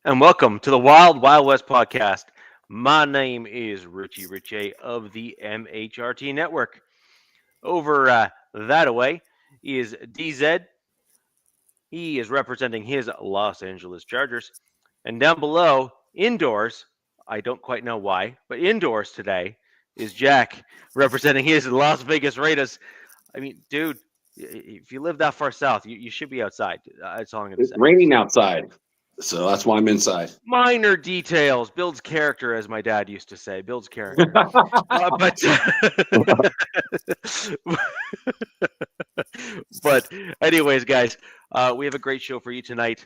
and welcome to the Wild Wild West podcast. My name is Richie Richie of the MHRT Network. Over that away is DZ. He is representing his Los Angeles Chargers. And down below, indoors, I don't quite know why, but indoors today is Jack representing his Las Vegas Raiders. I mean, dude, if you live that far south, you should be outside. That's all I'm going to It's say. raining outside, so that's why I'm inside. Minor details builds character, as my dad used to say. Builds character. But but anyways, guys, we have a great show for you tonight.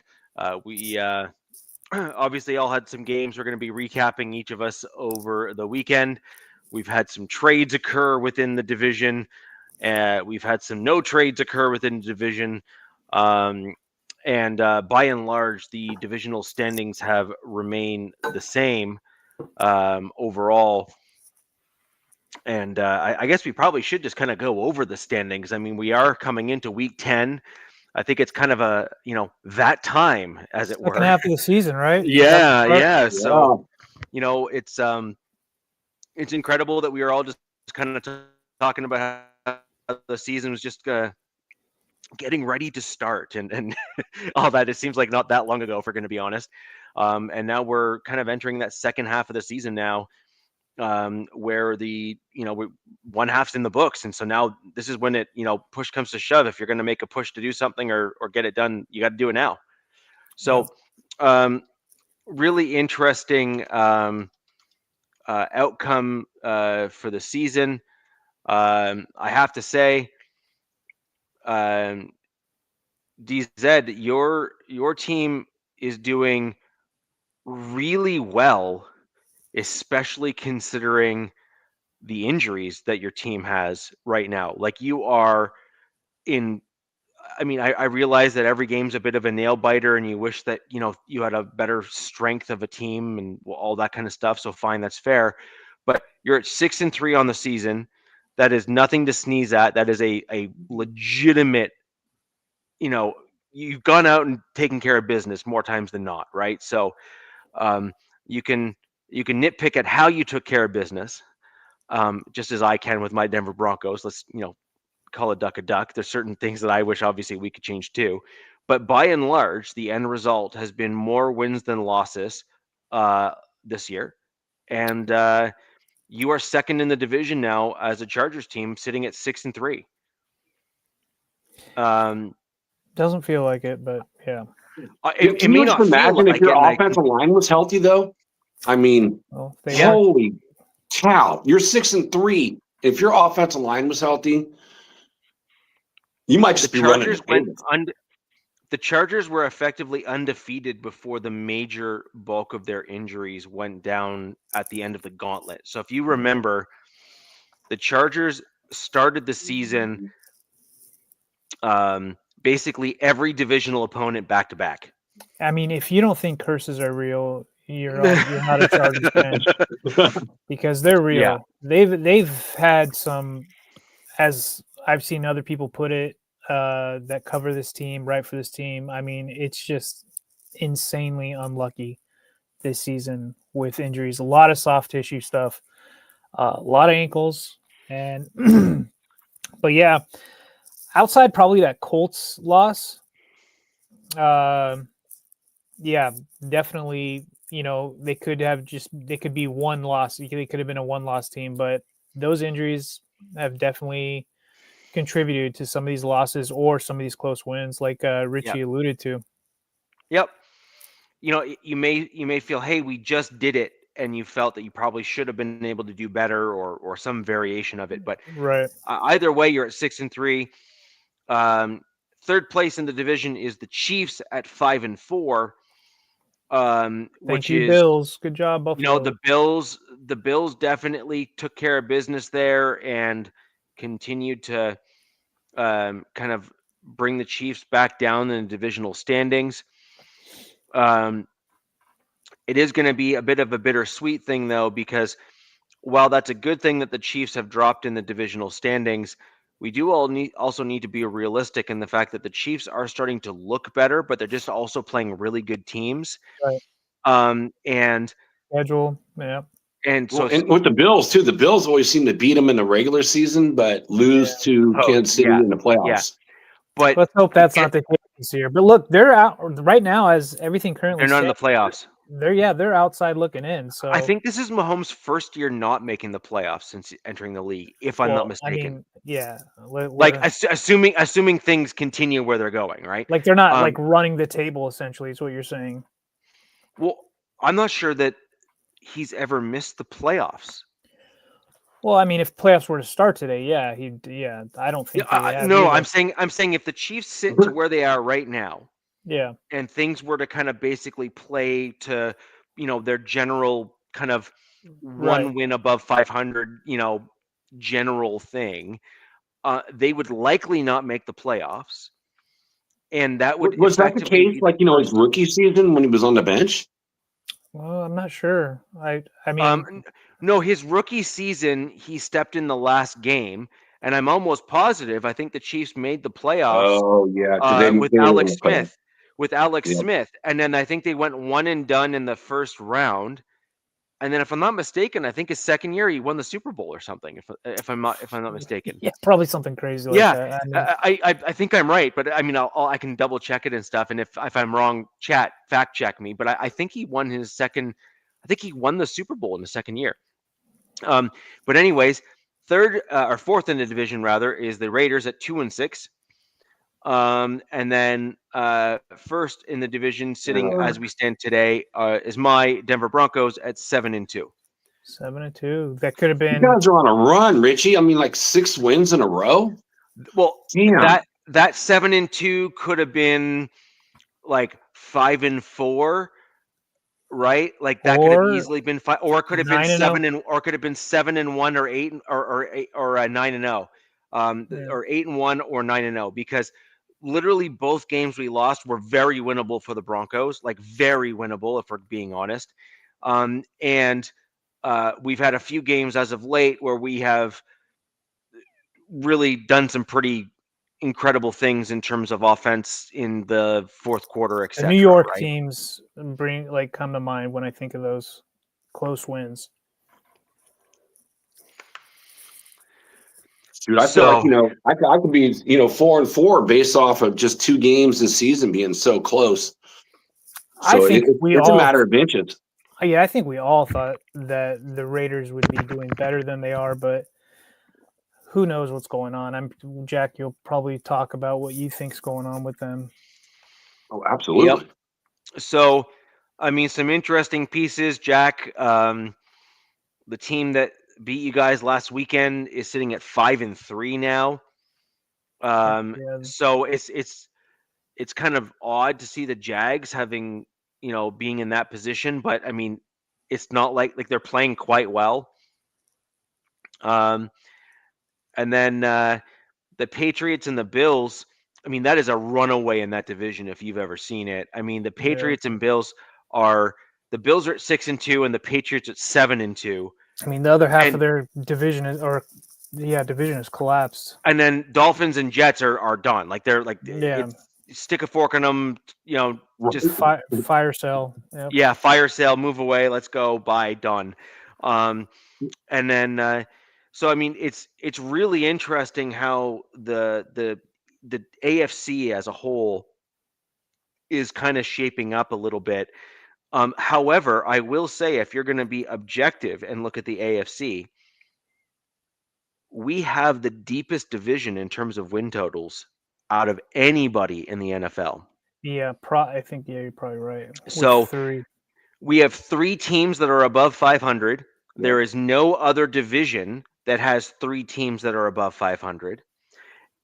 We obviously all had some games. We're going to be recapping each of us over the weekend. We've had some trades occur within the division. We've had some no trades occur within the division. And by and large, the divisional standings have remained the same overall. And I guess we probably should just kind of go over the standings. I mean, we are coming into week 10. I think it's kind of a, that time, as it Second were. half of the season, right? Yeah. So, Yeah. it's incredible that we are all just kind of talking about how the season was just getting ready to start and all that. It seems like not that long ago, if we're going to be honest. And now we're kind of entering that second half of the season now, where one half's in the books. And so now this is when it, push comes to shove. If you're going to make a push to do something or get it done, you got to do it now. So, really interesting outcome for the season. I have to say, DZ, your team is doing really well, especially considering the injuries that your team has right now. Like you are in. I mean, I realize that every game's a bit of a nail biter, and you wish that you had a better strength of a team and all that kind of stuff. So fine, that's fair. But you're at 6-3 on the season. That is nothing to sneeze at. That is a legitimate. You've gone out and taken care of business more times than not, right? So you can nitpick at how you took care of business, just as I can with my Denver Broncos. Let's call a duck a duck. There's certain things that I wish obviously we could change too, but by and large, the end result has been more wins than losses this year, and you are second in the division now as a Chargers team, sitting at 6-3. Doesn't feel like it, but yeah. Can you just imagine if your offensive line was healthy, though? I mean, holy cow! You're 6-3. If your offensive line was healthy, you might just be running. The Chargers were effectively undefeated before the major bulk of their injuries went down at the end of the gauntlet. So if you remember, the Chargers started the season basically every divisional opponent back to back. I mean, if you don't think curses are real, you're not a Chargers fan, because they're real. Yeah. They've had some, as I've seen other people put it, that cover this team, right for this team. I mean, it's just insanely unlucky this season with injuries. A lot of soft tissue stuff, a lot of ankles, and but yeah, outside probably that Colts loss. Yeah, definitely. They could be one loss. They could have been a one-loss team, but those injuries have definitely contributed to some of these losses or some of these close wins, like Richie alluded to. Yep. You may feel, hey, we just did it, and you felt that you probably should have been able to do better, or some variation of it. But right, either way, you're at 6-3. Third place in the division is the Chiefs at 5-4. Which is Bills. Good job, Buffalo. The Bills definitely took care of business there and continued to kind of bring the Chiefs back down in the divisional standings. It is going to be a bit of a bittersweet thing, though, because while that's a good thing that the Chiefs have dropped in the divisional standings, we do also need to be realistic in the fact that the Chiefs are starting to look better, but they're just also playing really good teams. Right. And schedule, yeah. And with the Bills too, the Bills always seem to beat them in the regular season, but lose to Kansas City in the playoffs. Yeah. But let's hope that's not the case this year. But look, they're out right now as everything currently. They're not in the playoffs. They're outside looking in. So I think this is Mahomes' first year not making the playoffs since entering the league, if I'm not mistaken. Assuming things continue where they're going, right? Like they're not like running the table. Essentially, is what you're saying. Well, I'm not sure that he's ever missed the playoffs. Well, I mean, if playoffs were to start today, I don't think. No, I'm saying if the Chiefs sit to where they are right now, and things were to kind of basically play to, their general kind of one win above 500, general thing, they would likely not make the playoffs, and that was that the case? Like his rookie season when he was on the bench. Well, I'm not sure. I mean, no, his rookie season, he stepped in the last game, and I'm almost positive. I think the Chiefs made the playoffs. Oh yeah, with Alex Smith. With Alex Smith, and then I think they went one and done in the first round. And then, if I'm not mistaken, I think his second year he won the Super Bowl or something. If I'm not mistaken. Yeah, probably something crazy like that. I think I'm right, but I mean, I can double check it and stuff. And if I'm wrong, fact check me. But I think he won his second. I think he won the Super Bowl in the second year. But anyways, third or fourth in the division rather is the Raiders at 2-6. And then first in the division, sitting as we stand today, is my Denver Broncos at 7-2. 7-2. That could have been. You guys are on a run, Richie. I mean, like 6 wins in a row. Well, that 7-2 could have been like 5-4, right? Like that could have easily been 5, or it could have been 7 or it could have been 7-1 or 8 or 9-0, or 8-1 or 9-0, because literally both games we lost were very winnable for the Broncos, like very winnable, if we're being honest. And we've had a few games as of late where we have really done some pretty incredible things in terms of offense in the fourth quarter, etc. The New York teams come to mind when I think of those close wins. Dude, I feel like I could be 4-4 based off of just 2 games this season being so close. So I think it's a matter of inches. Yeah, I think we all thought that the Raiders would be doing better than they are, but who knows what's going on? Jack, you'll probably talk about what you think's going on with them. Oh, absolutely. Yep. So, I mean, some interesting pieces, Jack. The team that beat you guys last weekend is sitting at 5-3 now. So it's kind of odd to see the Jags having, being in that position, but I mean, it's not like they're playing quite well. And then the Patriots and the Bills, I mean, that is a runaway in that division if you've ever seen it. I mean, the Patriots and Bills the Bills are at 6-2 and the Patriots at 7-2. I mean, the other half of their division division has collapsed. And then Dolphins and Jets are done. Like they're like, stick a fork in them, just fire sale. Yep. Yeah, fire sale, move away, let's go, bye, done. And then so I mean, it's really interesting how the AFC as a whole is kind of shaping up a little bit. However, I will say, if you're going to be objective and look at the AFC, we have the deepest division in terms of win totals out of anybody in the NFL. Yeah, I think you're probably right. So we have 3 teams that are above 500. There is no other division that has 3 teams that are above 500.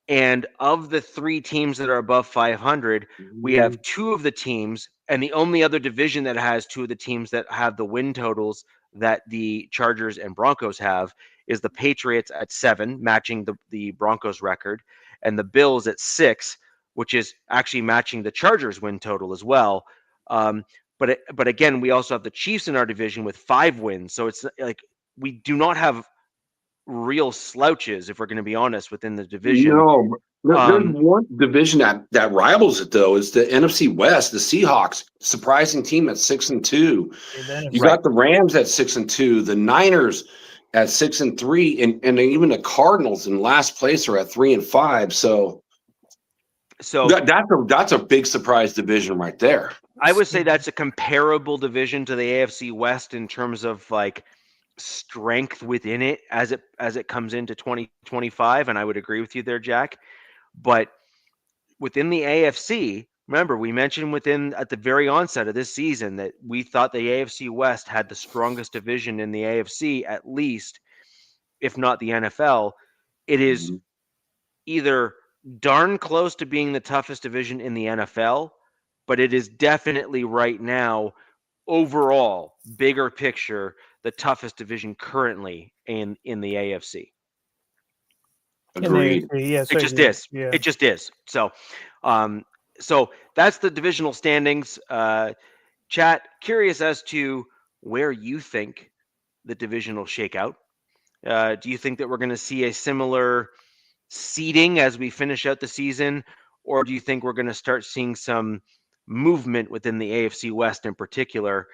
And of the 3 teams that are above 500, we have 2 of the teams, and the only other division that has 2 of the teams that have the win totals that the Chargers and Broncos have is the Patriots at 7, matching the Broncos record, and the Bills at 6, which is actually matching the Chargers win total as well. But again, we also have the Chiefs in our division with 5 wins. So it's like we do not have real slouches, if we're going to be honest, within the division. No, There's one division that rivals it, though, is the NFC West. The Seahawks, surprising team at 6-2. You got the Rams at 6-2. The Niners at 6-3, and even the Cardinals in last place are at 3-5. So that's a big surprise division right there. I would say that's a comparable division to the AFC West in terms of like strength within it as it comes into 2025, and I would agree with you there, Jack. But within the AFC, remember we mentioned at the very onset of this season that we thought the AFC West had the strongest division in the AFC, at least, if not the NFL. It is either darn close to being the toughest division in the NFL, but it is definitely right now, overall, bigger picture, the toughest division currently in the AFC. Agreed. Yes, it just is. Yeah. It just is. So that's the divisional standings. Chat, curious as to where you think the division will shake out. Do you think that we're going to see a similar seeding as we finish out the season, or do you think we're going to start seeing some movement within the AFC West in particular?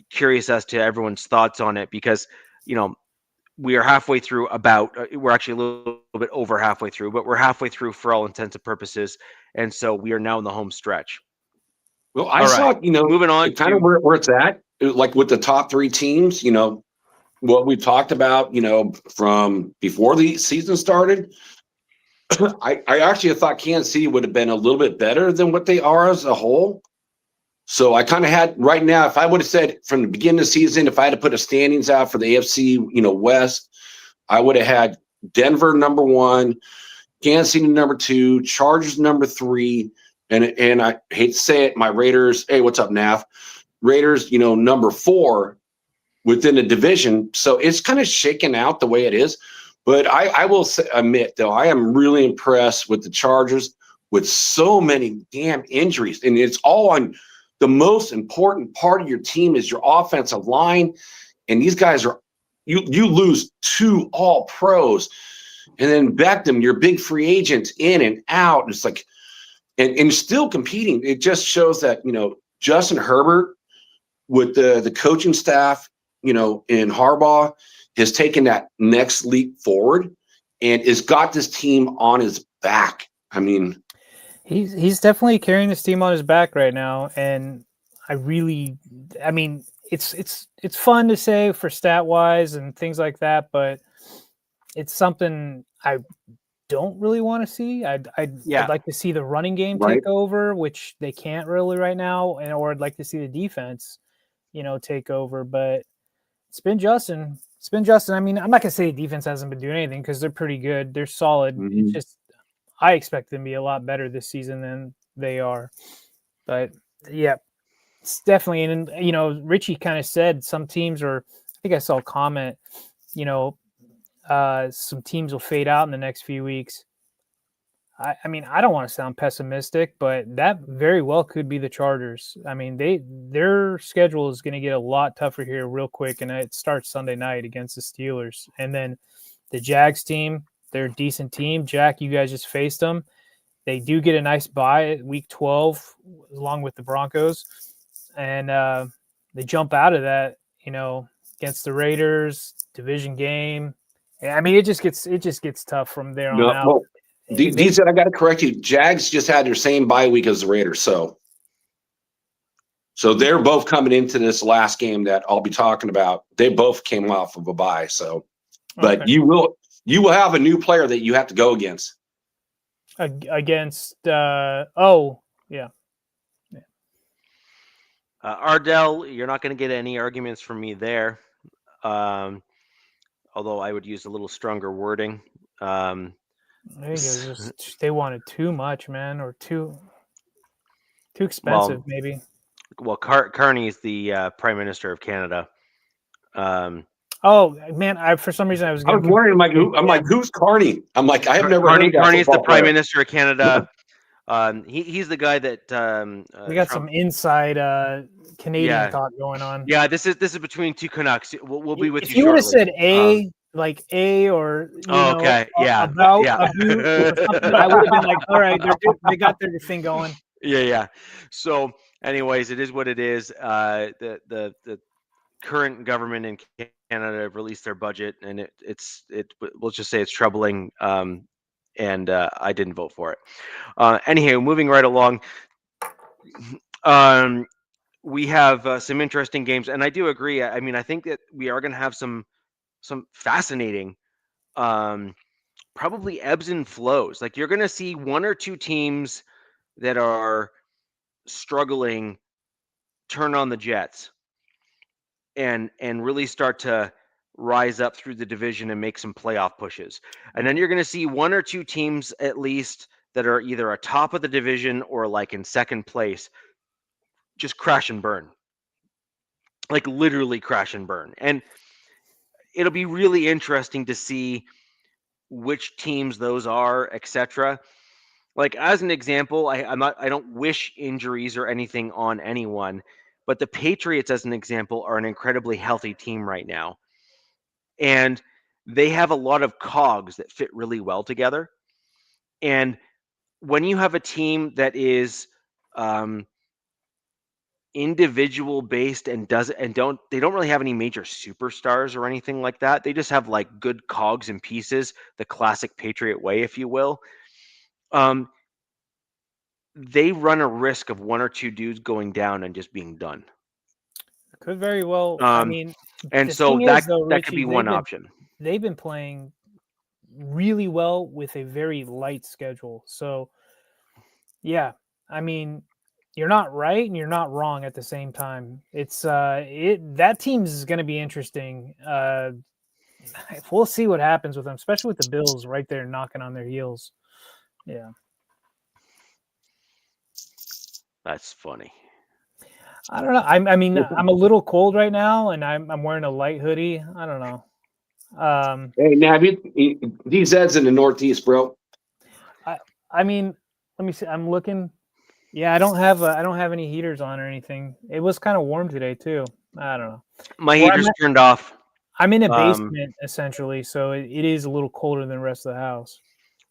Curious as to everyone's thoughts on it, because we are halfway through we're actually a little bit over halfway through, but we're halfway through for all intents and purposes. And so we are now in the home stretch. Well, I saw, moving on kind of where it's at, like with the top three teams, what we talked about, from before the season started. I actually thought Kansas City would have been a little bit better than what they are as a whole. So I kind of had right now, if I would have said from the beginning of the season, if I had to put a standings out for the AFC, West, I would have had Denver number 1, Kansas City number 2, Chargers number 3, and I hate to say it, my Raiders. Hey, what's up, Nav? Raiders, number 4 within the division. So it's kind of shaken out the way it is. But I will admit, though, I am really impressed with the Chargers with so many damn injuries, and it's all on. The most important part of your team is your offensive line, and these guys are you lose 2 all pros, and then Beckham, your big free agent, in and out. It's like, and still competing. It just shows that Justin Herbert with the coaching staff, in Harbaugh, has taken that next leap forward and has got this team on his back. I mean. He's definitely carrying this team on his back right now, and it's fun to say for stat wise and things like that, but it's something I don't really want to see. I'd like to see the running game take over, which they can't really right now, or I'd like to see the defense, take over. But it's been Justin. I mean, I'm not gonna say the defense hasn't been doing anything because they're pretty good. They're solid. Mm-hmm. It's just I expect them to be a lot better this season than they are. But yeah, it's definitely, and Richie kind of said some teams I think I saw a comment, some teams will fade out in the next few weeks. I mean, I don't want to sound pessimistic, but that very well could be the Chargers. I mean, their schedule is going to get a lot tougher here real quick, and it starts Sunday night against the Steelers. And then the Jags team, they're a decent team. Jack, you guys just faced them. They do get a nice bye at week 12 along with the Broncos. And they jump out of that, against the Raiders, division game. I mean, it just gets tough from there on out. Well, D said, I got to correct you. Jags just had their same bye week as the Raiders. So they're both coming into this last game that I'll be talking about. They both came off of a bye. So, but okay. You will have a new player that you have to go against. Ardell, you're not going to get any arguments from me there. Although I would use a little stronger wording. I think they wanted too much, man, or too expensive, maybe. Well, Carney is the Prime Minister of Canada. Oh man! For some reason I was wondering. I'm like, who's Carney? I'm like, I have never heard of that. Carney's the Prime Minister of Canada. He's the guy that we got some inside Canadian talk going on. Yeah, this is between two Canucks. We'll be with you. If you would have said like A or okay, yeah, about yeah. or something, I would have been like, all right, they got their thing going. Yeah. So, anyways, it is what it is. The current government in Canada have released their budget, and we'll just say it's troubling. And I didn't vote for it. Anyhow, moving right along. We have some interesting games, and I do agree. I mean, I think that we are going to have some fascinating, probably ebbs and flows. Like you're going to see one or two teams that are struggling turn on the Jets and really start to rise up through the division and make some playoff pushes. And then you're going to see one or two teams at least that are either atop of the division or like in second place just crash and burn. Like literally crash and burn. And it'll be really interesting to see which teams those are, etc. Like as an example, I don't wish injuries or anything on anyone, but the Patriots, as an example, are an incredibly healthy team right now, and they have a lot of cogs that fit really well together. And when you have a team that is individual based and don't really have any major superstars or anything like that, they just have like good cogs and pieces, the classic Patriot way, if you will. They run a risk of one or two dudes going down and just being done. Could very well. I mean, and so that Richie, could be one option. They've been playing really well with a very light schedule. So, yeah, I mean, you're not right and you're not wrong at the same time. It's that team is going to be interesting. We'll see what happens with them, especially with the Bills right there knocking on their heels. Yeah. That's funny. I don't know. I mean, I'm a little cold right now, and I'm wearing a light hoodie. I don't know. Hey, now these Eds in the Northeast, bro. I mean, let me see. I'm looking. Yeah, I don't have any heaters on or anything. It was kind of warm today too. I don't know. My heater's turned off. I'm in a basement essentially, so it is a little colder than the rest of the house.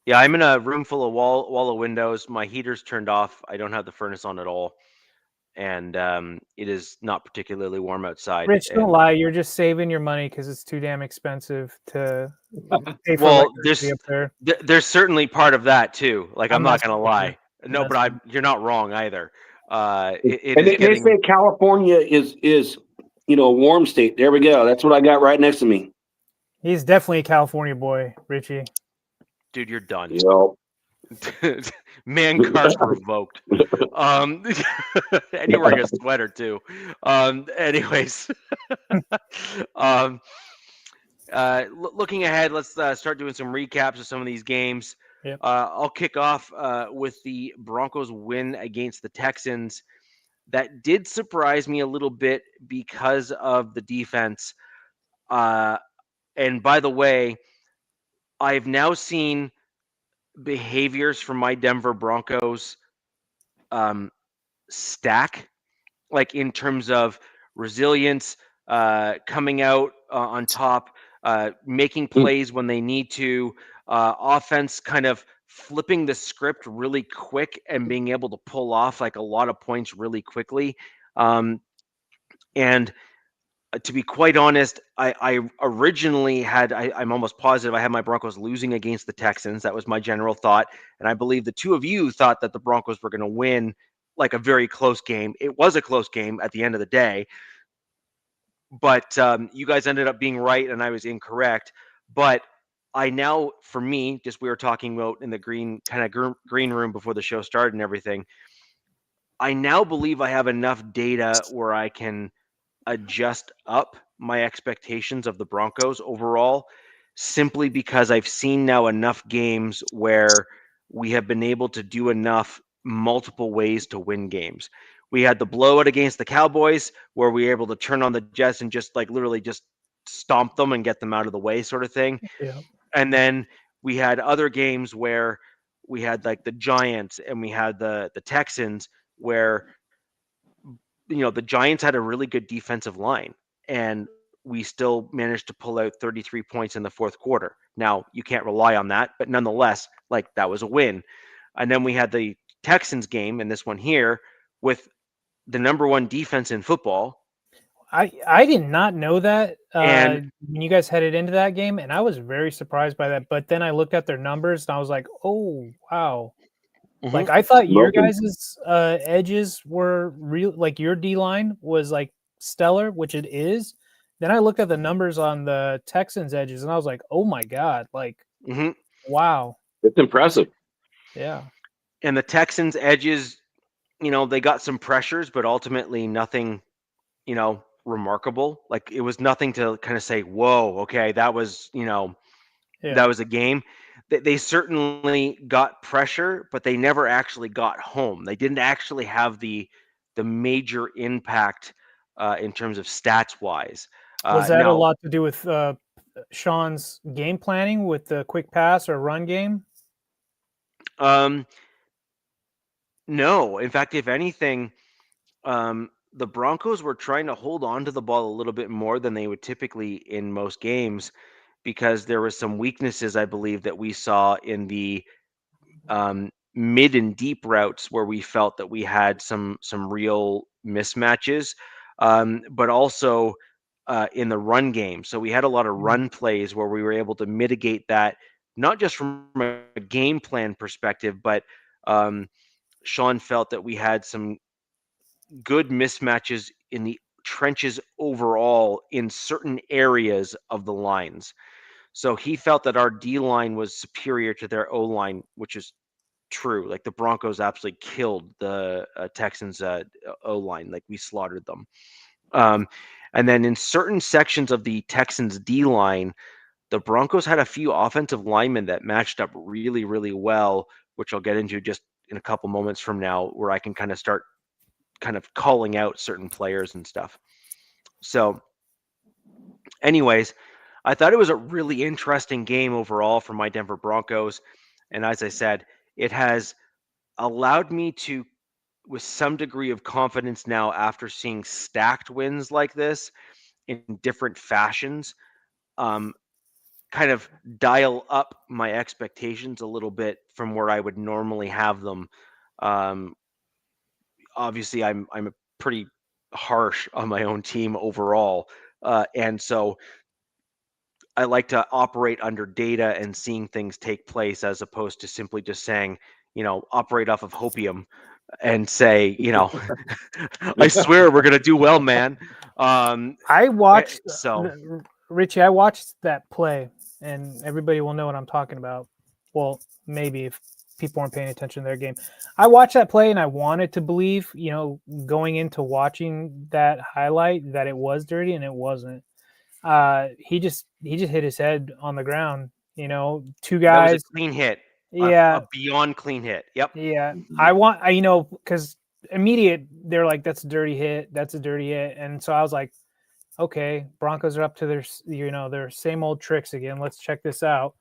Yeah, I'm in a room full of wall of windows. My heater's turned off. I don't have the furnace on at all, and it is not particularly warm outside. Rich, don't lie. You're just saving your money because it's too damn expensive to pay for electricity up there. There's certainly part of that too. Like I'm not gonna lie. No, but you're not wrong either. They say California is a warm state. There we go. That's what I got right next to me. He's definitely a California boy, Richie. Dude, you're done. Yep. Man card revoked. And you're wearing a sweater too. Anyways. Looking ahead, let's start doing some recaps of some of these games. Yep. I'll kick off with the Broncos win against the Texans. That did surprise me a little bit because of the defense. And by the way, I've now seen behaviors from my Denver Broncos stack, like in terms of resilience, coming out on top, making plays when they need to, offense kind of flipping the script really quick and being able to pull off like a lot of points really quickly. And to be quite honest, I originally had, I'm almost positive I had my Broncos losing against the Texans. That was my general thought. And I believe the two of you thought that the Broncos were going to win like a very close game. It was a close game at the end of the day. But you guys ended up being right and I was incorrect. But I now, for me, just we were talking about in the green room before the show started and everything. I now believe I have enough data where I can adjust up my expectations of the Broncos overall, simply because I've seen now enough games where we have been able to do enough multiple ways to win games. We had the blowout against the Cowboys where we were able to turn on the Jets and just like literally just stomp them and get them out of the way sort of thing. Yeah. And then we had other games where we had like the Giants and we had the Texans where the Giants had a really good defensive line and we still managed to pull out 33 points in the fourth quarter. Now, you can't rely on that, but nonetheless, like, that was a win. And then we had the Texans game, and this one here, with the number one defense in football. I did not know that And when you guys headed into that game, and I was very surprised by that. But then I looked at their numbers, and I was like, oh, wow. Like, I thought your guys' edges were real, like your D-line was like stellar, which it is. Then I looked at the numbers on the Texans' edges, and I was like, oh my God, like, wow. It's impressive. Yeah. And the Texans' edges, they got some pressures, but ultimately nothing, remarkable. Like, it was nothing to kind of say, whoa, okay, that was, that was a game. They certainly got pressure, but they never actually got home. They didn't actually have the major impact in terms of stats wise. Was that a lot to do with Sean's game planning with the quick pass or run game? No. In fact, if anything, the Broncos were trying to hold on to the ball a little bit more than they would typically in most games, because there was some weaknesses, I believe, that we saw in the mid and deep routes where we felt that we had some real mismatches, but also in the run game. So we had a lot of run plays where we were able to mitigate that, not just from a game plan perspective, but Sean felt that we had some good mismatches in the trenches overall in certain areas of the lines. So he felt that our D line was superior to their O line, which is true. Like, the Broncos absolutely killed the Texans O line. Like, we slaughtered them. And then in certain sections of the Texans D line, the Broncos had a few offensive linemen that matched up really, really well, which I'll get into just in a couple moments from now, where I can kind of start kind of calling out certain players and stuff. So anyways, I thought it was a really interesting game overall for my Denver Broncos. And as I said, it has allowed me to, with some degree of confidence now, after seeing stacked wins like this in different fashions, kind of dial up my expectations a little bit from where I would normally have them. Obviously, I'm a pretty harsh on my own team overall, and so I like to operate under data and seeing things take place, as opposed to simply just saying, operate off of hopium and say, I swear we're gonna do well, man. I watched Richie. I watched that play, and everybody will know what I'm talking about. Well, maybe if people aren't paying attention to their game. I watched that play, and I wanted to believe, going into watching that highlight, that it was dirty, and it wasn't. He just hit his head on the ground. Two guys. That was a clean hit. Yeah, a beyond clean hit. Yep. Yeah, because immediate, they're like, that's a dirty hit. That's a dirty hit. And so I was like, okay, Broncos are up to their same old tricks again. Let's check this out.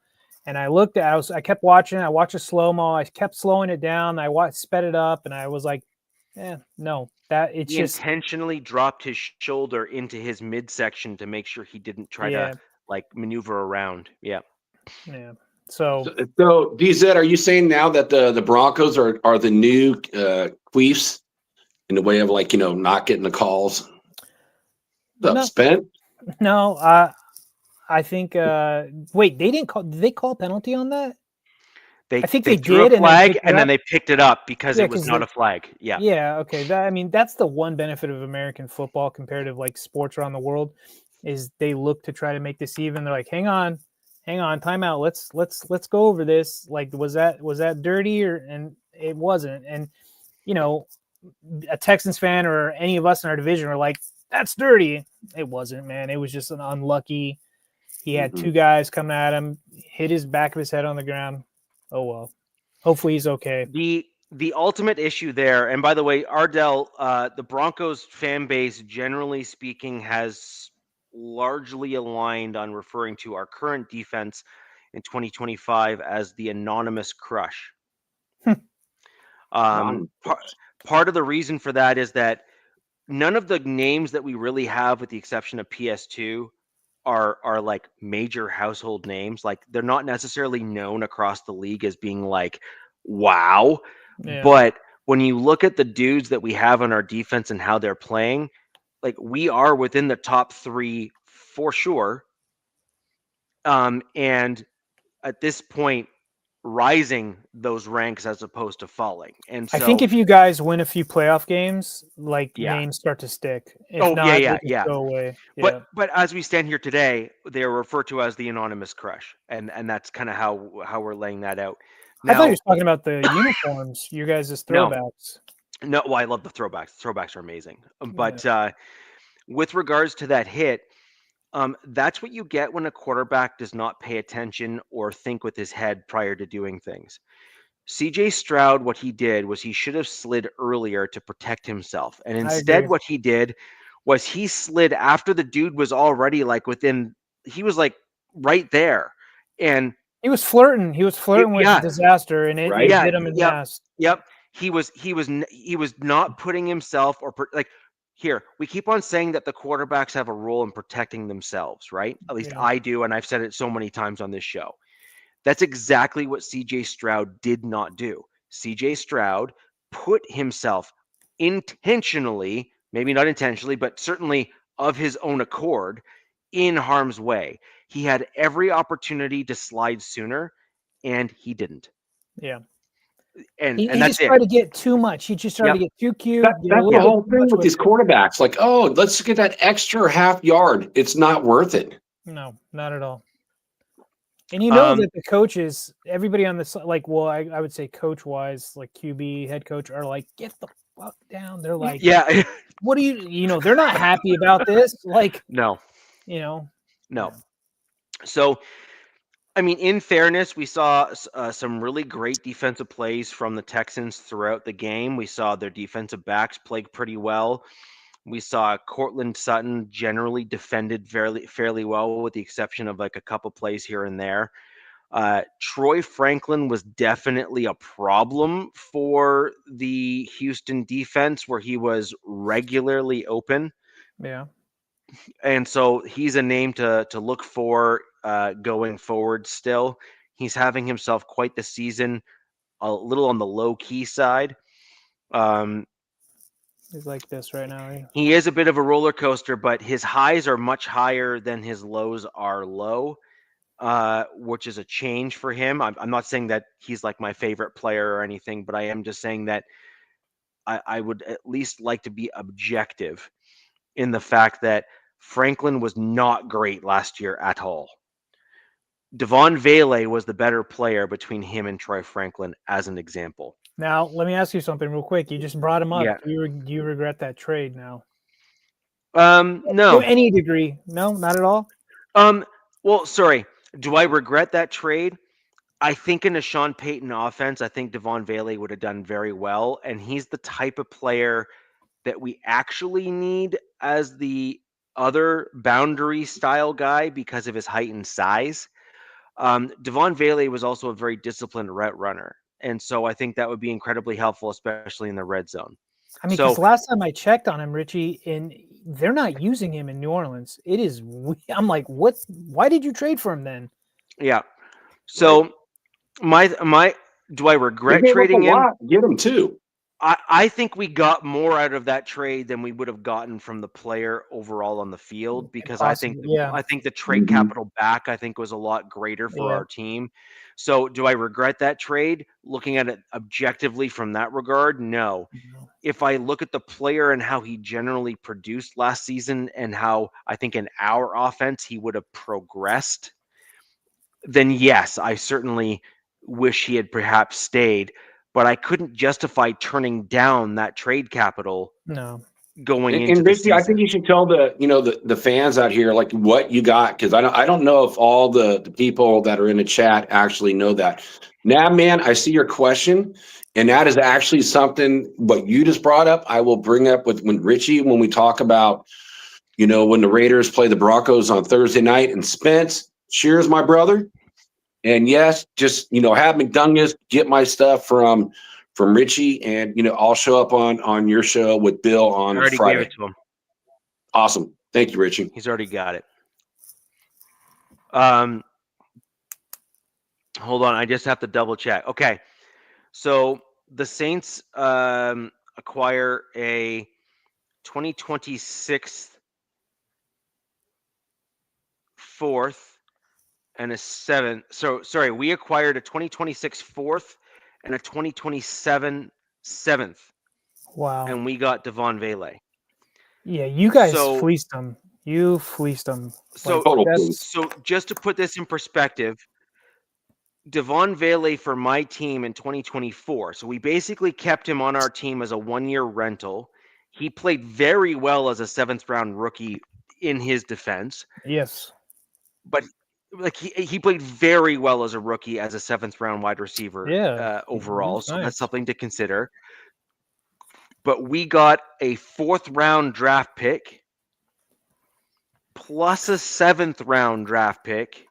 And I looked at, I kept watching. I watched a slow mo. I kept slowing it down. Sped it up, and I was like, no, that it's he just intentionally dropped his shoulder into his midsection to make sure he didn't try to maneuver around. Yeah. Yeah. So DZ, are you saying now that the Broncos are the new Queefs in the way of, like, not getting the calls? Spent? No, I think. Wait, they didn't call. Did they call penalty on that? I think they threw a flag and then they picked it up because it was not a flag. Yeah. Yeah. Okay. That's the one benefit of American football compared to like sports around the world, is they look to try to make this even. They're like, hang on, timeout. Let's go over this. Like, was that dirty, and it wasn't. And a Texans fan or any of us in our division are like, that's dirty. It wasn't, man. It was just an unlucky. He had two guys coming at him, hit his back of his head on the ground. Oh well. Hopefully he's okay. The ultimate issue there, and by the way, Ardell, the Broncos fan base, generally speaking, has largely aligned on referring to our current defense in 2025 as the anonymous crush. Part of the reason for that is that none of the names that we really have, with the exception of PS2, are like major household names. Like they're not necessarily known across the league as being like, wow. Yeah. But when you look at the dudes that we have on our defense and how they're playing, like we are within the top 3 for sure. And at this point, rising those ranks as opposed to falling. And so I think if you guys win a few playoff games, like names start to stick. If go away. Yeah. But as we stand here today, they are referred to as the anonymous crush, and that's kind of how we're laying that out. Now, I thought you were talking about the uniforms, you guys' throwbacks. No, well, I love the throwbacks. Throwbacks are amazing. But with regards to that hit, that's what you get when a quarterback does not pay attention or think with his head prior to doing things. CJ Stroud, what he did was he should have slid earlier to protect himself. And instead, what he did was he slid after the dude was already like he was like right there. And he was flirting. He was flirting with disaster, and it hit him in the ass. Yep. He was not putting himself here, we keep on saying that the quarterbacks have a role in protecting themselves, right? At least I do, and I've said it so many times on this show. That's exactly what CJ Stroud did not do. CJ Stroud put himself intentionally, maybe not intentionally, but certainly of his own accord, in harm's way. He had every opportunity to slide sooner, and he didn't. Yeah. And he that's just tried to get too much. He just tried to get too cute. That's the whole thing with these quarterbacks. Like, oh, let's get that extra half yard. It's not worth it. No, not at all. And you know that the coaches, everybody on this, like, well, I would say coach-wise, like QB, head coach, are like, get the fuck down. They're like, what do you they're not happy about this. Like, no. No. So, I mean, in fairness, we saw some really great defensive plays from the Texans throughout the game. We saw their defensive backs play pretty well. We saw Cortland Sutton generally defended fairly well, with the exception of like a couple plays here and there. Troy Franklin was definitely a problem for the Houston defense, where he was regularly open. Yeah. And so he's a name to look for going forward still. He's having himself quite the season, a little on the low-key side. He's like this right now. Right? He is a bit of a roller coaster, but his highs are much higher than his lows are low, which is a change for him. I'm not saying that he's like my favorite player or anything, but I am just saying that I would at least like to be objective in the fact that Franklin was not great last year at all. Devon Vele was the better player between him and Troy Franklin, as an example. Now, let me ask you something real quick. You just brought him up. Yeah. Do you regret that trade now? No. To any degree? No, not at all? Well, sorry. Do I regret that trade? I think in a Sean Payton offense, I think Devon Vele would have done very well. And he's the type of player that we actually need as the other boundary style guy because of his height and size. Devon Vele was also a very disciplined route runner. And so I think that would be incredibly helpful, especially in the red zone. I mean, because last time I checked on him, Richie, and they're not using him in New Orleans. It is, I'm like, what? Why did you trade for him then? Yeah. So do I regret trading him? Get him too. I think we got more out of that trade than we would have gotten from the player overall on the field, because I think the trade capital back, I think, was a lot greater for our team. So do I regret that trade? Looking at it objectively from that regard, no. If I look at the player and how he generally produced last season and how I think in our offense he would have progressed, then yes, I certainly wish he had perhaps stayed. But I couldn't justify turning down that trade capital. No. Going into the season. I think you should tell the fans out here like what you got, because I don't know if all the people that are in the chat actually know that. Now, man, I see your question, and that is actually something what you just brought up. I will bring up with Richie when we talk about when the Raiders play the Broncos on Thursday night. And Spence, cheers, my brother. And yes, just have McDungus get my stuff from from Richie, and I'll show up on your show with Bill on I already Friday. gave it to him. Awesome. Thank you, Richie. He's already got it. Hold on. I just have to double check. Okay. So the Saints acquire a 2026 fourth and a seventh. So sorry, we acquired a 2026 fourth and a 2027 seventh. Wow. And we got Devon Vele. Yeah, you guys fleeced them. You fleeced them. So just to put this in perspective, Devon Vele for my team in 2024. So we basically kept him on our team as a 1-year rental. He played very well as a 7th round rookie in his defense. Yes. But like he played very well as a rookie as a 7th round wide receiver overall. So that's something to consider. But we got a 4th round draft pick plus a 7th round draft pick.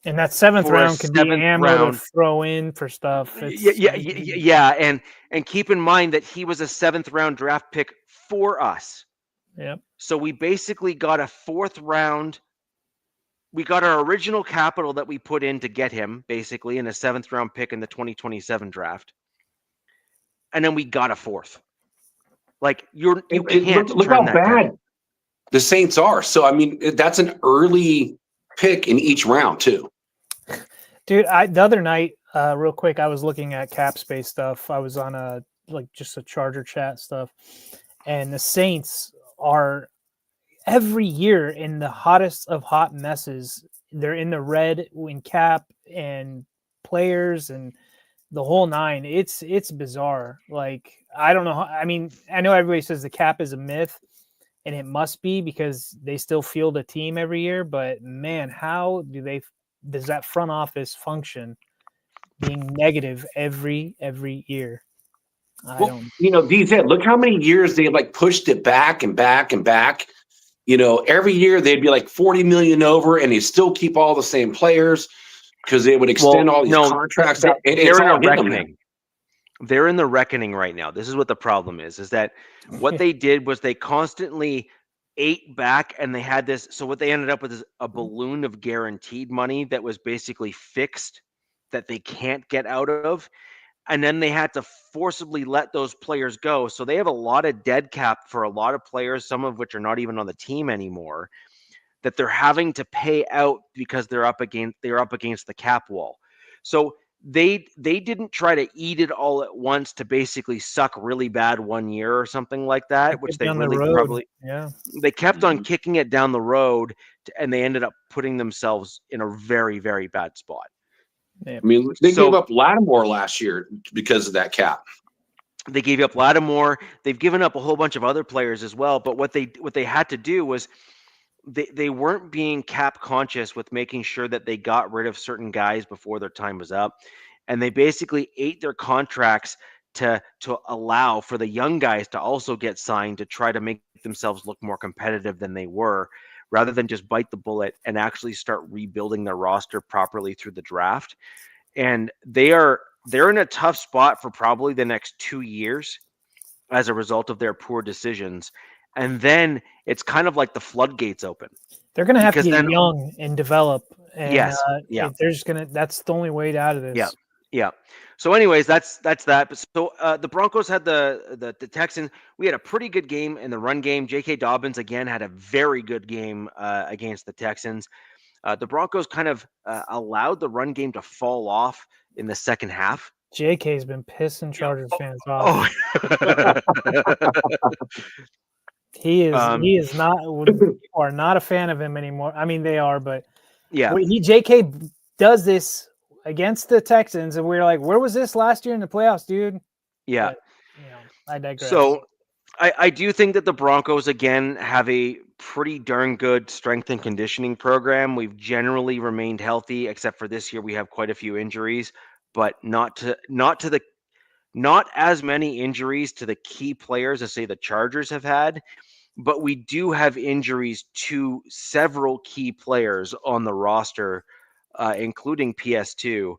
And that 7th round can be ammo to throw in for stuff. Yeah. And keep in mind that he was a 7th round draft pick for us. Yep. So we basically got a 4th round. We got our original capital that we put in to get him, basically, in a 7th round pick in the 2027 draft. And then we got a 4th. Like you can't look how bad the Saints are. So I mean, that's an early pick in each round too. Dude, the other night, real quick, I was looking at cap space stuff. I was on just a Charger chat stuff, and the Saints are every year in the hottest of hot messes. They're in the red in cap and players and the whole nine. It's bizarre. Like, I don't know. I mean, I know everybody says the cap is a myth, and it must be because they still field a team every year. But man, how does that front office function being negative every year? DZ, look how many years they pushed it back and back and back. Every year they'd be like 40 million over, and they still keep all the same players because they would extend all these contracts out. They're in a reckoning. They're in the reckoning right now. This is what the problem is that what they did was they constantly ate back, and they had this. So what they ended up with is a balloon of guaranteed money that was basically fixed that they can't get out of. And then they had to forcibly let those players go. So they have a lot of dead cap for a lot of players, some of which are not even on the team anymore, that they're having to pay out because they're up against the cap wall. So they didn't try to eat it all at once to basically suck really bad 1 year or something like that, which they really probably they kept on kicking it down the road, and they ended up putting themselves in a very, very bad spot. I mean, they gave up Lattimore last year because of that cap. They gave up Lattimore. They've given up a whole bunch of other players as well. But what they had to do was they weren't being cap conscious with making sure that they got rid of certain guys before their time was up. And they basically ate their contracts to allow for the young guys to also get signed to try to make themselves look more competitive than they were, rather than just bite the bullet and actually start rebuilding their roster properly through the draft. And they're in a tough spot for probably the next 2 years as a result of their poor decisions. And then it's kind of like the floodgates open. They're going to have to get young and develop. And that's the only way out of this. Yeah. So anyways, that's that. So the Broncos had the Texans. We had a pretty good game in the run game. J.K. Dobbins again had a very good game against the Texans. The Broncos kind of allowed the run game to fall off in the second half. JK's been pissing Chargers fans off. He is not. People are not a fan of him anymore. I mean, they are, but JK does this against the Texans, and we're like, where was this last year in the playoffs, dude? Yeah. But, I digress. So I do think that the Broncos again have a pretty darn good strength and conditioning program. We've generally remained healthy, except for this year we have quite a few injuries, but not as many injuries to the key players as say the Chargers have had. But we do have injuries to several key players on the roster, including PS2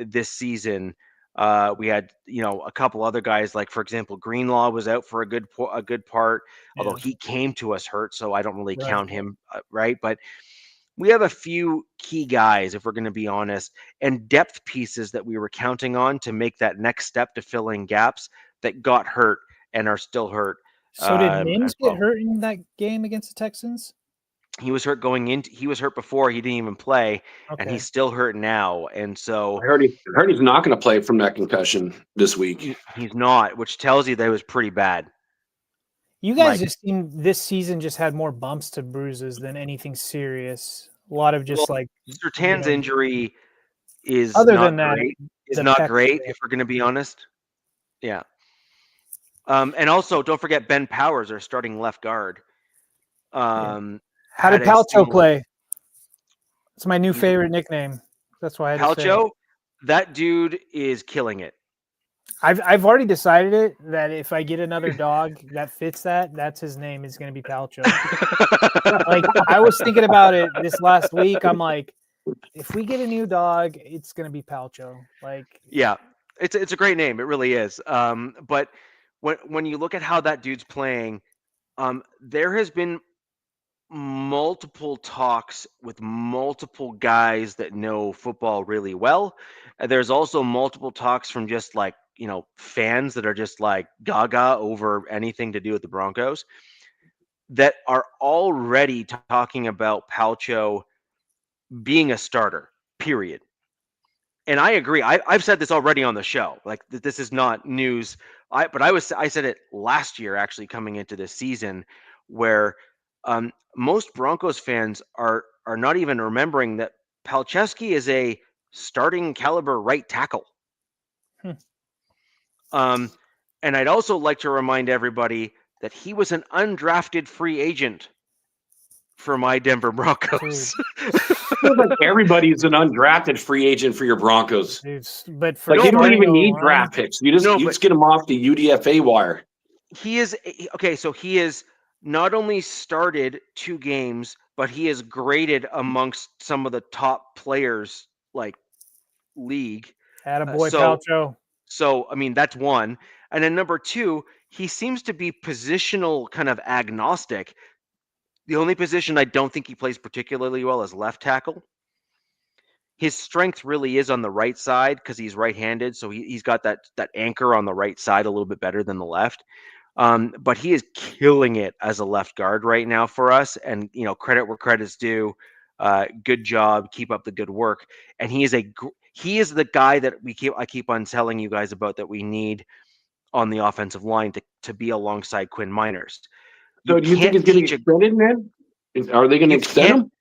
this season. We had, a couple other guys, like, for example, Greenlaw was out for a good part, although he came to us hurt, so I don't really count him, right? But we have a few key guys, if we're going to be honest, and depth pieces that we were counting on to make that next step to fill in gaps that got hurt and are still hurt. So did Mims get hurt in that game against the Texans? He was hurt he was hurt before. He didn't even play, and he's still hurt now. And so I heard he's not going to play from that concussion this week. He's not, which tells you that it was pretty bad. You guys just seem this season just had more bumps to bruises than anything serious. A lot of just Surtain's injury is other not than that, great. Is not great if we're going to be honest. Yeah. And also, don't forget Ben Powers, our starting left guard. How did Palcho play? It's my new favorite nickname. That's why I had to say Palcho, that dude is killing it. I've already decided it that if I get another dog that fits that's his name is going to be Palcho. Like, I was thinking about it this last week. I'm like, if we get a new dog, it's going to be Palcho. Like, yeah, it's a great name. It really is. But when you look at how that dude's playing, there has been multiple talks with multiple guys that know football really well. There's also multiple talks from just fans that are just like gaga over anything to do with the Broncos that are already talking about Palcho being a starter, period. And I agree. I've said this already on the show. Like, this is not news. I said it last year, actually, coming into this season, where most Broncos fans are not even remembering that Palczewski is a starting caliber right tackle. And I'd also like to remind everybody that he was an undrafted free agent for my Denver Broncos. Like everybody's an undrafted free agent for your Broncos. But you don't even need draft picks. You just get them off the UDFA wire. He is okay. So he is not only started 2 games, but he is graded amongst some of the top players league. Attaboy, Palcho. So, I mean, that's one. And then number 2, he seems to be positional kind of agnostic. The only position I don't think he plays particularly well is left tackle. His strength really is on the right side because he's right-handed. So he's got that anchor on the right side a little bit better than the left. But he is killing it as a left guard right now for us. And, credit where credit's due. Good job. Keep up the good work. And he is the guy that I keep on telling you guys about that we need on the offensive line to be alongside Quinn Miners. So do you think it's going to get extended, man? Are they going to extend him?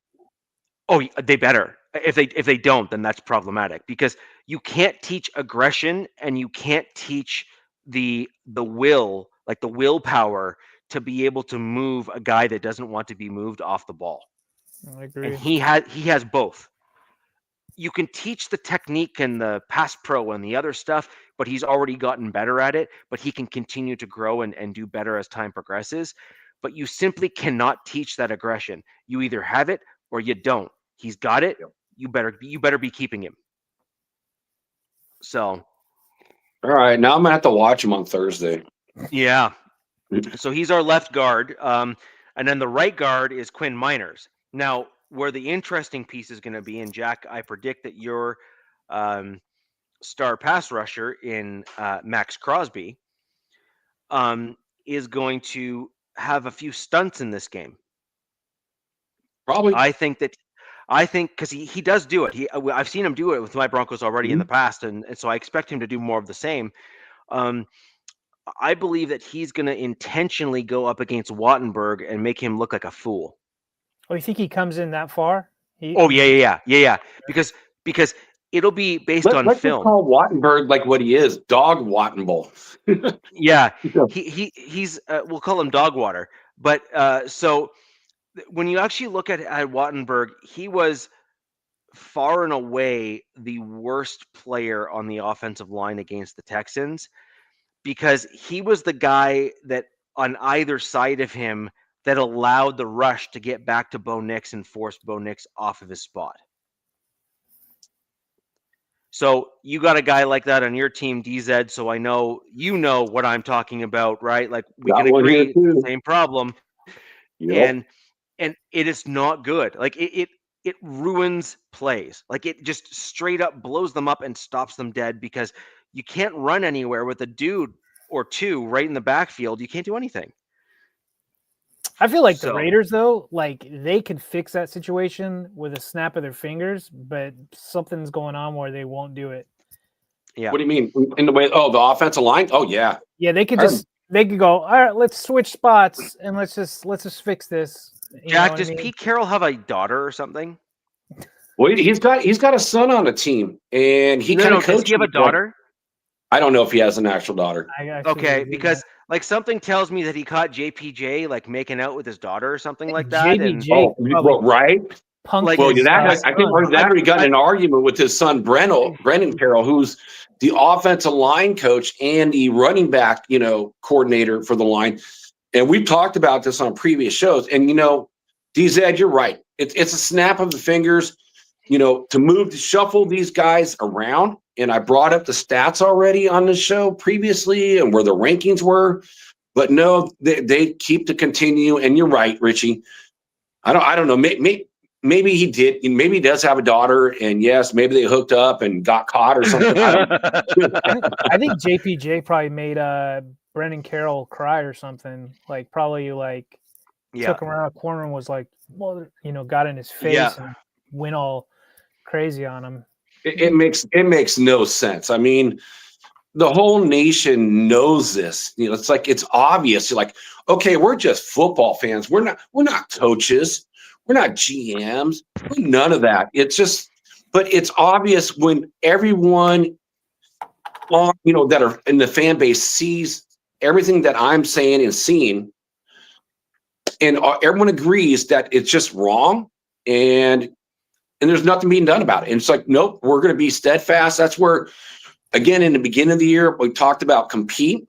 Oh, they better. If they don't, then that's problematic because you can't teach aggression and you can't teach the will, like the willpower to be able to move a guy that doesn't want to be moved off the ball. I agree. And he has both. You can teach the technique and the pass pro and the other stuff, but he's already gotten better at it, but he can continue to grow and do better as time progresses. But you simply cannot teach that aggression. You either have it or you don't. He's got it. You better be keeping him. So. All right. Now I'm going to have to watch him on Thursday. Yeah. So he's our left guard. And then the right guard is Quinn Miners. Now, where the interesting piece is going to be, and Jack, I predict that your star pass rusher in Max Crosby is going to have a few stunts in this game. Probably. I think because he does do it. I've seen him do it with my Broncos already in the past, and so I expect him to do more of the same. I believe that he's going to intentionally go up against Wattenberg and make him look like a fool. Oh, you think he comes in that far? Yeah. Because it'll be based on let's film. Let's call Wattenberg like what he is, Dog Wattenbull. Yeah, he's we'll call him Dog Water. But so when you actually look at Wattenberg, he was far and away the worst player on the offensive line against the Texans because he was the guy that on either side of him that allowed the rush to get back to Bo Nix and forced Bo Nix off of his spot. So you got a guy like that on your team, DZ. So I know you know what I'm talking about, right? Like we can agree, same problem. Yep. And it is not good. Like it ruins plays. Like it just straight up blows them up and stops them dead because you can't run anywhere with a dude or two right in the backfield. You can't do anything. I feel like the Raiders, though, like they could fix that situation with a snap of their fingers, but something's going on where they won't do it. Yeah. What do you mean? In the way? Oh, the offensive line? Oh, yeah. Yeah, they could they could go, all right, let's switch spots and let's just fix this. Jack, does Pete Carroll have a daughter or something? Well, he's got a son on a team, and he kind of coaches. Does he have a daughter? I don't know if he has an actual daughter. Okay, because like something tells me that he caught JPJ like making out with his daughter or something like that. JPJ, right? Like, well, I think that he got in an argument with his son Brendan Carroll, who's the offensive line coach and the running back, coordinator for the line. And we've talked about this on previous shows. And DZ, you're right. It's a snap of the fingers, to shuffle these guys around. And I brought up the stats already on the show previously and where the rankings were. But no, they keep to continue. And you're right, Richie. I don't know. Maybe he did. Maybe he does have a daughter. And yes, maybe they hooked up and got caught or something. I think JPJ probably made Brendan Carroll cry or something. Like probably took him around a corner and was like, well, got in his face and went all crazy on him. It makes no sense. I mean, the whole nation knows this. It's like it's obvious. You're like, okay, we're just football fans. We're not coaches. We're not GMs. We're none of that. It's just, but it's obvious when everyone, that are in the fan base sees everything that I'm saying and seeing, and everyone agrees that it's just wrong, and there's nothing being done about it. And it's like, nope, we're going to be steadfast. That's where, again, in the beginning of the year, we talked about compete.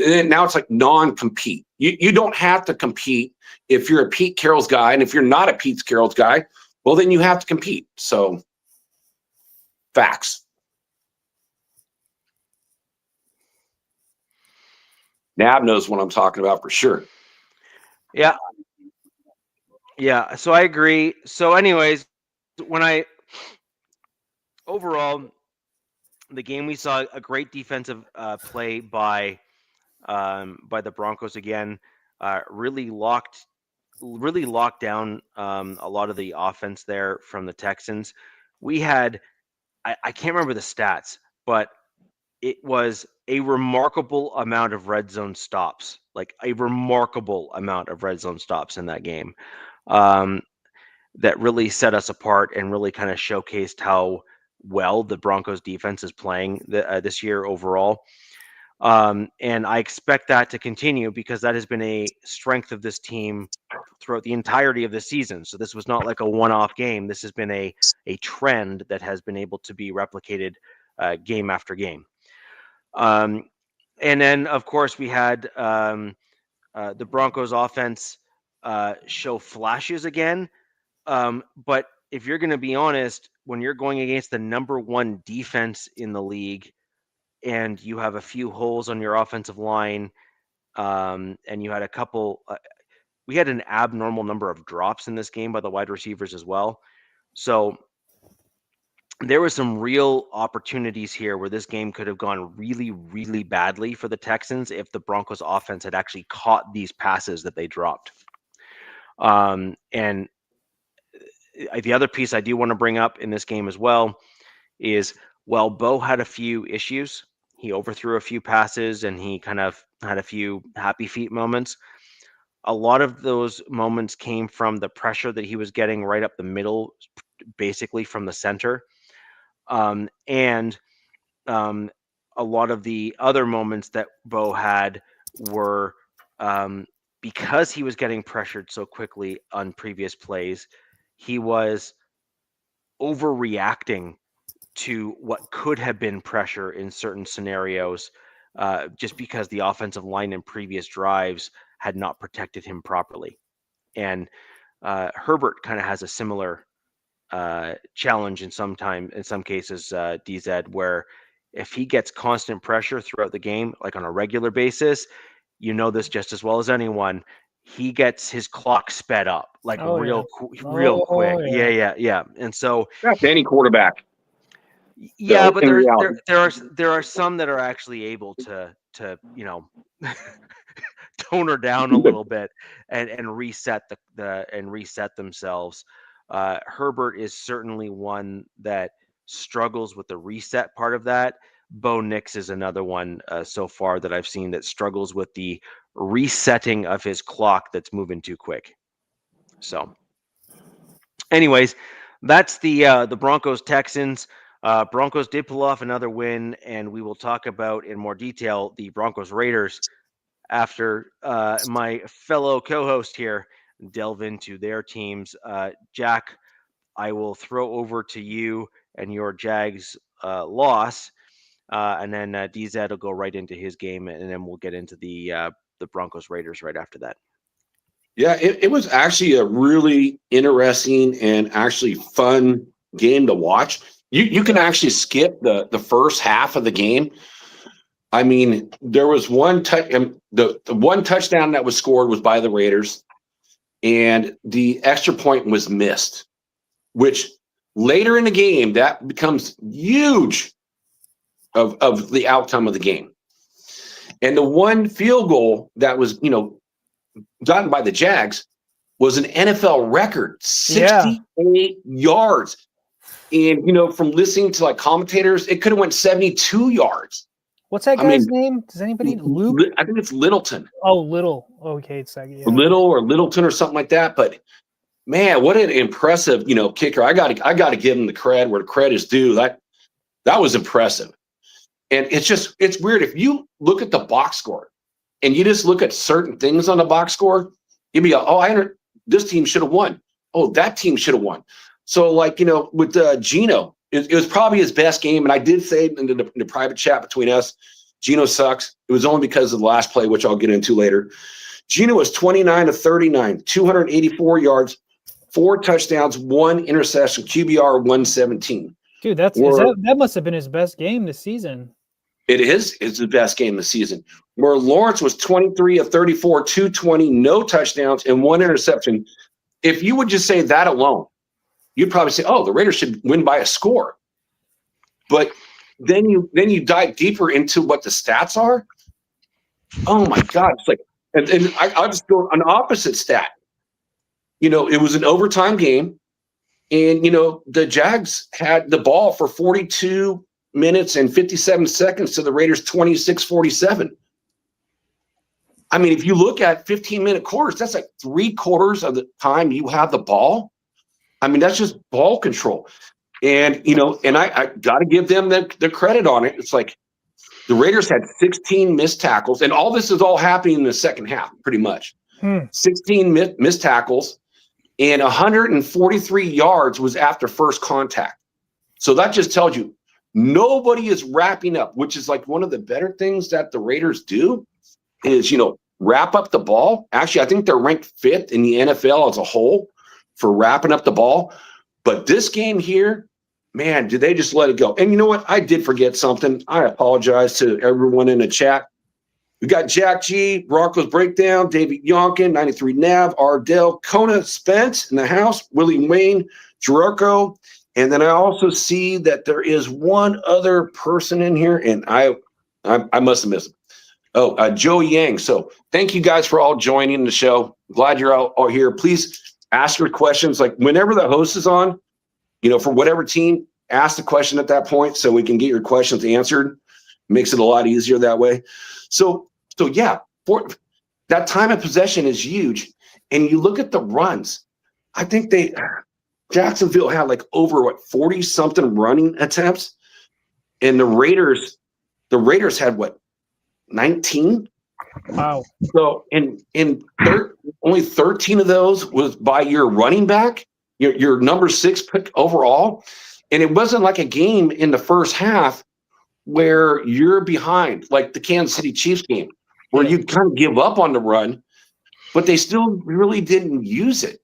And now it's like non-compete. You don't have to compete if you're a Pete Carroll's guy. And if you're not a Pete Carroll's guy, well, then you have to compete. So, facts. Nab knows what I'm talking about for sure. Yeah. Yeah, so I agree. So anyways, overall, the game, we saw a great defensive play by the Broncos again. Really locked down a lot of the offense there from the Texans. We had, I can't remember the stats, but it was a remarkable amount of red zone stops, like a remarkable amount of red zone stops in that game. That really set us apart and really kind of showcased how well the Broncos defense is playing this year overall. And I expect that to continue because that has been a strength of this team throughout the entirety of the season. So this was not like a one-off game. This has been a trend that has been able to be replicated game after game. And then, of course, we had the Broncos offense show flashes again. But if you're going to be honest, when you're going against the number one defense in the league and you have a few holes on your offensive line, and you had a couple, we had an abnormal number of drops in this game by the wide receivers as well. So there were some real opportunities here where this game could have gone really, really badly for the Texans if the Broncos offense had actually caught these passes that they dropped. And the other piece I do want to bring up in this game as well is, well, Bo had a few issues. He overthrew a few passes and he kind of had a few happy feet moments. A lot of those moments came from the pressure that he was getting right up the middle, basically from the center. And a lot of the other moments that Bo had were because he was getting pressured so quickly on previous plays, he was overreacting to what could have been pressure in certain scenarios, just because the offensive line in previous drives had not protected him properly. And Herbert kind of has a similar challenge in some cases, DZ, where if he gets constant pressure throughout the game, like on a regular basis, you know this just as well as anyone, he gets his clock sped up like real quick. Yeah. And so that's any quarterback. Yeah, but there are some that are actually able to tone her down a little bit and reset reset themselves. Herbert is certainly one that struggles with the reset part of that. Bo Nix is another one so far that I've seen that struggles with the resetting of his clock that's moving too quick. So, anyways, that's the Broncos Texans. Broncos did pull off another win, and we will talk about in more detail the Broncos Raiders after my fellow co-host here delve into their teams. Jack, I will throw over to you and your Jags loss, and then DZ will go right into his game, and then we'll get into the Broncos Raiders right after that. Yeah, it was actually a really interesting and actually fun game to watch. You can actually skip the first half of the game. I mean, there was one the one touchdown that was scored was by the Raiders, and the extra point was missed, which later in the game that becomes huge of the outcome of the game. And the one field goal that was, gotten by the Jags was an NFL record, 68 yards. And, from listening to like commentators, it could have went 72 yards. What's that guy's name? Does anybody? Luke? I think it's Littleton. Oh, Little. Okay, it's like Little or Littleton or something like that. But man, what an impressive, kicker. I got to give him the cred where the cred is due. That was impressive. And it's weird. If you look at the box score and you just look at certain things on the box score, you'd be like, this team should have won. Oh, that team should have won. So like, with Geno, it was probably his best game. And I did say in the private chat between us, Geno sucks. It was only because of the last play, which I'll get into later. Geno was 29 of 39, 284 yards, 4 touchdowns, 1 interception, QBR 117. Dude, that must have been his best game this season. It is. It's the best game this season. Where Lawrence was 23 of 34, 220, no touchdowns, and 1 interception. If you would just say that alone, you'd probably say, "Oh, the Raiders should win by a score." But then you dive deeper into what the stats are. Oh my God! It's like, and I'll just go an opposite stat. It was an overtime game, and the Jags had the ball for 42 minutes and 57 seconds to the Raiders 26-47. I mean, if you look at 15-minute quarters, that's like 3/4 of the time you have the ball. I mean, that's just ball control. And, and I got to give them the credit on it. It's like the Raiders had 16 missed tackles, and all this is all happening in the second half, pretty much. 16 missed tackles, and 143 yards was after first contact. So that just tells you nobody is wrapping up, which is like one of the better things that the Raiders do is, wrap up the ball. Actually, I think they're ranked 5th in the NFL as a whole for wrapping up the ball. But this game here, man, did they just let it go? And you know what? I did forget something. I apologize to everyone in the chat. We got Jack G, Broncos Breakdown, David Yonkin, 93 Nav, Ardell, Kona Spence in the house, Willie Wayne, Jericho. And then I also see that there is one other person in here, and I must have missed him. Oh, Joe Yang. So thank you guys for all joining the show. Glad you're all here. Please ask your questions. Like whenever the host is on, for whatever team, ask the question at that point so we can get your questions answered. Makes it a lot easier that way. So yeah, for that time of possession is huge. And you look at the runs. I think Jacksonville had like over 40 something running attempts, and the Raiders had 19. Wow. So only 13 of those was by your running back, your number 6 pick overall. And it wasn't like a game in the first half where you're behind, like the Kansas City Chiefs game, where you kind of give up on the run, but they still really didn't use it.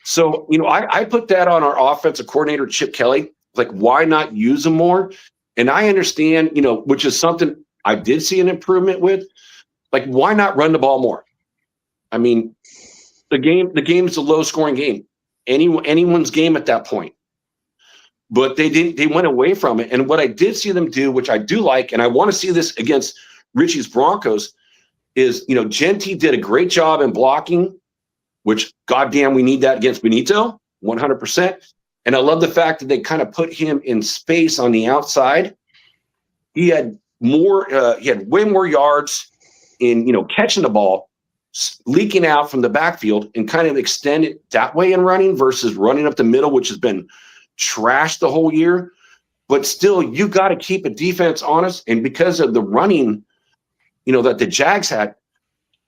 So, I put that on our offensive coordinator, Chip Kelly. Like, why not use them more? And I understand, which is something I did see an improvement with. Like, why not run the ball more? I mean, the game's a low scoring game. Anyone's game at that point. But they went away from it. And what I did see them do, which I do like, and I want to see this against Richie's Broncos, is, Genty did a great job in blocking, which goddamn, we need that against Benito, 100%. And I love the fact that they kind of put him in space on the outside. He had way more yards in, catching the ball, leaking out from the backfield, and kind of extend it that way in running versus running up the middle, which has been trashed the whole year. But still, you got to keep a defense honest. And because of the running, that the Jags had,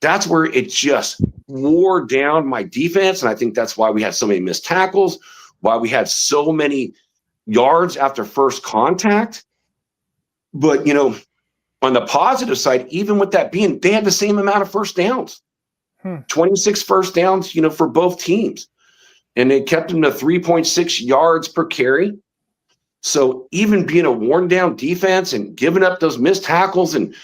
that's where it just wore down my defense. And I think that's why we had so many missed tackles, why we had so many yards after first contact. But, on the positive side, even with that being, they had the same amount of first downs, 26 first downs, for both teams. And they kept them to 3.6 yards per carry. So even being a worn down defense and giving up those missed tackles and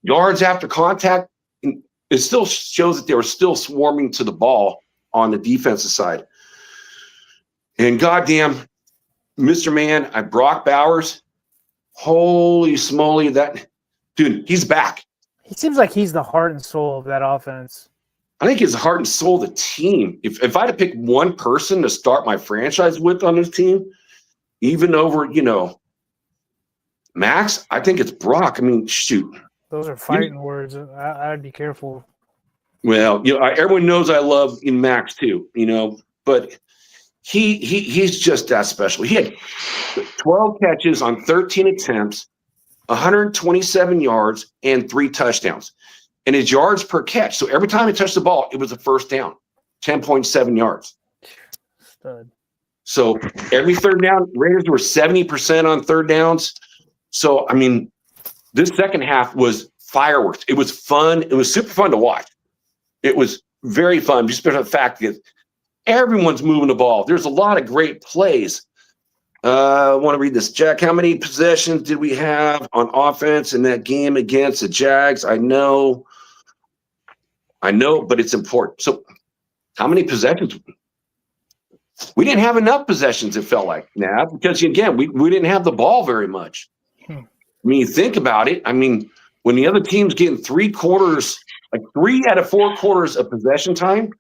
yards after contact, it still shows that they were still swarming to the ball on the defensive side. And goddamn, Mr. Man, Brock Bowers, holy smoly, that dude, he's back. He seems like he's the heart and soul of that offense. I think he's the heart and soul of the team. If I had to pick one person to start my franchise with on this team, even over, Max, I think it's Brock. I mean, shoot. Those are fighting words. I'd be careful. Well, everyone knows I love Max too, but he's just that special. He had 12 catches on 13 attempts, 127 yards, and 3 touchdowns. And his yards per catch. So every time he touched the ball, it was a first down, 10.7 yards. Stud. So every third down, Raiders were 70% on third downs. So, I mean, this second half was fireworks. It was fun. It was super fun to watch. It was very fun, just because of the fact that everyone's moving the ball. There's a lot of great plays. I want to read this. Jack, how many possessions did we have on offense in that game against the Jags? I know, but it's important. So how many possessions? We didn't have enough possessions, it felt like, because, again, we didn't have the ball very much. I mean, you think about it. I mean, when the other team's getting 3 out of 4 quarters of possession time,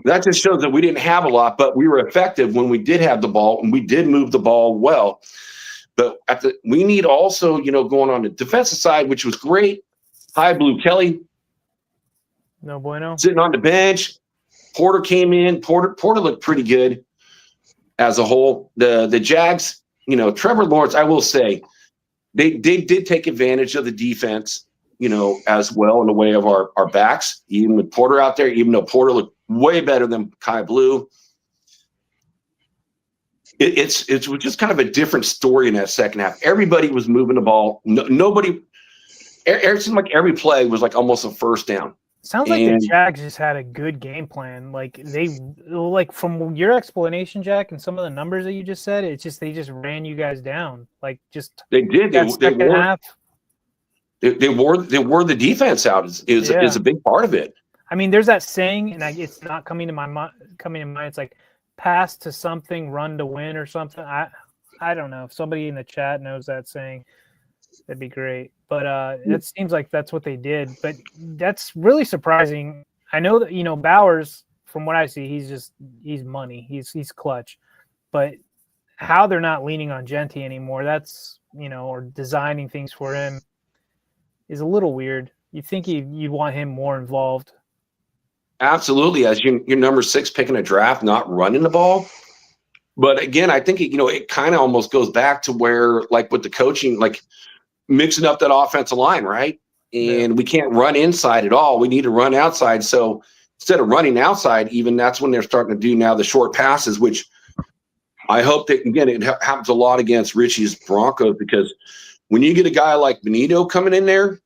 that just shows that we didn't have a lot, but we were effective when we did have the ball, and we did move the ball well. But we need also, going on the defensive side, which was great. Hi, Blue Kelly. No bueno. Sitting on the bench. Porter came in. Porter looked pretty good as a whole. The Jags, Trevor Lawrence, I will say, they did take advantage of the defense, as well in the way of our backs, even with Porter out there, even though Porter looked way better than Kai Blue. It's just kind of a different story in that second half. Everybody was moving the ball. It seemed like every play was like almost a first down. Sounds like the Jags just had a good game plan. From your explanation, Jack, and some of the numbers that you just said, they just ran you guys down. They did. They wore the defense out. Is a big part of it. I mean, there's that saying, and it's not coming to mind. It's like pass to something, run to win, or something. I don't know if somebody in the chat knows that saying. That'd be great. But it seems like that's what they did. But that's really surprising. I know that, Bowers, from what I see, he's money. He's clutch. But how they're not leaning on Genty anymore, that's, or designing things for him is a little weird. You think you'd want him more involved. Absolutely. As your number 6 pick in a draft, not running the ball. But again, I think, it kind of almost goes back to where, like with the coaching, like mixing up that offensive line, right? And we can't run inside at all. We need to run outside. So instead of running outside, even that's when they're starting to do now the short passes, which I hope that, again, it happens a lot against Richie's Broncos, because when you get a guy like Benito coming in there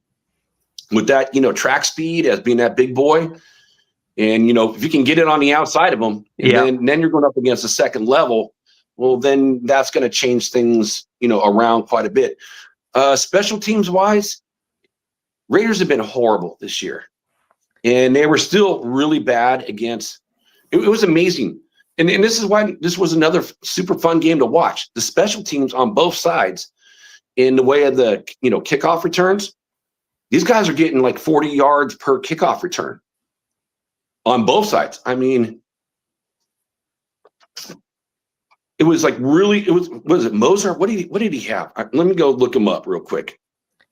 with that, track speed as being that big boy, And, if you can get it on the outside of them, and then you're going up against the second level, well, then that's going to change things, around quite a bit. Special teams wise, Raiders have been horrible this year. And they were still really bad against – it was amazing. And this is why this was another super fun game to watch. The special teams on both sides in the way of the, kickoff returns, these guys are getting like 40 yards per kickoff return on both sides. I mean, it was like really – was it Mozart? What did he have? Let me go look him up real quick.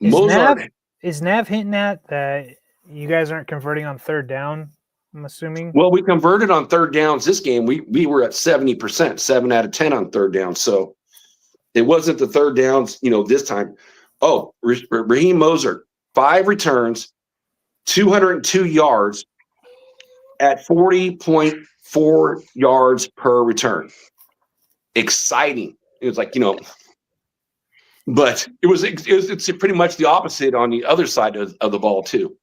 Is Nav hinting at that you guys aren't converting on third down, I'm assuming? Well, we converted on third downs this game. We were at 70%, 7 out of 10 on third down. So it wasn't the third downs, this time. Oh, Raheem Mozart, 5 returns, 202 yards at 40.4 yards per return. Exciting. It was like, but it's pretty much the opposite on the other side of the ball too.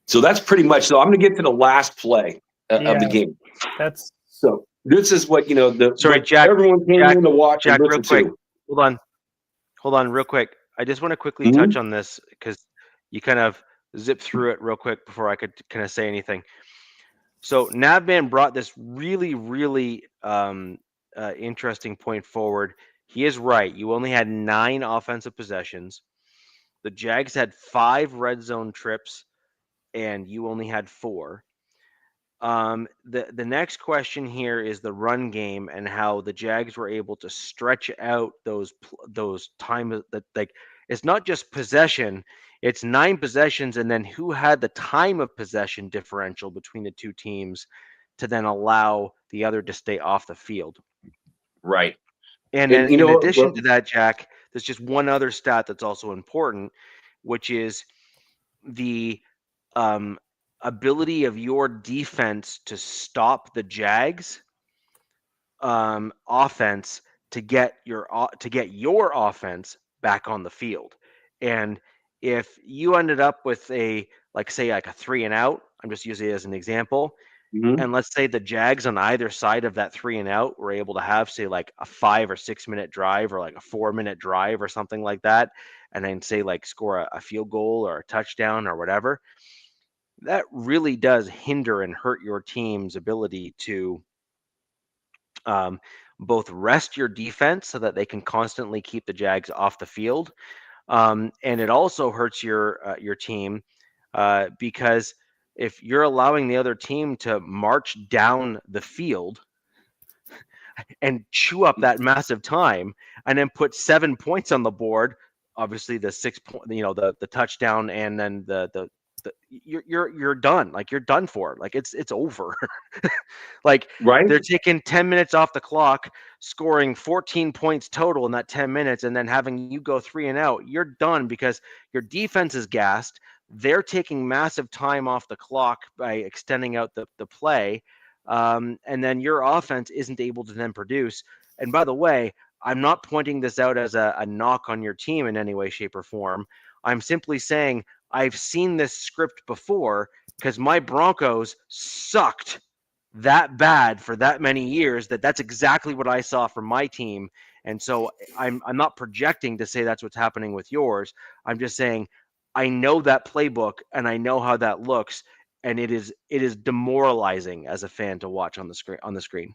So that's pretty much. So I'm going to get to the last play of the game. So this is what Jack. Everyone came in to watch. Jack, real quick. Hold on, real quick. I just want to quickly touch on this because you kind of zip through it real quick before I could kind of say anything. So Navman brought this really, really interesting point forward. He is right. You only had 9 offensive possessions. The Jags had 5 red zone trips, and you only had 4. The next question here is the run game and how the Jags were able to stretch out those time that, like, it's not just possession, it's 9 possessions, and then who had the time of possession differential between the two teams to then allow the other to stay off the field. Right. And then in addition to that, Jack, there's just one other stat that's also important, which is the ability of your defense to stop the Jags offense to get your offense back on the field. And if you ended up with a 3 and out, I'm just using it as an example. Mm-hmm. And let's say the Jags on either side of that 3 and out were able to have, say, like a 5 or 6 minute drive or like a 4-minute drive or something like that, and then say like score a field goal or a touchdown or whatever. That really does hinder and hurt your team's ability to both rest your defense so that they can constantly keep the Jags off the field, and it also hurts your team because if you're allowing the other team to march down the field and chew up that massive time and then put 7 points on the board, obviously the 6 point, the touchdown, and then the you're done. Like, you're done for. Like, it's over. Like, right? They're taking 10 minutes off the clock, scoring 14 points total in that 10 minutes, and then having you go 3 and out. You're done because your defense is gassed. They're taking massive time off the clock by extending out the play. And then your offense isn't able to then produce. And by the way, I'm not pointing this out as a knock on your team in any way, shape, or form. I'm simply saying I've seen this script before because my Broncos sucked that bad for that many years that's exactly what I saw from my team. And so I'm not projecting to say that's what's happening with yours. I'm just saying I know that playbook and I know how that looks, and it is demoralizing as a fan to watch on the screen.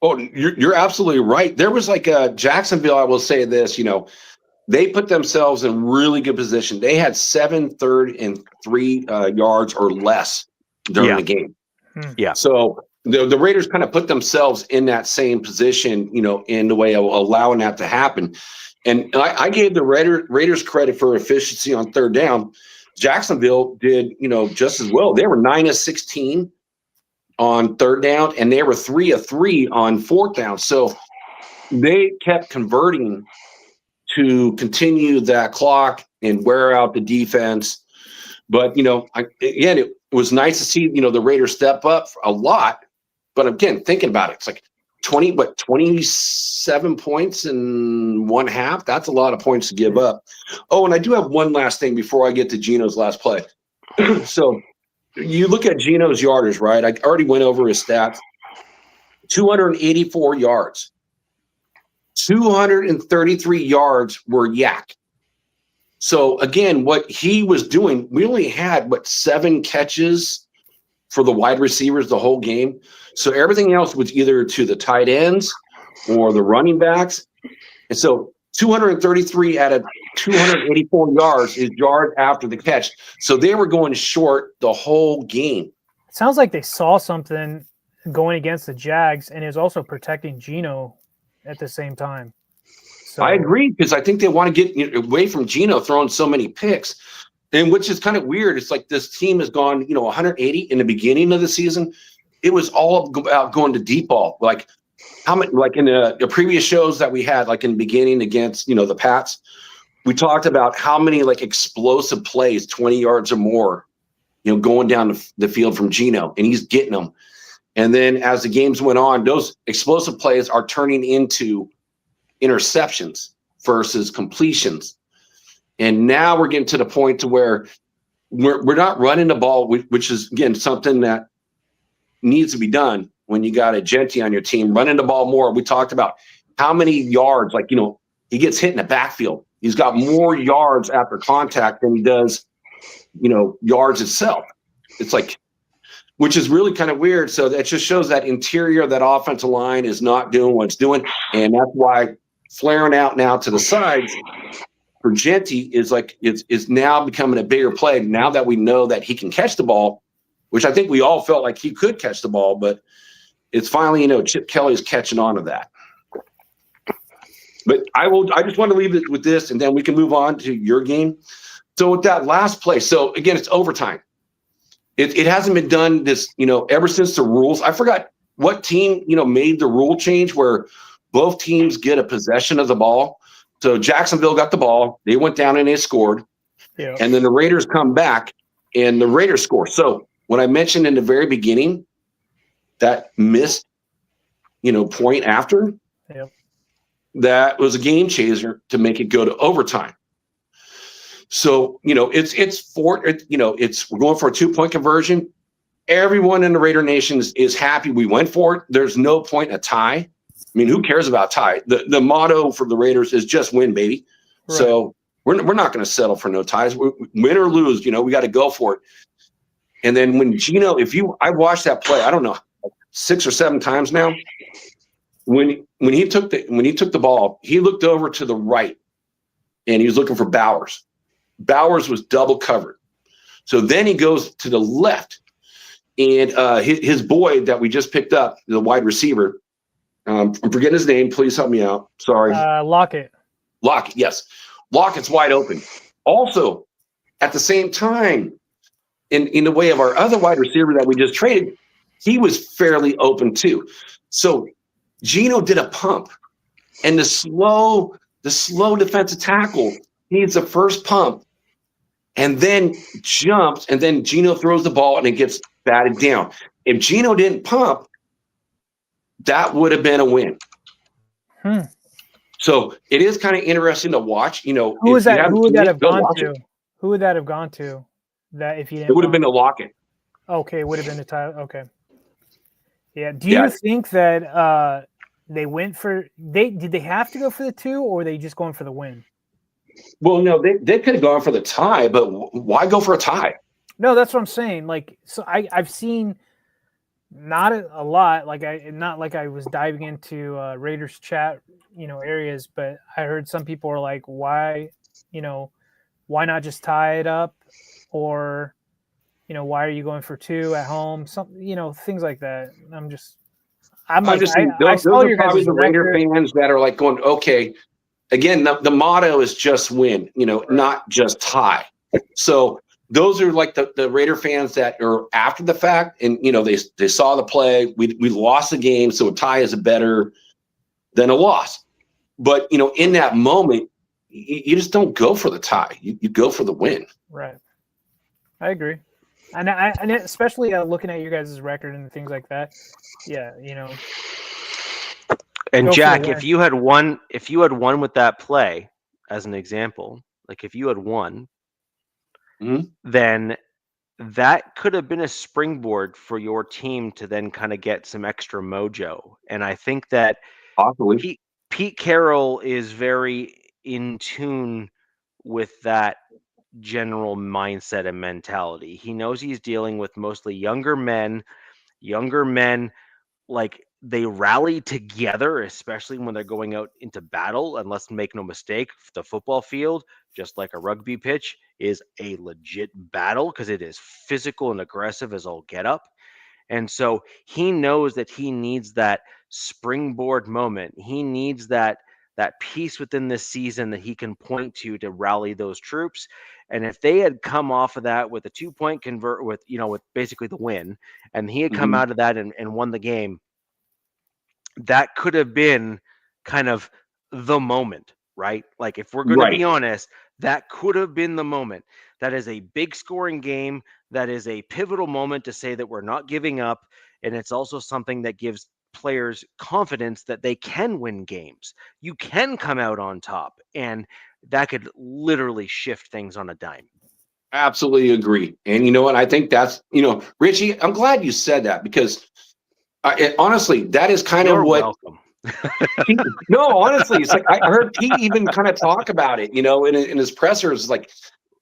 Oh, you're absolutely right. There was like Jacksonville, I will say this, they put themselves in really good position. They had 7 third and 3 yards or less during the game. Yeah. So the Raiders kind of put themselves in that same position, in the way of allowing that to happen. And I gave the Raiders credit for efficiency on third down. Jacksonville did, just as well. They were 9 of 16 on third down, and they were 3 of 3 on fourth down. So they kept converting to continue that clock and wear out the defense. But, it was nice to see, the Raiders step up a lot. But again, thinking about it, it's like 27 points in one half. That's a lot of points to give up. Oh, and I do have one last thing before I get to Gino's last play. So you look at Geno's yardage, right? I already went over his stats. 284 yards. 233 yards were yak. So again, what he was doing, we only had 7 catches for the wide receivers the whole game. So everything else was either to the tight ends or the running backs. And so 233 out of 284 yards is yards after the catch. So they were going short the whole game. It sounds like they saw something going against the Jags, and is also protecting Geno at the same time. So I agree, because I think they want to get away from Geno throwing so many picks, and which is kind of weird. It's like this team has gone, 180 in the beginning of the season. It was all about going to deep ball. Like how many, like in the previous shows that we had, like in the beginning against, the Pats, we talked about how many like explosive plays, 20 yards or more, going down the field from Geno, and he's getting them. And then as the games went on, those explosive plays are turning into interceptions versus completions. And now we're getting to the point to where we're not running the ball, which is, again, something that needs to be done when you got a Genty on your team. Running the ball more. We talked about how many yards, like, he gets hit in the backfield. He's got more yards after contact than he does, yards itself. It's like, which is really kind of weird. So that just shows that interior, that offensive line is not doing what it's doing. And that's why flaring out now to the sides for Genty is now becoming a bigger play now that we know that he can catch the ball, which I think we all felt like he could catch the ball, but it's finally, Chip Kelly's catching on to that. But I just want to leave it with this, and then we can move on to your game. So with that last play, so again, it's overtime. It hasn't been done this, ever since the rules. I forgot what team, made the rule change where both teams get a possession of the ball. So Jacksonville got the ball. They went down and they scored. Yeah. And then the Raiders come back and the Raiders score. So when I mentioned in the very beginning that missed, point after, yeah, that was a game changer to make it go to overtime. So, we're going for a 2-point conversion. Everyone in the Raider Nation is happy we went for it. There's no point in a tie. I mean, who cares about tie? The motto for the Raiders is just win, baby. Right. So we're not going to settle for no ties. Win or lose, we got to go for it. And then when Geno, I watched that play, I don't know, 6 or 7 times now. When he took the ball, he looked over to the right and he was looking for Bowers. Bowers was double covered. So then he goes to the left, and his boy that we just picked up, the wide receiver, I'm forgetting his name. Please help me out. Sorry. Lockett. Lockett, yes. Lockett's wide open. Also, at the same time, in the way of our other wide receiver that we just traded, he was fairly open too. So Geno did a pump, and the slow defensive tackle needs the first pump and then jumps, and then Geno throws the ball and it gets batted down. If Geno didn't pump, that would have been a win. So it is kind of interesting to watch. Who would that have gone to? Who would that have gone to? That if you didn't, it would have been a Lockett. Okay, it would have been a tie. Okay. Yeah. Do you think that they went for did they have to go for the 2, or were they just going for the win? Well, no, they could have gone for the tie, but why go for a tie? No, that's what I'm saying. Like, so I've seen not a lot. Not like I was diving into Raiders chat, areas, but I heard some people are like, why not just tie it up, or why are you going for 2 at home? Some things like that. I saw your guys' the Raider fans that are like going, okay. Again, the motto is just win, not just tie. So those are like the Raider fans that are after the fact, and they saw the play. We lost the game, so a tie is better than a loss. But in that moment, you just don't go for the tie. You go for the win. Right. I agree, and especially looking at your guys' record and things like that. Yeah, And Jack, if you had won with that play, as an example, like if you had won, then that could have been a springboard for your team to then kind of get some extra mojo. And I think that possibly Pete Carroll is very in tune with that general mindset and mentality. He knows he's dealing with mostly younger men, like they rally together, especially when they're going out into battle. And let's make no mistake, the football field, just like a rugby pitch, is a legit battle because it is physical and aggressive as all get up. And so he knows that he needs that springboard moment. He needs that piece within this season that he can point to rally those troops. And if they had come off of that with a 2-point convert with basically the win, and he had come out of that and won the game, that could have been kind of the moment, right? Like if we're going to be honest, that could have been the moment. That is a big scoring game. That is a pivotal moment to say that we're not giving up. And it's also something that gives players confidence that they can win games. You can come out on top, and that could literally shift things on a dime. Absolutely agree. And you know what? I think that's, Richie, I'm glad you said that because honestly, that is kind of what. Welcome. No, honestly, it's like I heard Pete even kind of talk about it, in his pressers, like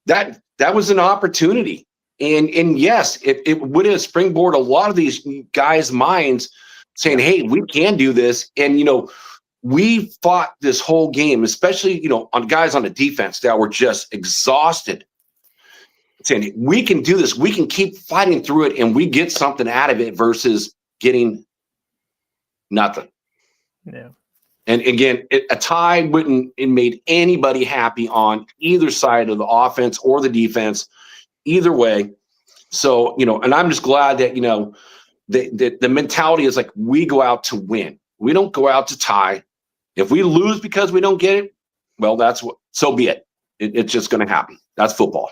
that was an opportunity. And yes, it would have springboarded a lot of these guys' minds saying, hey, we can do this. And, we fought this whole game, especially, on guys on the defense that were just exhausted, saying we can do this. We can keep fighting through it and we get something out of it getting nothing. Yeah. And again, a tie wouldn't have made anybody happy on either side of the offense or the defense, either way. So, and I'm just glad that, the mentality is like we go out to win. We don't go out to tie. If we lose because we don't get it, well, so be it. It's just going to happen. That's football.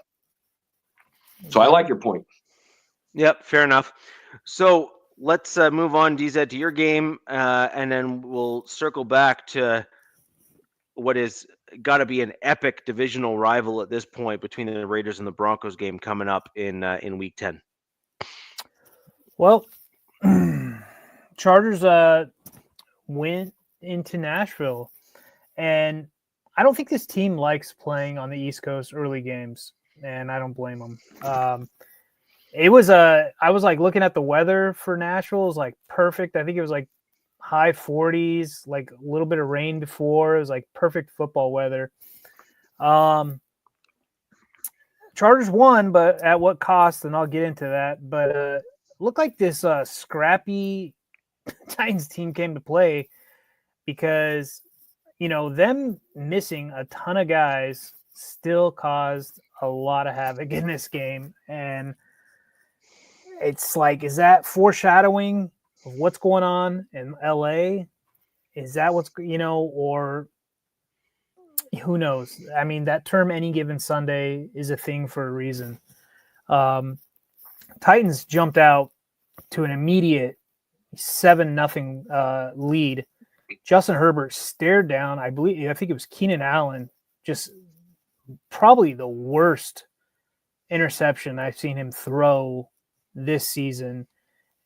So I like your point. Yep, fair enough. So let's move on, DZ, to your game, and then we'll circle back to what is got to be an epic divisional rival at this point between the Raiders and the Broncos game coming up in Week 10. Well, Chargers went into Nashville, and I don't think this team likes playing on the East Coast early games, and I don't blame them. I was like looking at the weather for Nashville. It was like perfect. I think it was like high 40s, like a little bit of rain before. It was like perfect football weather. Chargers won, but at what cost? And I'll get into that. But looked like this scrappy Titans team came to play because, them missing a ton of guys still caused a lot of havoc in this game. And it's like, is that foreshadowing of what's going on in LA? Is that what's, or who knows? I mean, that term any given Sunday is a thing for a reason. Titans jumped out to an immediate 7-0 lead. Justin Herbert stared down, I think it was Keenan Allen, just probably the worst interception I've seen him throw this season.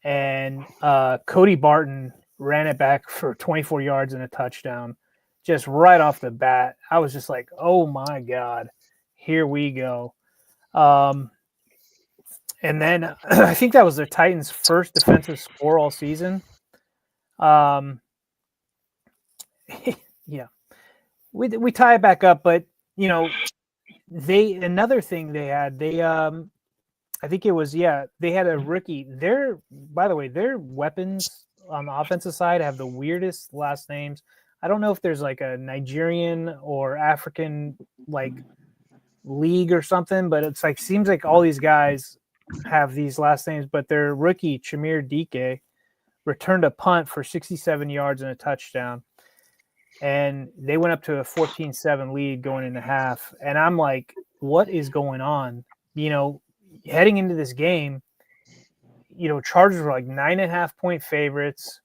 And Cody Barton ran it back for 24 yards and a touchdown just right off the bat. I was just like, oh my God, here we go. And then I think that was the Titans' first defensive score all season. Yeah, we tie it back up, but another thing they had, I think it was, they had a rookie. By the way, their weapons on the offensive side have the weirdest last names. I don't know if there's like a Nigerian or African like league or something, but it's like seems like all these guys have these last names. But their rookie Chamir Dike returned a punt for 67 yards and a touchdown, and they went up to a 14-7 lead going into half. And I'm like, what is going on? Heading into this game, Chargers were like 9.5-point favorites.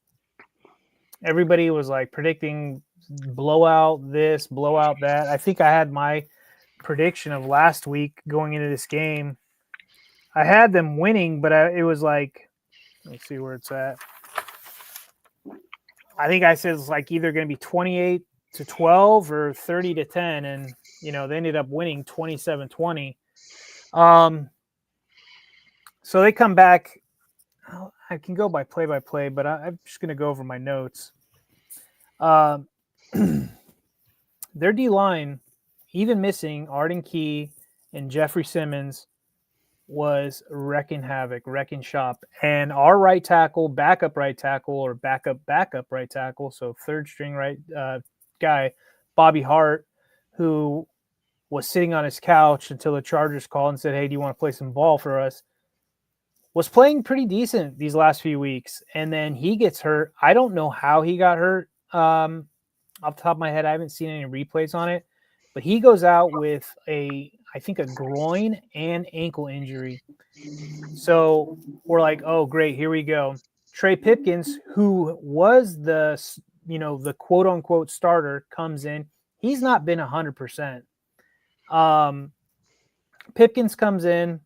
Everybody was like predicting blowout this, blowout that. I think I had my prediction of last week going into this game I had them winning, but it was like, let me see where it's at. I think I said it's like either going to be 28-12 or 30-10, and they ended up winning 27-20. So they come back. I can go by play, but I'm just going to go over my notes. Their D-line, even missing Arden Key and Jeffrey Simmons, was wrecking havoc, wrecking shop. And our right tackle, backup right tackle, or backup right tackle, so third string right guy, Bobby Hart, who was sitting on his couch until the Chargers called and said, "Hey, do you want to play some ball for us?" Was playing pretty decent these last few weeks. And then he gets hurt. I don't know how he got hurt. Off the top of my head, I haven't seen any replays on it. But he goes out with I think a groin and ankle injury. So we're like, oh, great, here we go. Trey Pipkins, who was the quote unquote starter, comes in. He's not been 100%. Pipkins comes in,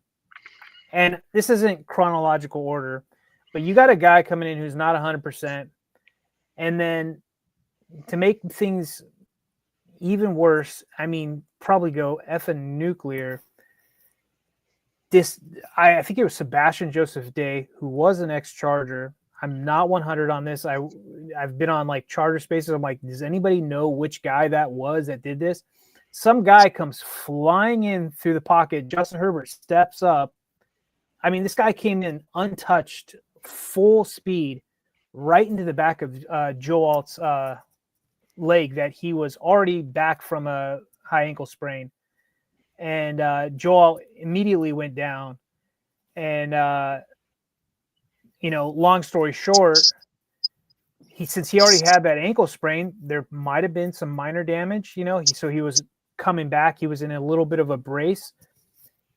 and this isn't chronological order, but you got a guy coming in who's not 100%. And then to make things even worse, I mean, probably go effing nuclear. I think it was Sebastian Joseph Day, who was an ex-Charger. I'm not 100 on this. I've been on like Charger Spaces. I'm like, does anybody know which guy that was that did this? Some guy comes flying in through the pocket. Justin Herbert steps up. I mean, this guy came in untouched, full speed, right into the back of Joe Alt's leg that he was already back from a high ankle sprain. And Joel immediately went down. And, long story short, since he already had that ankle sprain, there might have been some minor damage, so he was coming back. He was in a little bit of a brace.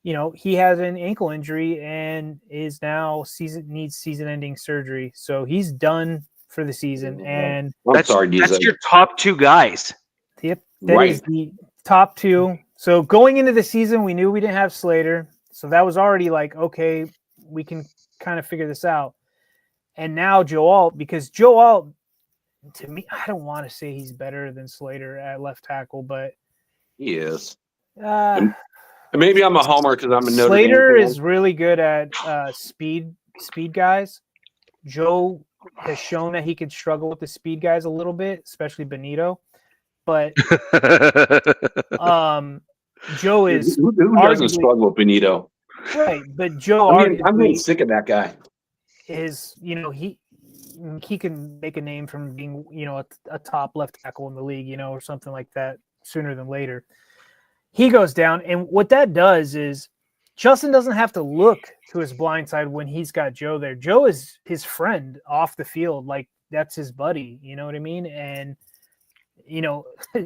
He has an ankle injury and is now needs season-ending surgery. So he's done for the season. And that's your top two guys. Yep, that is the top two. So going into the season, we knew we didn't have Slater. So that was already like, okay, we can kind of figure this out. And now Joe Alt, because Joe Alt, to me, I don't want to say he's better than Slater at left tackle, but he is. Maybe I'm a homer because I'm a Notre Dame Slater fan. is really good at speed guys. Joe has shown that he could struggle with the speed guys a little bit, especially Benito. But Joe is who doesn't struggle with Benito, right? But Joe, I'm getting sick of that guy. Is he can make a name from being a top left tackle in the league, or something like that sooner than later. He goes down, and what that does is Justin doesn't have to look to his blind side when he's got Joe there. Joe is his friend off the field, like that's his buddy. You know what I mean? And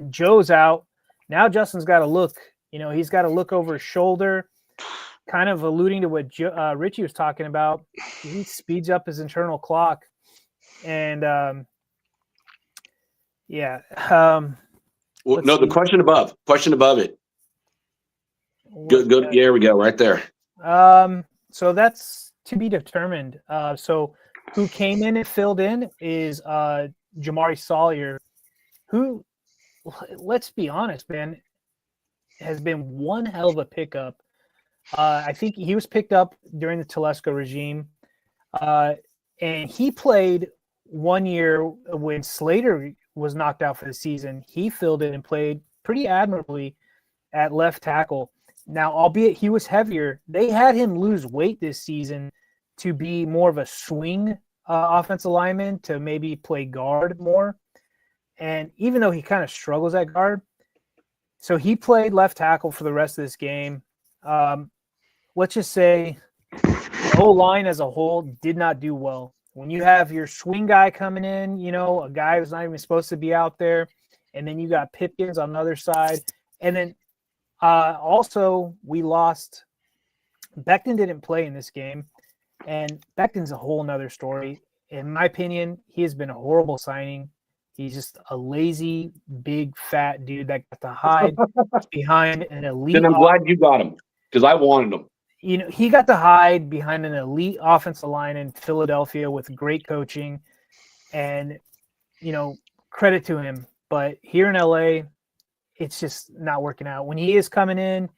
Joe's out. Now Justin's got to look. He's got to look over his shoulder, kind of alluding to what Richie was talking about. He speeds up his internal clock. And, the question above it. Good. Yeah, we go right there. So that's to be determined. So who came in and filled in is Jamari Sawyer, who, let's be honest, man, has been one hell of a pickup. I think he was picked up during the Telesco regime, and he played 1 year when Slater was knocked out for the season. He filled in and played pretty admirably at left tackle. Now, albeit he was heavier, they had him lose weight this season to be more of a swing offensive lineman, to maybe play guard more. And even though he kind of struggles at guard, so he played left tackle for the rest of this game. Let's just say the whole line as a whole did not do well. When you have your swing guy coming in, a guy who's not even supposed to be out there, and then you got Pipkins on the other side. And then also we lost – Becton didn't play in this game, and Becton's a whole nother story. In my opinion, he has been a horrible signing. He's just a lazy, big, fat dude that got to hide behind an elite. Then I'm glad you got him because I wanted him. he got to hide behind an elite offensive line in Philadelphia with great coaching, and credit to him. But here in LA, it's just not working out. When he is coming in,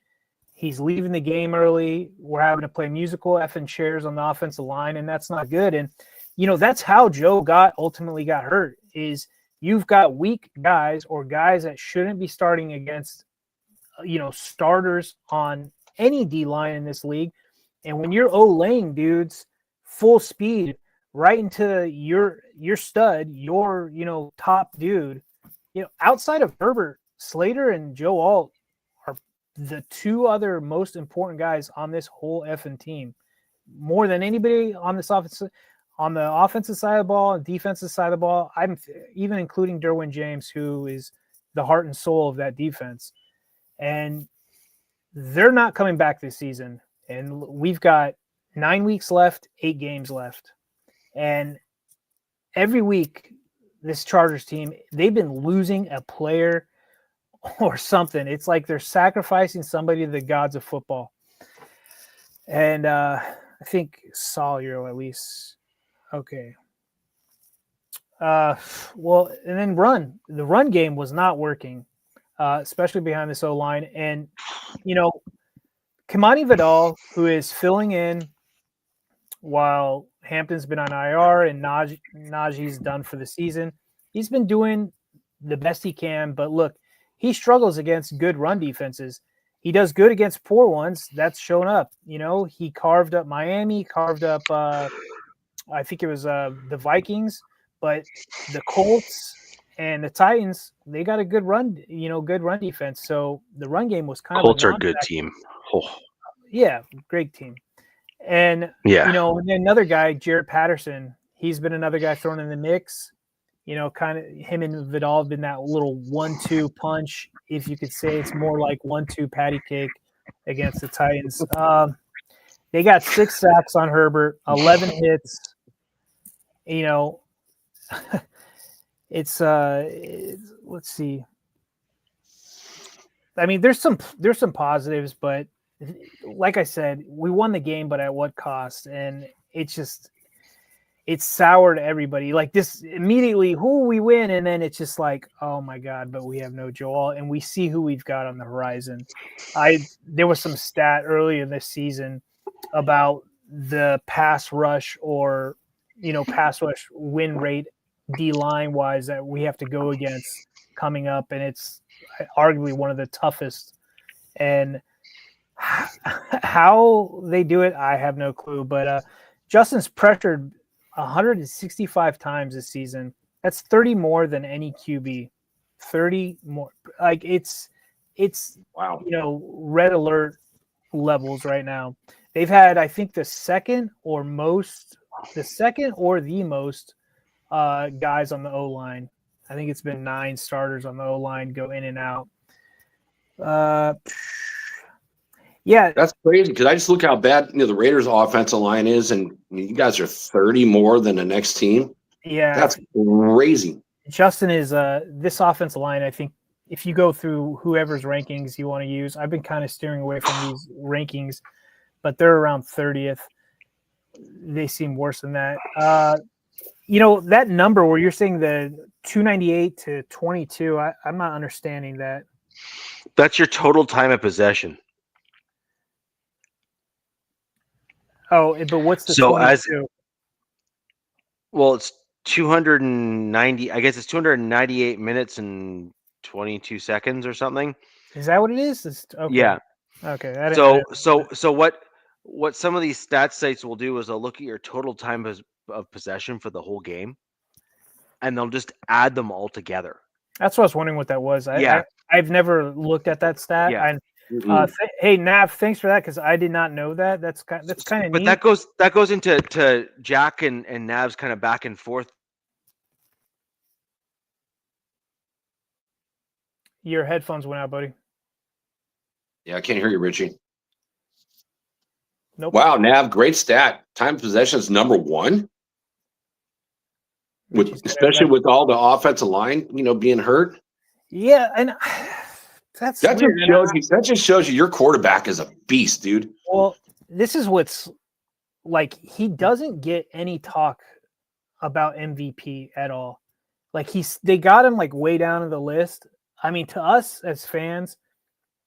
he's leaving the game early. We're having to play musical effing chairs on the offensive line, and that's not good. And that's how Joe ultimately got hurt. Is you've got weak guys or guys that shouldn't be starting against starters on any D line in this league, and when you're O-laying dudes full speed right into your stud, your top dude, outside of Herbert, Slater and Joe Alt are the two other most important guys on this whole effing team, more than anybody on this offense. On the offensive side of the ball and defensive side of the ball, I'm even including Derwin James, who is the heart and soul of that defense. And they're not coming back this season. And we've got 9 weeks left, 8 games left. And every week, this Chargers team, they've been losing a player or something. It's like they're sacrificing somebody to the gods of football. And I think Sawyer at least. Okay. Well, and then the run game was not working, especially behind this O-line. And, Kamani Vidal, who is filling in while Hampton's been on IR and Najee's done for the season, he's been doing the best he can. But look, he struggles against good run defenses. He does good against poor ones. That's shown up. He carved up Miami, carved up I think it was the Vikings, but the Colts and the Titans, they got a good run, good run defense. So the run game was kind Colts of are a good team. Oh. Yeah, great team. And and then another guy, Jared Patterson, he's been another guy thrown in the mix. Kind of him and Vidal have been that little 1-2 punch, if you could say. It's more like 1-2 patty cake against the Titans. They got 6 sacks on Herbert, 11 hits. It's let's see. I mean, there's some positives, but like I said, we won the game, but at what cost? And it's soured everybody. Like this immediately, who we win, and then it's just like, oh my God, but we have no Joel, and we see who we've got on the horizon. There was some stat earlier this season about the pass rush or pass rush win rate D-line wise that we have to go against coming up, and it's arguably one of the toughest. And how they do it, I have no clue. But Justin's pressured 165 times this season. That's 30 more than any QB. 30 more. Like it's wow. Red alert levels right now. They've had, I think, the second or the most guys on the O-line. I think it's been 9 starters on the O-line go in and out. Yeah. That's crazy because I just look how bad the Raiders' offensive line is, and you guys are 30 more than the next team. Yeah. That's crazy. Justin is this offensive line, I think, if you go through whoever's rankings you want to use, I've been kind of steering away from these rankings, but they're around 30th. They seem worse than that. That number where you're saying the 298 to 22, I'm not understanding that. That's your total time of possession. Oh, but what's the 22? Well, it's 290. I guess it's 298 minutes and 22 seconds or something. Is that what it is? Okay. Yeah. Okay. So what some of these stats sites will do is they'll look at your total time of possession for the whole game, and they'll just add them all together. That's what I was wondering what that was. I've never looked at that stat. Yeah. Hey Nav, thanks for that because I did not know that. That's kind of neat. But that goes into Jack and Nav's kind of back and forth. Your headphones went out, buddy. Yeah, I can't hear you, Richie. Nope. Wow, Nav, great stat. Time of possession is number 1. Especially with all the offensive line, being hurt. Yeah, and that just shows you your quarterback is a beast, dude. Well, this is what's like, he doesn't get any talk about MVP at all. Like they got him like way down in the list. I mean, to us as fans,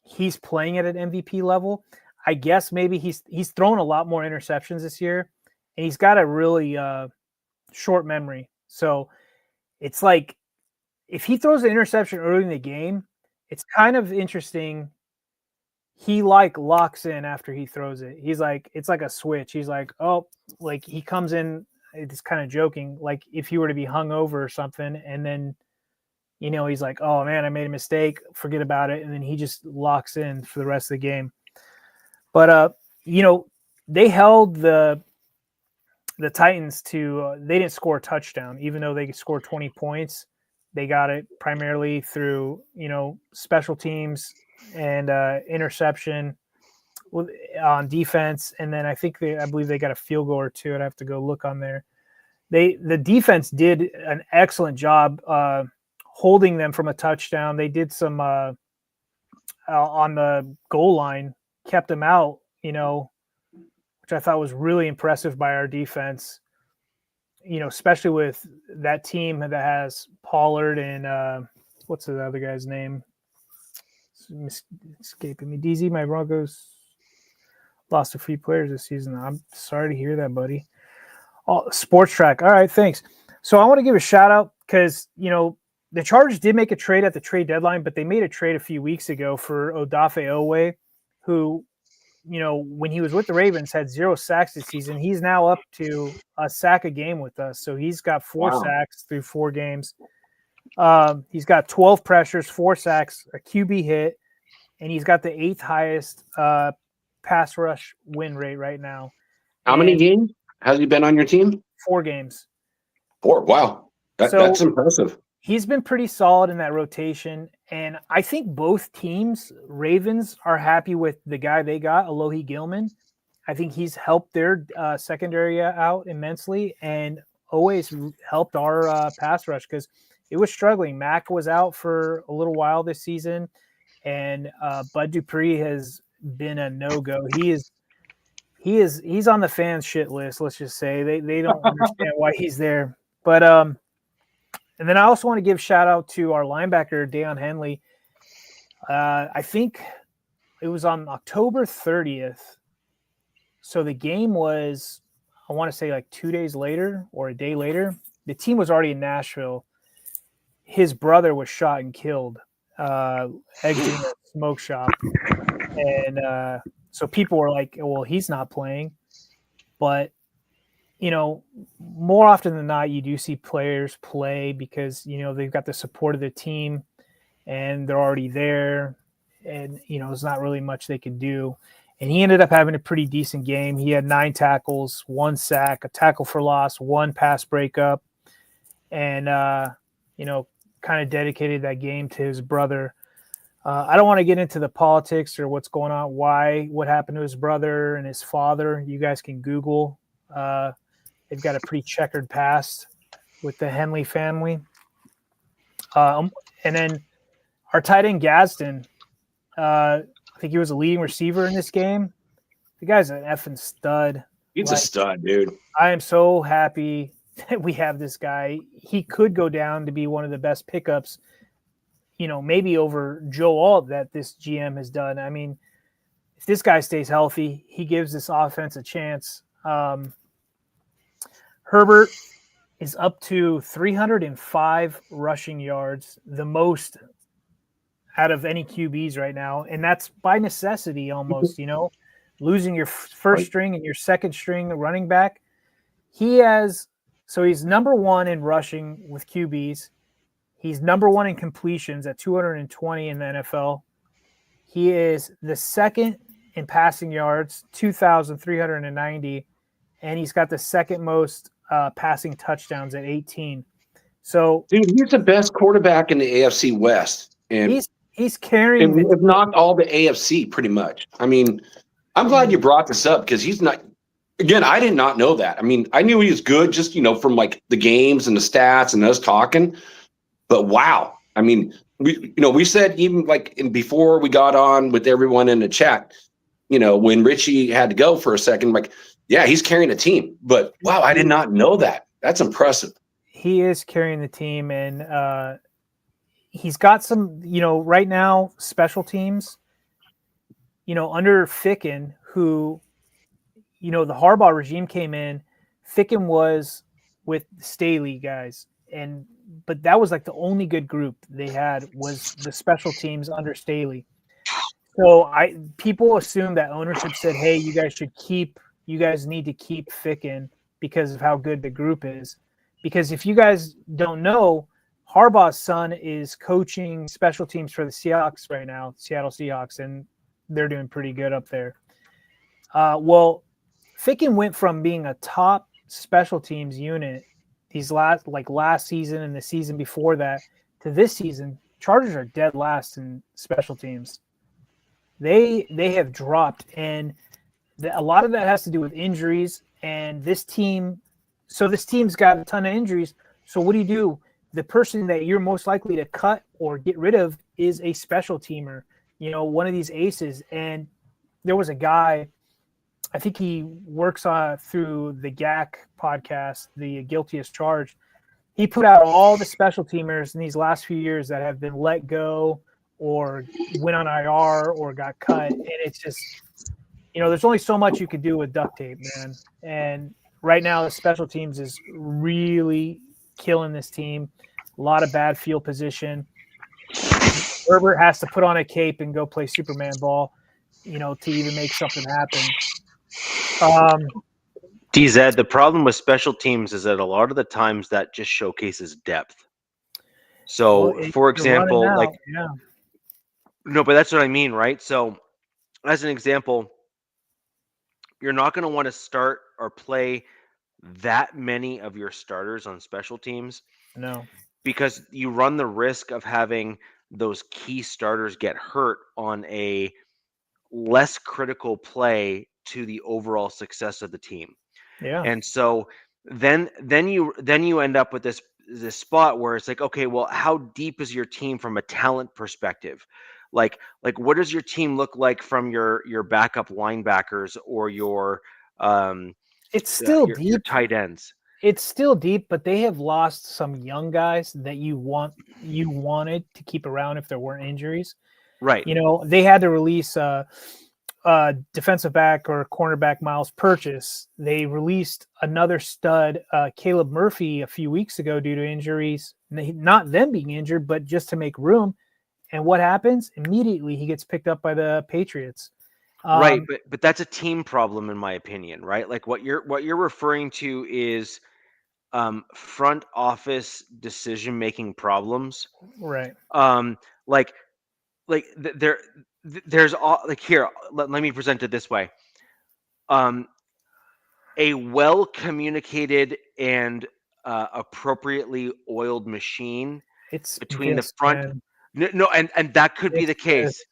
he's playing at an MVP level. I guess maybe he's thrown a lot more interceptions this year, and he's got a really short memory. So it's like if he throws an interception early in the game, it's kind of interesting. He like locks in after he throws it. He's like, it's like a switch. He's like, oh, like he comes in. It's kind of joking, like if you were to be hung over or something, and then, you know, he's like, oh man, I made a mistake, forget about it. And then he just locks in for the rest of the game. But, you know, they held the Titans to, they didn't score a touchdown, even though they scored 20 points. They got it primarily through, you know, special teams and interception on defense, and then I believe they got a field goal or two. I'd have to go look on there. The defense did an excellent job holding them from a touchdown. They did some on the goal line, kept them out, you know, which I thought was really impressive by our defense. You know, especially with that team that has Pollard and what's the other guy's name? It's escaping me. DZ, my Broncos lost a few players this season. I'm sorry to hear that, buddy. Oh, Sports Track. All right, thanks. So I want to give a shout out because, you know, the Chargers did make a trade at the trade deadline, but they made a trade a few weeks ago for Odafe Oweh, who, you know, when he was with the Ravens had 0 sacks this season. He's now up to a sack a game with us. So he's got 4 sacks through 4 games. He's got 12 pressures, 4 sacks, a QB hit, and he's got the 8th highest pass rush win rate right now. How many games has he been on your team? 4 games. 4. Wow. That's impressive. He's been pretty solid in that rotation. And I think both teams, Ravens, are happy with the guy they got, Alohi Gilman. I think he's helped their secondary out immensely. And always helped our pass rush because it was struggling. Mack was out for a little while this season. And Bud Dupree has been a no-go. He's on the fans shit list, let's just say. They don't understand why he's there. But and then I also want to give shout out to our linebacker Deion Henley. I think it was on October 30th. So the game was, I want to say like 2 days later or a day later. The team was already in Nashville. His brother was shot and killed exiting a smoke shop. And so people were like, well, he's not playing. But, you know, more often than not, you do see players play because, you know, they've got the support of the team and they're already there. And, you know, there's not really much they can do. And he ended up having a pretty decent game. He had 9 tackles, 1 sack, a tackle for loss, 1 pass breakup, and, you know, kind of dedicated that game to his brother. I don't want to get into the politics or what's going on, what happened to his brother and his father. You guys can Google. They've got a pretty checkered past with the Henley family. And then our tight end Gadsden, I think he was a leading receiver in this game. The guy's an effing stud. He's a stud, dude. I am so happy that we have this guy. He could go down to be one of the best pickups, you know, maybe over Joe Alt that this GM has done. I mean, if this guy stays healthy, he gives this offense a chance. Herbert is up to 305 rushing yards, the most out of any QBs right now. And that's by necessity almost, you know, losing your first string and your second string running back. He's number 1 in rushing with QBs. He's number 1 in completions at 220 in the NFL. He is the second in passing yards, 2,390. And he's got the second most passing touchdowns at 18. So, dude, he's the best quarterback in the AFC West. And he's carrying, if not all the AFC, pretty much. I mean, I'm glad you brought this up because he's not. Again, I did not know that. I mean, I knew he was good just, you know, from like the games and the stats and us talking. But wow, I mean, we said even like before we got on with everyone in the chat, when Richie had to go for a second, I'm like, yeah, he's carrying a team. But wow, I did not know that. That's impressive. He is carrying the team, and he's got some, right now, special teams, under Ficken, who, the Harbaugh regime came in. Ficken was with Staley guys, but that was like the only good group they had was the special teams under Staley. So people assume that ownership said, hey, you guys need to keep Ficken because of how good the group is. Because if you guys don't know, Harbaugh's son is coaching special teams for the Seahawks right now, Seattle Seahawks, and they're doing pretty good up there. Well, Ficken went from being a top special teams unit last season and the season before that to this season. Chargers are dead last in special teams. They have dropped, and a lot of that has to do with injuries. And this team's got a ton of injuries. So what do? The person that you're most likely to cut or get rid of is a special teamer, one of these aces. And there was a guy, I think he works through the GAC podcast, the Guilty as Charged. He put out all the special teamers in these last few years that have been let go or went on IR or got cut. And it's just, there's only so much you could do with duct tape, man. And right now, the special teams is really killing this team. A lot of bad field position. Herbert has to put on a cape and go play Superman ball, to even make something happen. DZ, the problem with special teams is that a lot of the times that just showcases depth. So, for example, no, but that's what I mean, right? So, as an example, you're not going to want to start or play that many of your starters on special teams. No. Because you run the risk of having those key starters get hurt on a less critical play to the overall success of the team. Yeah. And so then you end up with this spot where it's like, okay, well, how deep is your team from a talent perspective? Like what does your team look like from your backup linebackers or your it's still deep. Your tight ends. It's still deep, but they have lost some young guys that you wanted to keep around if there weren't injuries. Right. They had to release defensive back or cornerback Miles Purchase. They released another stud, Caleb Murphy, a few weeks ago due to injuries. Not them being injured, but just to make room. And what happens? Immediately he gets picked up by the Patriots. Right, but that's a team problem in my opinion, right? Like what you're referring to is front office decision making problems. Right. There's all like here. Let me present it this way. A well communicated and appropriately oiled machine. It's between the front. No, and that could be the case.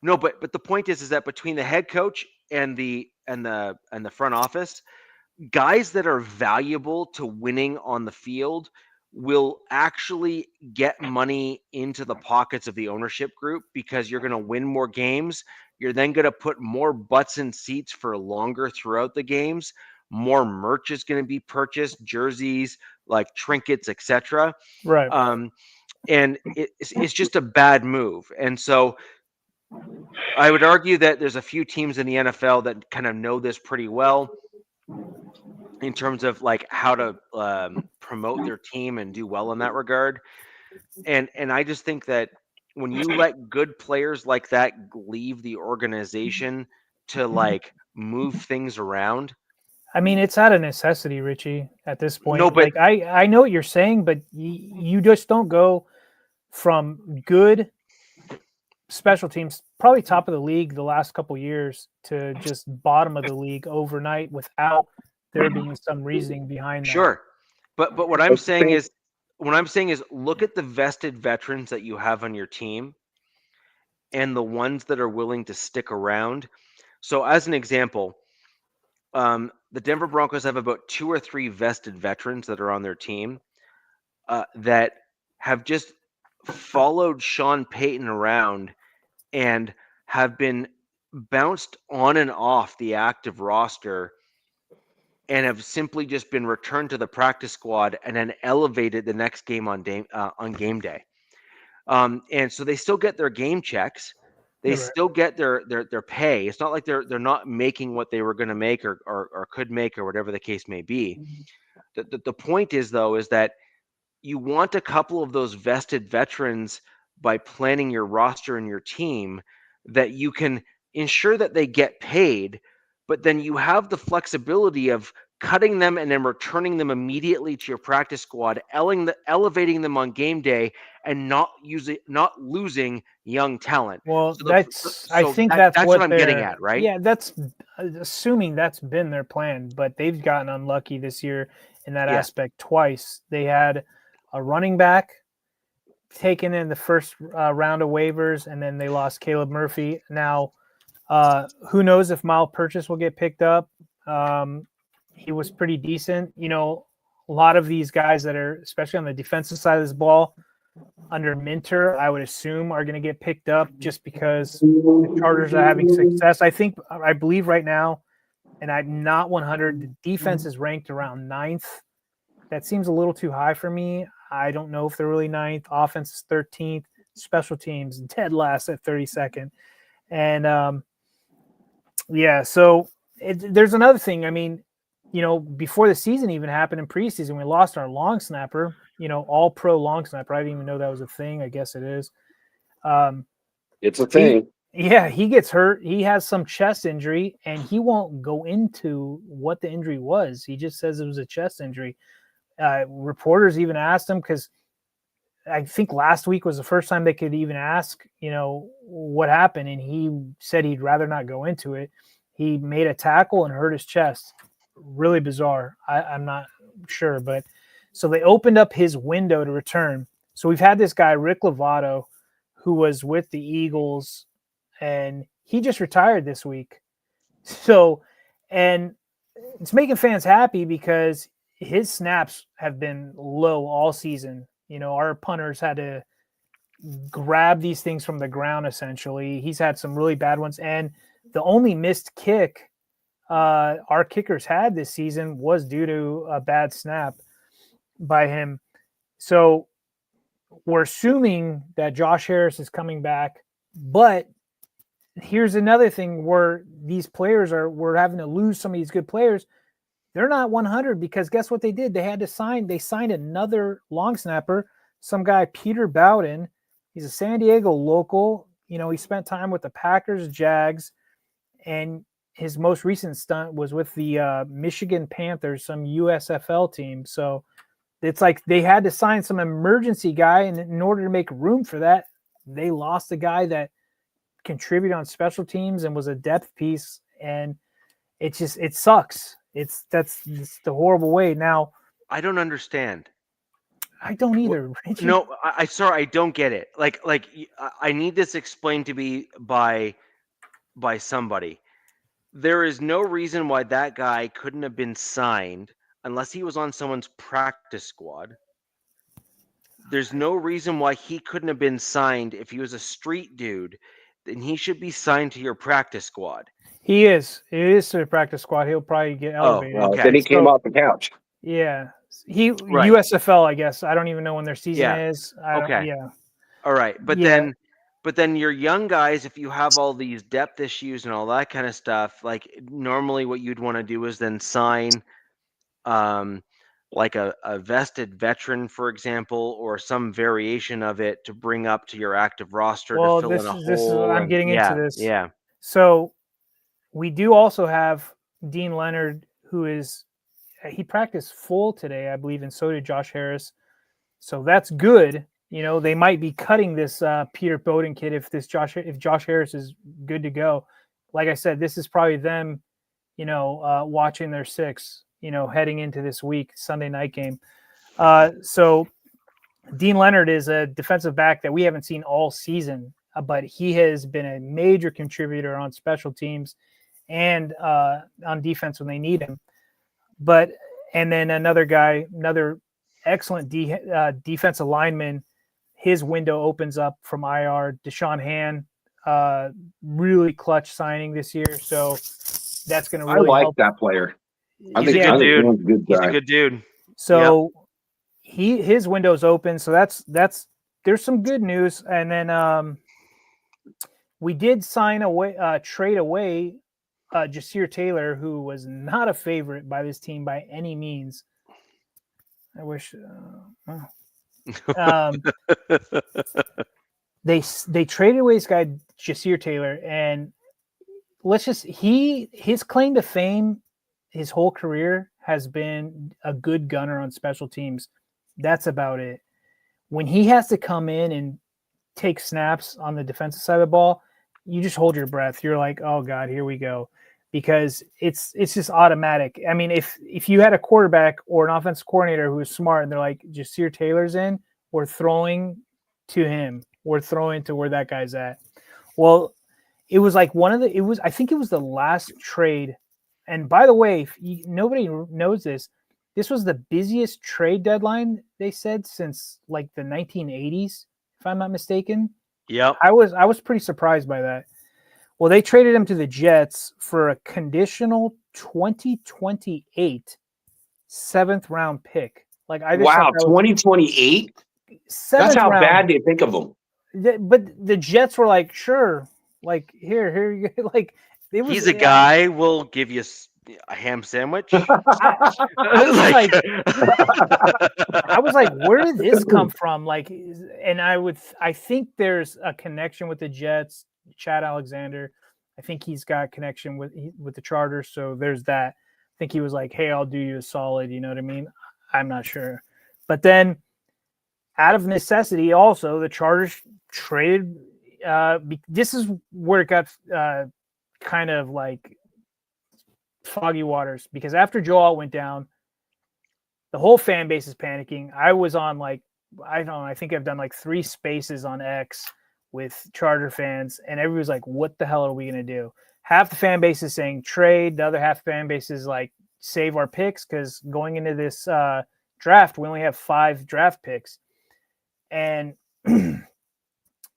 No, but the point is that between the head coach and the front office, guys that are valuable to winning on the field will actually get money into the pockets of the ownership group because you're going to win more games. You're then going to put more butts in seats for longer throughout the games. More merch is going to be purchased, jerseys, like trinkets, etc. Right. And it's just a bad move. And so I would argue that there's a few teams in the NFL that kind of know this pretty well in terms of like how to promote their team and do well in that regard. And I just think that when you let good players like that leave the organization to like move things around. I mean, it's out of necessity, Richie, at this point. No, but I know what you're saying, but you just don't go from good special teams, probably top of the league the last couple of years, to just bottom of the league overnight without there being some reasoning behind that. Sure. But what I'm saying is look at the vested veterans that you have on your team and the ones that are willing to stick around. So as an example, the Denver Broncos have about 2 or 3 vested veterans that are on their team that have just followed Sean Payton around and have been bounced on and off the active roster and have simply just been returned to the practice squad and then elevated the next game on game day. And so they still get their game checks. They still get their pay. It's not like they're not making what they were going to make or could make or whatever the case may be. The point is, though, is that you want a couple of those vested veterans by planning your roster and your team that you can ensure that they get paid, but then you have the flexibility of cutting them and then returning them immediately to your practice squad, elevating them on game day, and not losing young talent. Well, I think that's what I'm getting at, right? Yeah, that's assuming that's been their plan, but they've gotten unlucky this year in that aspect twice. They had a running back taken in the first round of waivers, and then they lost Caleb Murphy. Now, who knows if Miles Purchase will get picked up? He was pretty decent. You know, a lot of these guys that are, especially on the defensive side of this ball, under Minter, I would assume are going to get picked up just because the Chargers are having success. I believe right now, and I'm not 100, the defense is ranked around 9th. That seems a little too high for me. I don't know if they're really 9th. Offense is 13th. Special teams dead last at 32nd. And so there's another thing. I mean, you know, before the season even happened in preseason, we lost our long snapper, you know, all pro long snapper. I didn't even know that was a thing. I guess it is. It's a thing. He gets hurt. He has some chest injury, and he won't go into what the injury was. He just says it was a chest injury. Reporters even asked him, because I think last week was the first time they could even ask, you know, what happened. And he said he'd rather not go into it. He made a tackle and hurt his chest. Really bizarre. I'm not sure, but so they opened up his window to return. So we've had this guy, Rick Lovato, who was with the Eagles, and he just retired this week. So, and it's making fans happy because his snaps have been low all season. You know, our punters had to grab these things from the ground, essentially. He's had some really bad ones. And the only missed kick our kickers had this season was due to a bad snap by him. So we're assuming that Josh Harris is coming back. But here's another thing where these players we're having to lose some of these good players. They're not 100 because guess what they did? They signed another long snapper, some guy, Peter Bowden. He's a San Diego local. You know, he spent time with the Packers, Jags, and his most recent stunt was with the Michigan Panthers, some USFL team. So it's like they had to sign some emergency guy, and in order to make room for that, they lost a guy that contributed on special teams and was a depth piece, and it sucks. That's the horrible way. Now, I don't understand. I don't either. Richie. No, I don't get it. Like I need this explained to me by somebody. There is no reason why that guy couldn't have been signed unless he was on someone's practice squad. There's no reason why he couldn't have been signed if he was a street dude. Then he should be signed to your practice squad. He is. It is to the practice squad. He'll probably get elevated. Oh, well, okay. Then he came off the couch. Yeah. USFL, I guess. I don't even know when their season is. Okay. Yeah. All right. But then your young guys, if you have all these depth issues and all that kind of stuff, like normally what you'd want to do is then sign like a vested veteran, for example, or some variation of it to bring up to your active roster to fill in a hole. I'm getting into this. Yeah. So we do also have Dean Leonard, he practiced full today, I believe, and so did Josh Harris. So that's good. You know, they might be cutting this Peter Bowden kid if Josh Harris is good to go. Like I said, this is probably them, you know, watching their six, you know, heading into this week, Sunday night game. So Dean Leonard is a defensive back that we haven't seen all season, but he has been a major contributor on special teams and on defense when they need him. And then another excellent defensive lineman, his window opens up from IR. Deshaun Han, really clutch signing this year. So that's going to really like help. That player. He's a good dude. He's a good dude. So his window's open. So there's some good news. And then we did trade away Jasir Taylor, who was not a favorite by this team by any means. I wish. They traded away this guy Jasir Taylor, and his claim to fame, his whole career has been a good gunner on special teams. That's about it. When he has to come in and take snaps on the defensive side of the ball, you just hold your breath. You're like, oh God, here we go. Because it's just automatic. I mean, if you had a quarterback or an offensive coordinator who was smart and they're like, Jasir Taylor's in, we're throwing to him. We're throwing to where that guy's at. Well, it was like I think it was the last trade. And by the way, nobody knows this. This was the busiest trade deadline, they said, since like the 1980s, if I'm not mistaken. Yeah. I was pretty surprised by that. Well, they traded him to the Jets for a conditional 2028 7th round pick. Like, wow, 2028? That's how bad they think of him. But the Jets were like, sure, like here you go. Like, he's a guy. We'll give you a ham sandwich. I was like, where did this come from? Like, and I think there's a connection with the Jets. Chad Alexander, I think he's got a connection with the Chargers, so there's that. I think he was like, hey, I'll do you a solid, you know what I mean? I'm not sure. But then out of necessity, also, the Chargers traded this is where it got kind of like foggy waters, because after Joe Alt went down, the whole fan base is panicking. I was on like, I don't know, I think I've done like 3 spaces on X with Charger fans, and everybody's like, what the hell are we going to do? Half the fan base is saying trade. The other half fan base is like, save our picks, because going into this draft, we only have 5 draft picks. And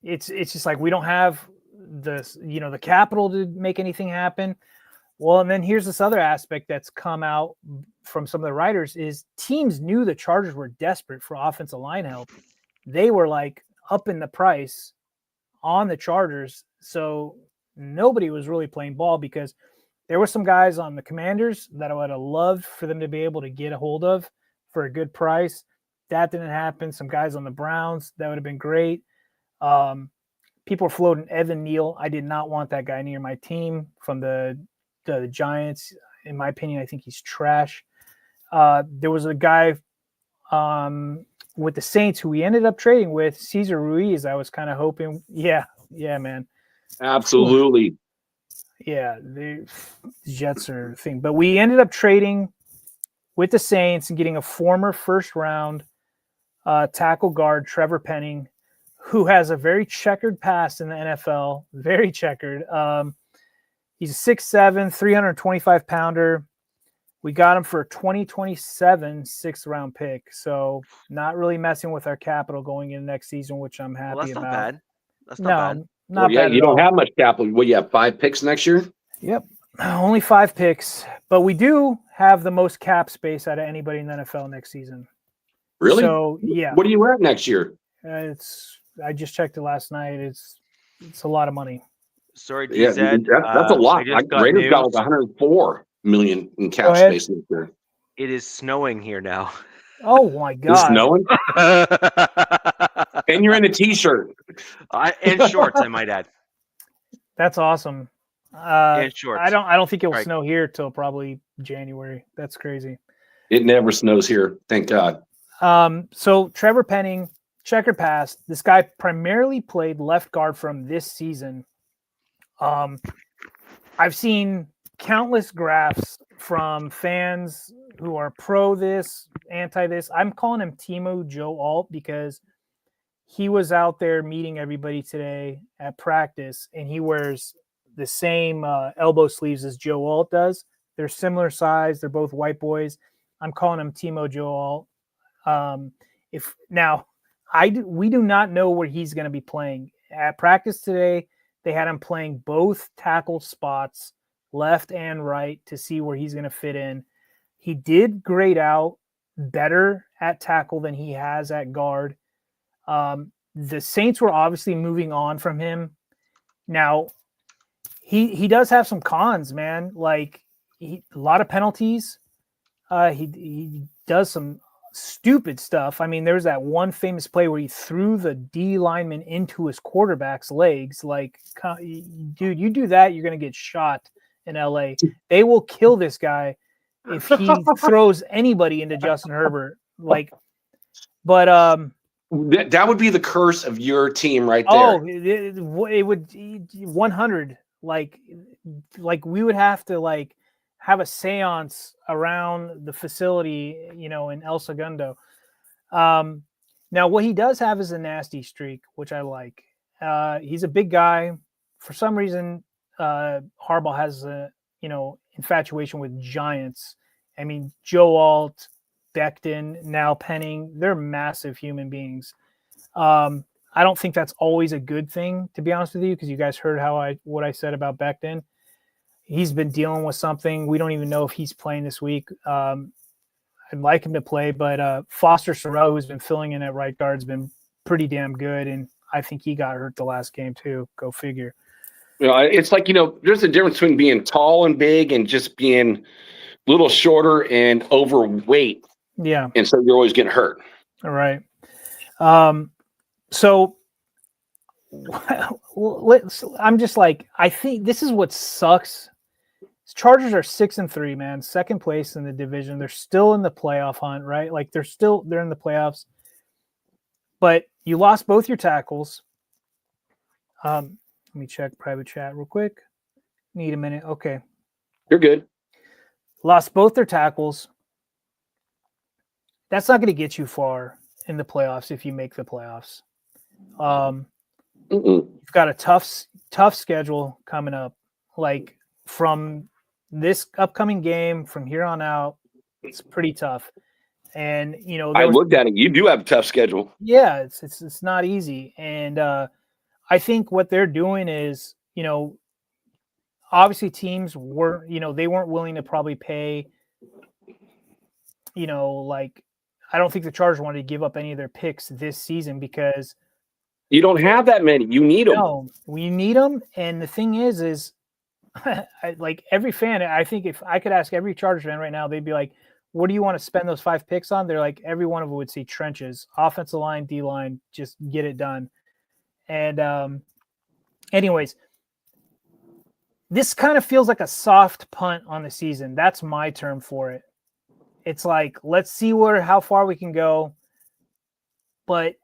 it's just like, we don't have the capital to make anything happen. Well, and then here's this other aspect that's come out from some of the writers is teams knew the Chargers were desperate for offensive line help. They were like upping the price on the Chargers. So nobody was really playing ball, because there were some guys on the Commanders that I would have loved for them to be able to get a hold of for a good price. That didn't happen. Some guys on the Browns, that would have been great. People were floating Evan Neal. I did not want that guy near my team from the Giants. In my opinion, I think he's trash. There was a guy with the Saints who we ended up trading with, Cesar Ruiz. I was kind of hoping. Yeah, man. Absolutely. Yeah, the Jets are a thing. But we ended up trading with the Saints and getting a former first-round tackle guard, Trevor Penning, who has a very checkered past in the NFL. Very checkered. He's a 6'7", 325-pounder. We got him for a 2027 6th-round pick. So not really messing with our capital going into next season, which I'm happy about. Not bad. That's not bad. Not bad. You don't have much capital. Well, you have 5 picks next year? Yep. Only 5 picks. But we do have the most cap space out of anybody in the NFL next season. Really? So, yeah. What are you at next year? I just checked it last night. It's a lot of money. Sorry, DZ. That's a lot. Raiders got like 104 million in cap space this year. It is snowing here now. Oh my God! It's snowing, and you're in a t-shirt and shorts. I might add. That's awesome. And shorts. I don't think it will snow here till probably January. That's crazy. It never snows here, thank God. So Trevor Penning, checker pass. This guy primarily played left guard from this season. I've seen countless graphs from fans who are pro this, anti this. I'm calling him Timo Joe Alt because he was out there meeting everybody today at practice, and he wears the same elbow sleeves as Joe Alt does. They're similar size. They're both white boys. I'm calling him Timo Joe Alt. We do not know where he's going to be playing at practice today. They had him playing both tackle spots, left and right, to see where he's going to fit in. He did grade out better at tackle than he has at guard. The Saints were obviously moving on from him. Now, he does have some cons, man. Like a lot of penalties. He does some stupid stuff. I mean, there's that one famous play where he threw the D lineman into his quarterback's legs. Like, dude, you do that, you're going to get shot in LA. They will kill this guy if he throws anybody into Justin Herbert. Like, but that would be the curse of your team right there. Oh, it would 100. Like we would have to like have a seance around the facility, in El Segundo. Now, what he does have is a nasty streak, which I like. He's a big guy. For some reason, Harbaugh has a, infatuation with giants. I mean, Joe Alt, Becton, now Penning, they're massive human beings. I don't think that's always a good thing, to be honest with you, because you guys heard what I said about Becton. He's been dealing with something. We don't even know if he's playing this week. I'd like him to play, but Foster Sorrell, who's been filling in at right guard, has been pretty damn good, and I think he got hurt the last game too. Go figure. It's like, there's a difference between being tall and big and just being a little shorter and overweight. Yeah. And so you're always getting hurt. All right. So I'm just like, I think this is what sucks. Chargers are 6-3, man, second place in the division. They're still in the playoff hunt, right? Like they're in the playoffs, but you lost both your tackles. Let me check private chat real quick. Need a minute. Okay. You're good. Lost both their tackles. That's not going to get you far in the playoffs if you make the playoffs. You've got a tough schedule coming up. Like from this upcoming game, from here on out, it's pretty tough. And I looked at it. You do have a tough schedule. Yeah, it's not easy. And I think what they're doing is, obviously teams were, they weren't willing to probably pay, like I don't think the Chargers wanted to give up any of their picks this season because you don't have that many. You need them. No, we need them. And the thing is like every fan, I think if I could ask every Chargers fan right now, they'd be like, what do you want to spend those 5 picks on? They're like, every one of them would say trenches, offensive line, D-line, just get it done. And anyways, this kind of feels like a soft punt on the season. That's my term for it. It's like, let's see how far we can go. But,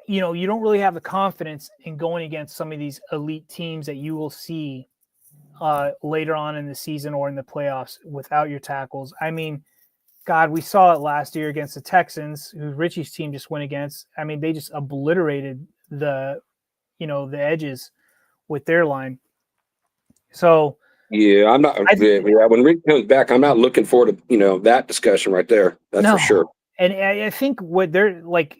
you don't really have the confidence in going against some of these elite teams that you will see later on in the season or in the playoffs without your tackles. I mean, God, we saw it last year against the Texans, who Richie's team just went against. I mean, they just obliterated the edges with their line. So yeah, I'm not. When Rick comes back, I'm not looking forward to that discussion right there. That's for sure. And I think what they're like,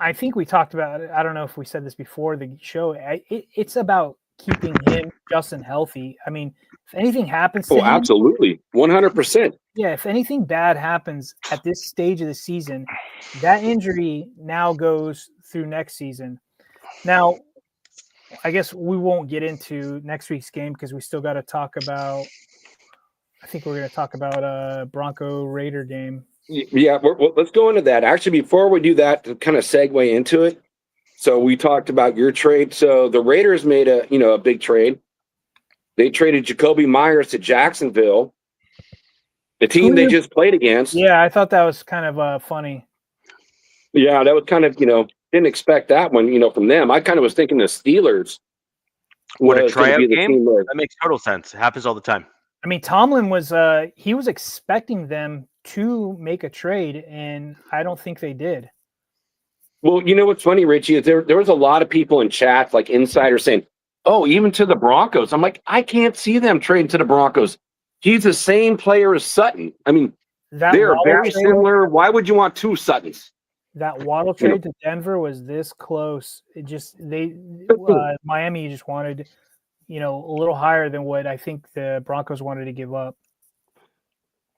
I think we talked about it. I don't know if we said this before the show. It's about keeping Justin healthy. I mean, if anything happens to him, absolutely, 100%. Yeah, if anything bad happens at this stage of the season, that injury now goes through next season. Now, I guess we won't get into next week's game because we still got to talk about. I think we're going to talk about Bronco Raider game. Yeah, let's go into that. Actually, before we do that, to kind of segue into it. So we talked about your trade. So the Raiders made a big trade. They traded Jacoby Myers to Jacksonville, the team they just played against. Yeah, I thought that was kind of funny. Yeah, that was kind of didn't expect that one from them. I kind of was thinking the Steelers. What a tryout game? That makes total sense. It happens all the time. I mean, Tomlin was he was expecting them to make a trade, and I don't think they did. Well, what's funny, Richie, is there was a lot of people in chat, like insiders, saying, "Oh, even to the Broncos." I'm like, I can't see them trading to the Broncos. He's the same player as Sutton. I mean, they are very similar. Why would you want 2 Suttons? that Waddle trade to Denver was this close. It just Miami just wanted, a little higher than what I think the Broncos wanted to give up.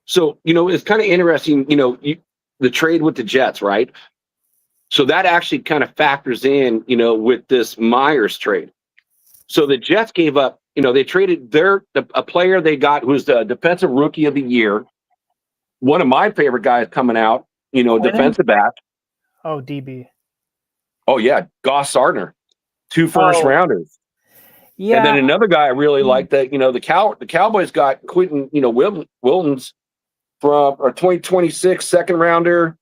So, it's kind of interesting, the trade with the Jets, right? So that actually kind of factors in, with this Myers trade. So the Jets gave up, they traded a player they got who's the defensive rookie of the year. One of my favorite guys coming out, defensive back. Oh, DB. Oh, yeah. Goss Sardner, 2 first rounders. Yeah. And then another guy I really like that, the Cowboys got Quentin, Wilton's from a 2026 second rounder,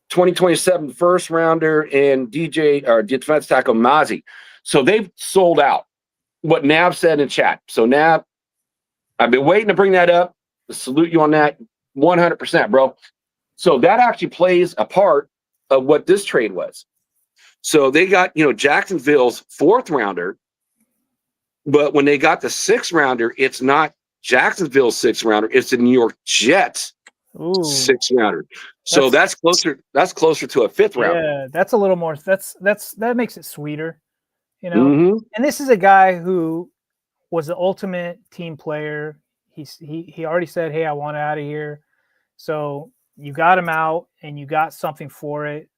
2027 first rounder, and defense tackle Mazi. So they've sold out. What Nav said in chat. So Nav, I've been waiting to bring that up. Salute you on that 100%, bro. So that actually plays a part of what this trade was. So they got, Jacksonville's 4th rounder, but when they got the 6th rounder, it's not Jacksonville's 6th rounder, it's the New York Jets 6th rounder. So that's closer to a 5th rounder. Yeah, that's a little more that makes it sweeter, Mm-hmm. And this is a guy who was the ultimate team player. He already said, "Hey, I want out of here." So you got him out, and you got something for it.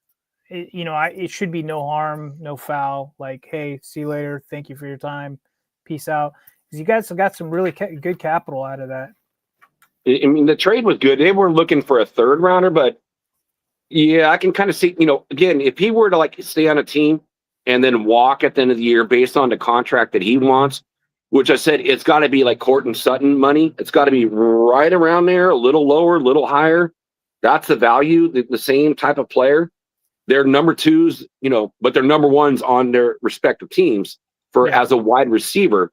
It should be no harm, no foul. Like, hey, see you later. Thank you for your time. Peace out. Because you guys got some really good capital out of that. I mean, the trade was good. They were looking for a 3rd rounder, but yeah, I can kind of see, again, if he were to stay on a team and then walk at the end of the year based on the contract that he wants, which I said it's got to be like Courtland Sutton money. It's got to be right around there, a little lower, a little higher. That's the value, the same type of player. They're number 2s, but they're number 1s on their respective teams as a wide receiver.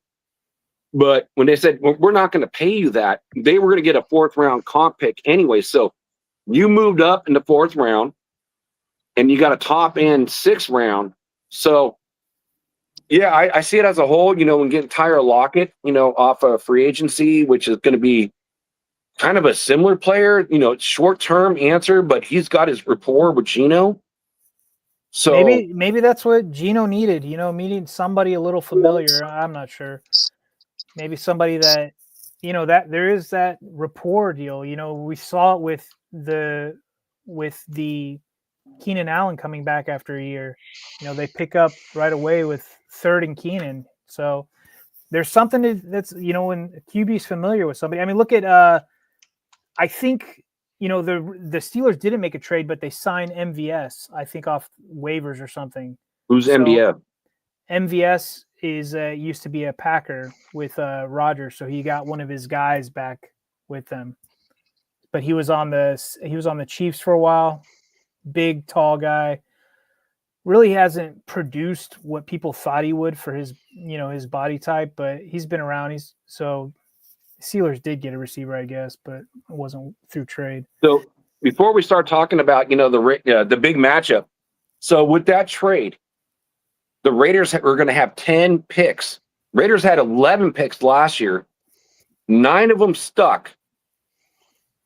But when they said, we're not going to pay you that, they were going to get a 4th round comp pick anyway. So you moved up in the 4th round and you got a top end 6th round. So, yeah, I see it as a whole, and getting Tyler Lockett, off of free agency, which is going to be kind of a similar player, short-term answer, but he's got his rapport with Geno. So maybe that's what Geno needed, meeting somebody a little familiar. I'm not sure. Maybe somebody that, that there is that rapport deal. We saw it with the Keenan Allen coming back after a year. They pick up right away with 3rd and Keenan. So there's something that's, when QB's familiar with somebody. I mean, look at, I think, the Steelers didn't make a trade, but they signed MVS, I think, off waivers or something. Who's MVS? MVS is used to be a Packer with Rodgers, so he got one of his guys back with them. But he was on the Chiefs for a while. Big, tall guy. Really hasn't produced what people thought he would for his his body type, but he's been around. Steelers did get a receiver, I guess, but it wasn't through trade. So before we start talking about the big matchup, so with that trade, the Raiders were going to have 10 picks. Raiders had 11 picks last year. 9 of them stuck.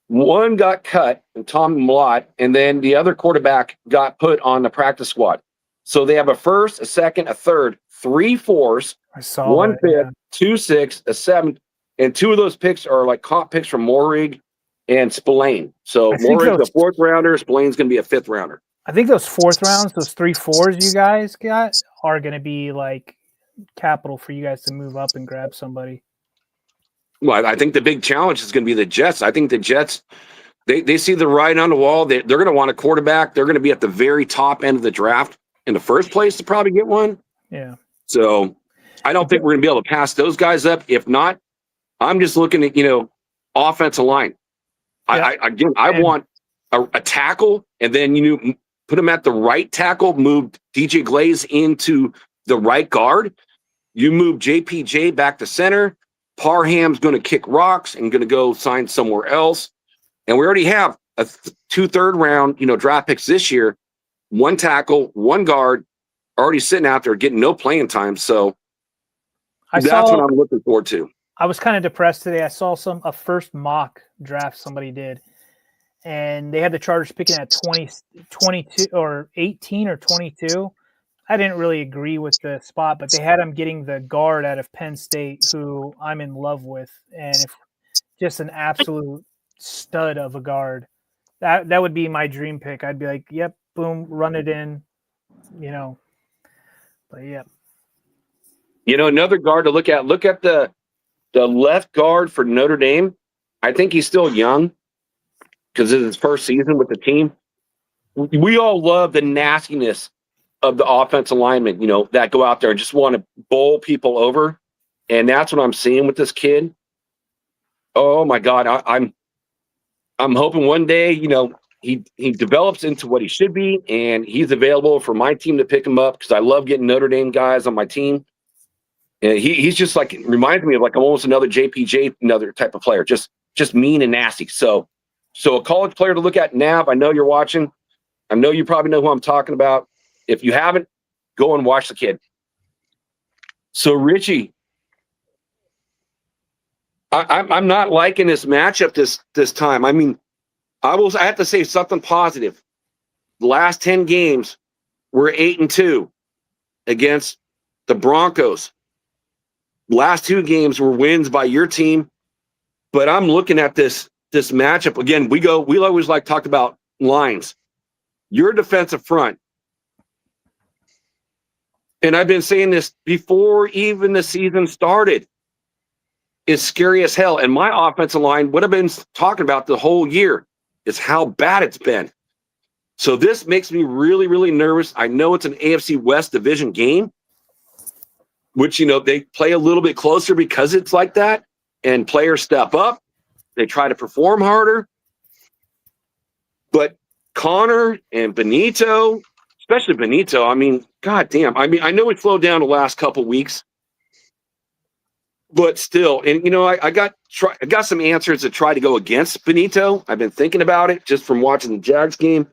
1 got cut, and Tom Mlott, and then the other quarterback got put on the practice squad. So they have a 1st, a 2nd, a 3rd, 3 4s, 1 5th, 2 6, a 7th, and 2 of those picks are like comp picks from Moehrig and Spillane. So Mohrig's a 4th rounder, Spillane's going to be a 5th rounder. I think those 4th rounds, those 3 4s you guys got, are going to be like capital for you guys to move up and grab somebody. Well, I think the big challenge is going to be the Jets. I think the Jets, they see the writing on the wall. They're going to want a quarterback. They're going to be at the very top end of the draft in the first place to probably get one. Yeah. So I don't think we're going to be able to pass those guys up. If not, I'm just looking at, offensive line. Yeah. I want a tackle, and then, put him at the right tackle, move DJ Glaze into the right guard. You move JPJ back to center. Parham's going to kick rocks and going to go sign somewhere else. And we already have 2 3rd round, draft picks this year. 1 tackle, 1 guard, already sitting out there getting no playing time. So that's what I'm looking forward to. I was kind of depressed today. I saw a first mock draft somebody did, and they had the Chargers picking at 20, 22 or 18 or 22. I didn't really agree with the spot, but they had him getting the guard out of Penn State, who I'm in love with, and if just an absolute stud of a guard. That would be my dream pick. I'd be like, yep, boom, run it in, you know. But yeah. You know, another guard to look at. Look at the left guard for Notre Dame. I think he's still young because it's his first season with the team. We all love the nastiness of the offensive linemen, you know, that go out there and just want to bowl people over. And that's what I'm seeing with this kid. Oh my God. I'm hoping one day, you know, he develops into what he should be, and he's available for my team to pick him up because I love getting Notre Dame guys on my team. And he's just like, reminds me of like almost another JPJ, another type of player, just mean and nasty. So a college player to look at. Nav, I know you're watching. I know you probably know who I'm talking about. If you haven't, go and watch the kid. So Richie, I'm not liking this matchup this time. I mean, I have to say something positive. The last 10 games, we're 8-2 against the Broncos. Last 2 games were wins by your team. But I'm looking at this matchup again. We always talked about lines. Your defensive front. And I've been saying this before even the season started. Is scary as hell. And my offensive line, what I've been talking about the whole year, is how bad it's been. So this makes me really, really nervous. I know it's an AFC West division game, which, you know, they play a little bit closer because it's like that. And players step up. They try to perform harder. But Connor and Benito, especially Benito, I mean, goddamn. I mean, I know it slowed down the last couple weeks. But still, and you know, I got some answers to try to go against Benito. I've been thinking about it just from watching the Jags game.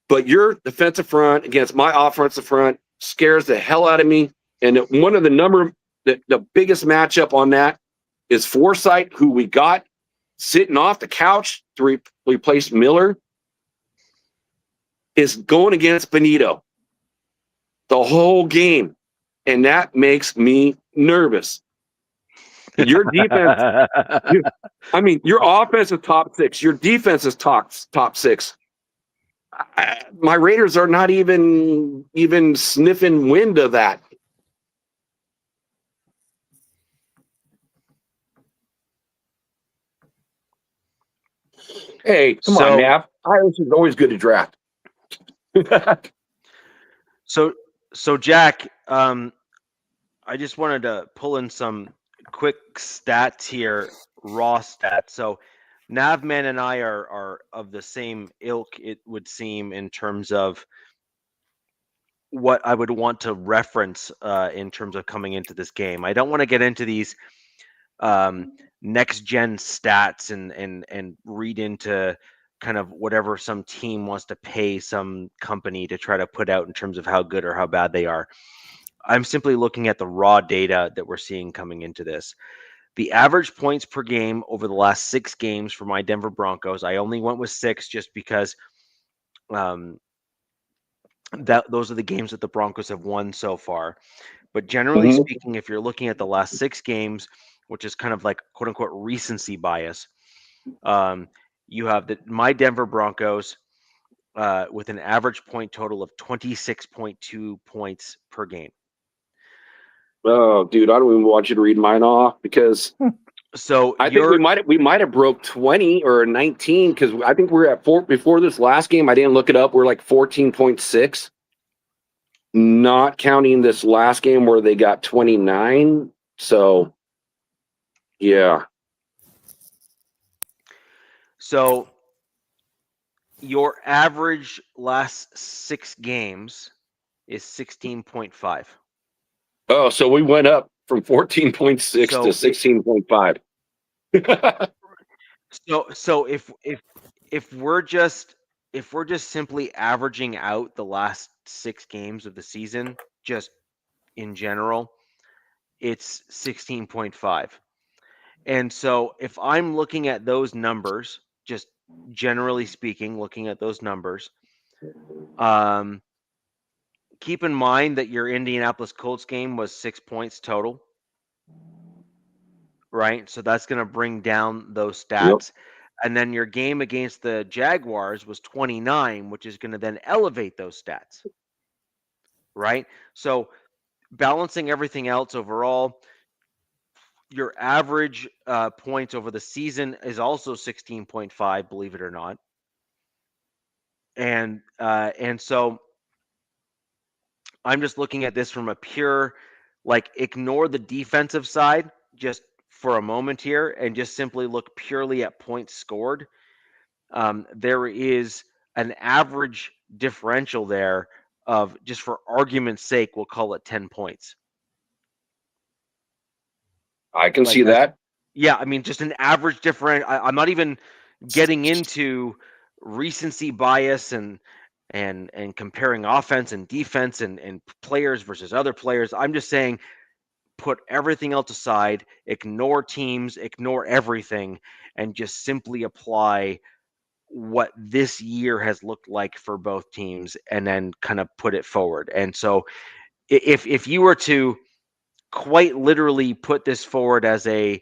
But your defensive front against my offensive front scares the hell out of me. And one of the biggest matchup on that is Forsythe, who we got sitting off the couch to replace Miller, is going against Benito the whole game. And that makes me nervous. Your defense, your offense is top 6. Your defense is top 6. My Raiders are not even sniffing wind of that. Hey, come on, Nav. Irish is always good to draft. So Jack, I just wanted to pull in some quick stats here, raw stats. So Navman and I are of the same ilk, it would seem, in terms of what I would want to reference in terms of coming into this game. I don't want to get into these next gen stats and read into kind of whatever some team wants to pay some company to try to put out in terms of how good or how bad they are. I'm simply looking at the raw data that we're seeing coming into this. The average points per game over the last 6 games for my Denver Broncos, I only went with 6 just because those are the games that the Broncos have won so far. But generally speaking, if you're looking at the last 6 games, which is kind of like quote unquote recency bias, you have my Denver Broncos with an average point total of 26.2 points per game. Oh, dude, I don't even want you to read mine off because I think we might have broke 20 or 19 because I think we're at 4 before this last game. I didn't look it up. We're like 14.6, not counting this last game where they got 29. So, yeah. So your average last 6 games is 16.5. Oh, so we went up from 14.6 to 16.5. So if we're just simply averaging out the last 6 games of the season, just in general, it's 16.5. And so if I'm looking at those numbers just generally speaking, looking at those numbers. Keep in mind that your Indianapolis Colts game was 6 points total, right? So that's going to bring down those stats. Yep. And then your game against the Jaguars was 29, which is going to then elevate those stats, right? So balancing everything else overall, your average points over the season is also 16.5, believe it or not. And so I'm just looking at this from a pure, like, ignore the defensive side just for a moment here and just simply look purely at points scored. There is an average differential there of, just for argument's sake, we'll call it 10 points. I can see that. Yeah, I mean, just an average differential. I'm not even getting into recency bias and comparing offense and defense and players versus other players. I'm just saying, put everything else aside, ignore teams, ignore everything, and just simply apply what this year has looked like for both teams and then kind of put it forward. And so if you were to quite literally put this forward as a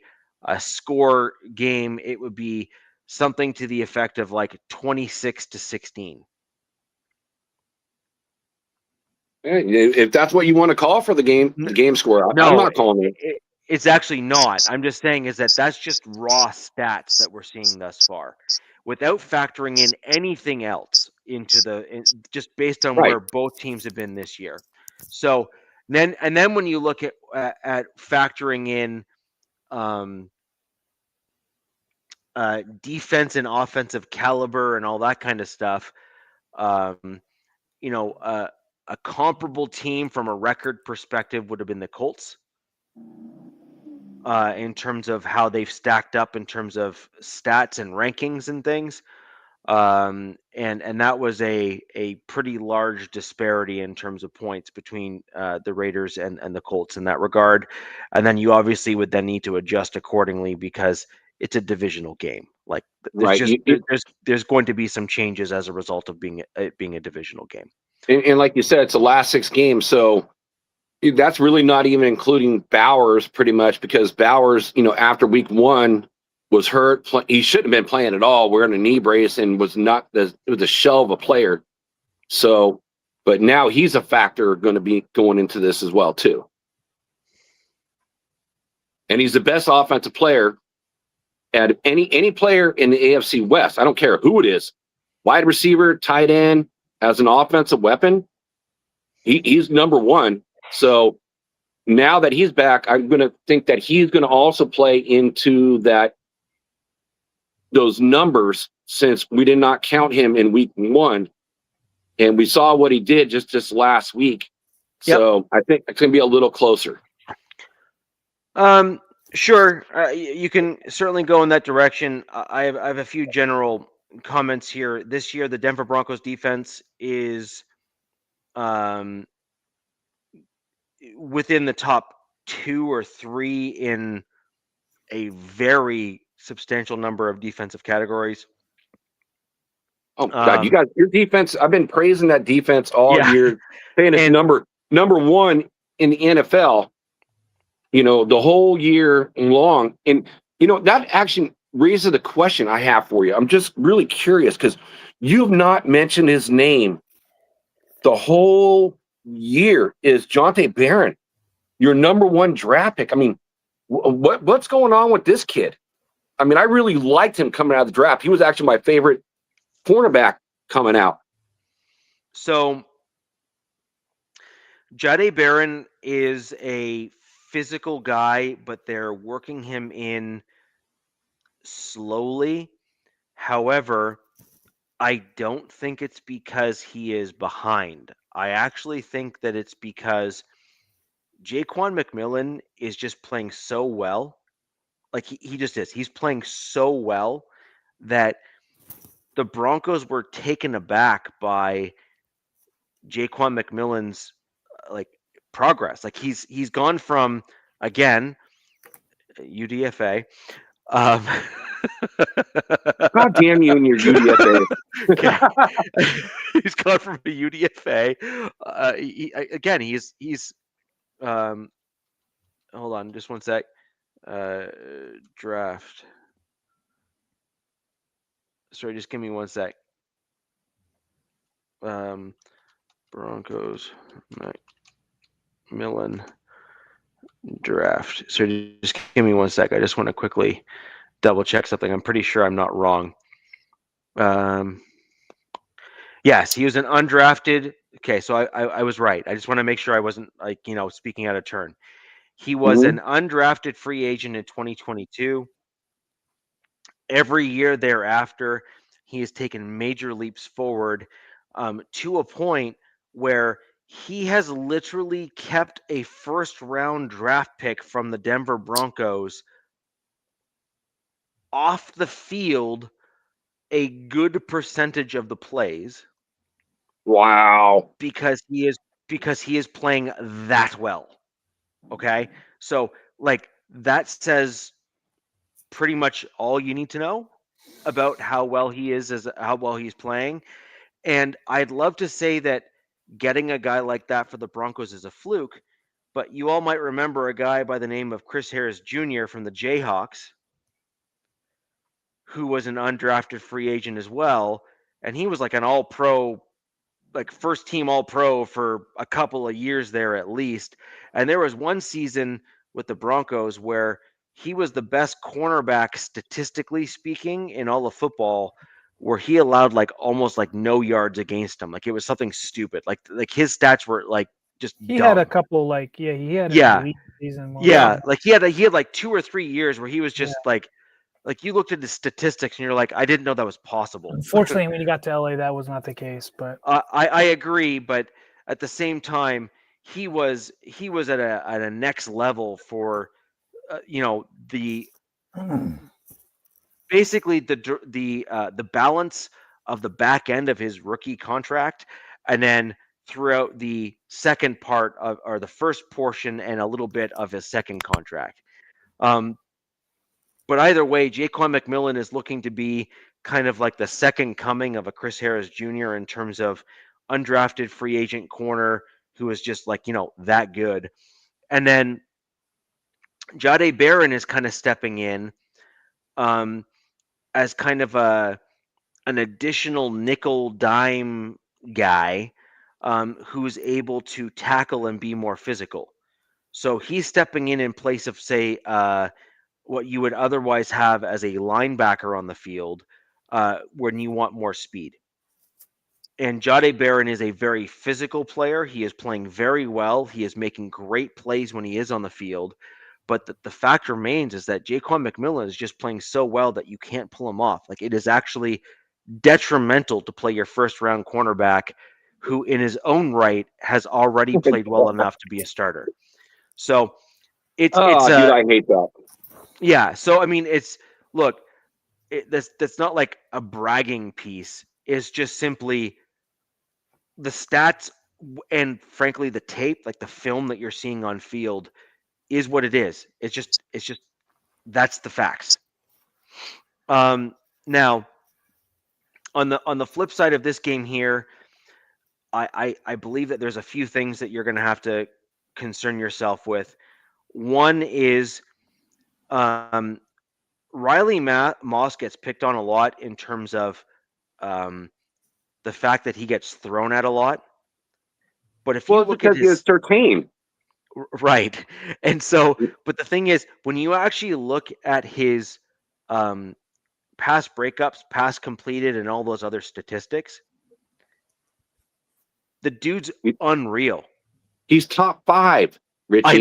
score game, it would be something to the effect of like 26-16. If that's what you want to call for the game score, no, I'm not calling it. It's actually not. I'm just saying is that's just raw stats that we're seeing thus far, without factoring in anything else into just based on where both teams have been this year. So then when you look at factoring in defense and offensive caliber and all that kind of stuff, a comparable team from a record perspective would have been the Colts, in terms of how they've stacked up in terms of stats and rankings and things. And that was a pretty large disparity in terms of points between the Raiders and the Colts in that regard. And then you obviously would then need to adjust accordingly because it's a divisional game. Like there's going to be some changes as a result of being a divisional game. And like you said, it's the last 6 games, so that's really not even including Bowers, pretty much, because Bowers, after week 1 was hurt. He shouldn't have been playing at all, wearing a knee brace, and was not. It was a shell of a player. So, but now he's a factor going to be going into this as well too. And he's the best offensive player at any player in the AFC West. I don't care who it is, wide receiver, tight end, as an offensive weapon. He's number 1. So now that he's back, I'm going to think that he's going to also play into those numbers, since we did not count him in week 1, and we saw what he did just last week. Yep. So I think it's going to be a little closer. Sure. You can certainly go in that direction. I have a few general comments here. This year, the Denver Broncos defense is within the top 2 or 3 in a very substantial number of defensive categories. Oh God, you guys, your defense, I've been praising that defense all year, saying it's number 1 in the NFL, the whole year long. And that actually raises the question I have for you. I'm just really curious, because you've not mentioned his name the whole year. Is Jonte Barron your number 1 draft pick? I mean, what's going on with this kid? I mean, I really liked him coming out of the draft. He was actually my favorite cornerback coming out. So Jahdae Barron is a physical guy, but they're working him in slowly. However, I don't think it's because he is behind. I actually think that it's because Jaquan McMillan is just playing so well. Like he just is. He's playing so well that the Broncos were taken aback by Jaquan McMillan's progress. Like he's gone from, again, UDFA, God damn you and your UDFA. He's gone from a UDFA. He's hold on just one sec. Draft. Sorry, just give me one sec. Broncos, Macmillan draft. So just give me one sec. I just want to quickly double check something. I'm pretty sure I'm not wrong. Yes, he was an undrafted. Okay, so I was right. I just want to make sure I wasn't speaking out of turn. He was an undrafted free agent in 2022. Every year thereafter, he has taken major leaps forward to a point where he has literally kept a first-round draft pick from the Denver Broncos off the field a good percentage of the plays. Wow. Because he is playing that well. Okay? So that says pretty much all you need to know about how well he is, how well he's playing. And I'd love to say that getting a guy like that for the Broncos is a fluke, but you all might remember a guy by the name of Chris Harris Jr. from the Jayhawks, who was an undrafted free agent as well, and he was like an all-pro, like first team all-pro for a couple of years there at least. And there was one season with the Broncos where he was the best cornerback statistically speaking in all of football, where he allowed almost no yards against him. Like it was something stupid. Like his stats were just he dumb. Had a couple he had an elite season. Like he had 2 or 3 years where he was just like you looked at the statistics and you're like, I didn't know that was possible. Unfortunately, when he got to LA, that was not the case. But I agree, but at the same time, he was at a next level for basically the balance of the back end of his rookie contract, and then throughout the second part of, or the first portion and a little bit of his second contract. But either way, Jaquan McMillan is looking to be kind of like the second coming of a Chris Harris Jr. in terms of undrafted free agent corner who is just that good. And then Jahdae Barron is kind of stepping in as kind of an additional nickel dime guy who's able to tackle and be more physical. So he's stepping in place of, say, what you would otherwise have as a linebacker on the field when you want more speed. And Jahdae Barron is a very physical player. He is playing very well. He is making great plays when he is on the field. But the fact remains is that Jaquan McMillan is just playing so well that you can't pull him off. Like, it is actually detrimental to play your first-round cornerback who in his own right has already played well enough to be a starter. So it's dude, I hate that. Yeah. So, I mean, that's not like a bragging piece. It's just simply the stats and frankly the tape, like the film that you're seeing on field, is what it is. It's just that's the facts. Now on the flip side of this game here, I believe that there's a few things that you're going to have to concern yourself with. One is Riley Moss gets picked on a lot in terms of the fact that he gets thrown at a lot. But if you look at his Certain. Right. And so, but the thing is, when you actually look at his pass breakups, pass completed, and all those other statistics, the dude's unreal. He's top 5, Richie. I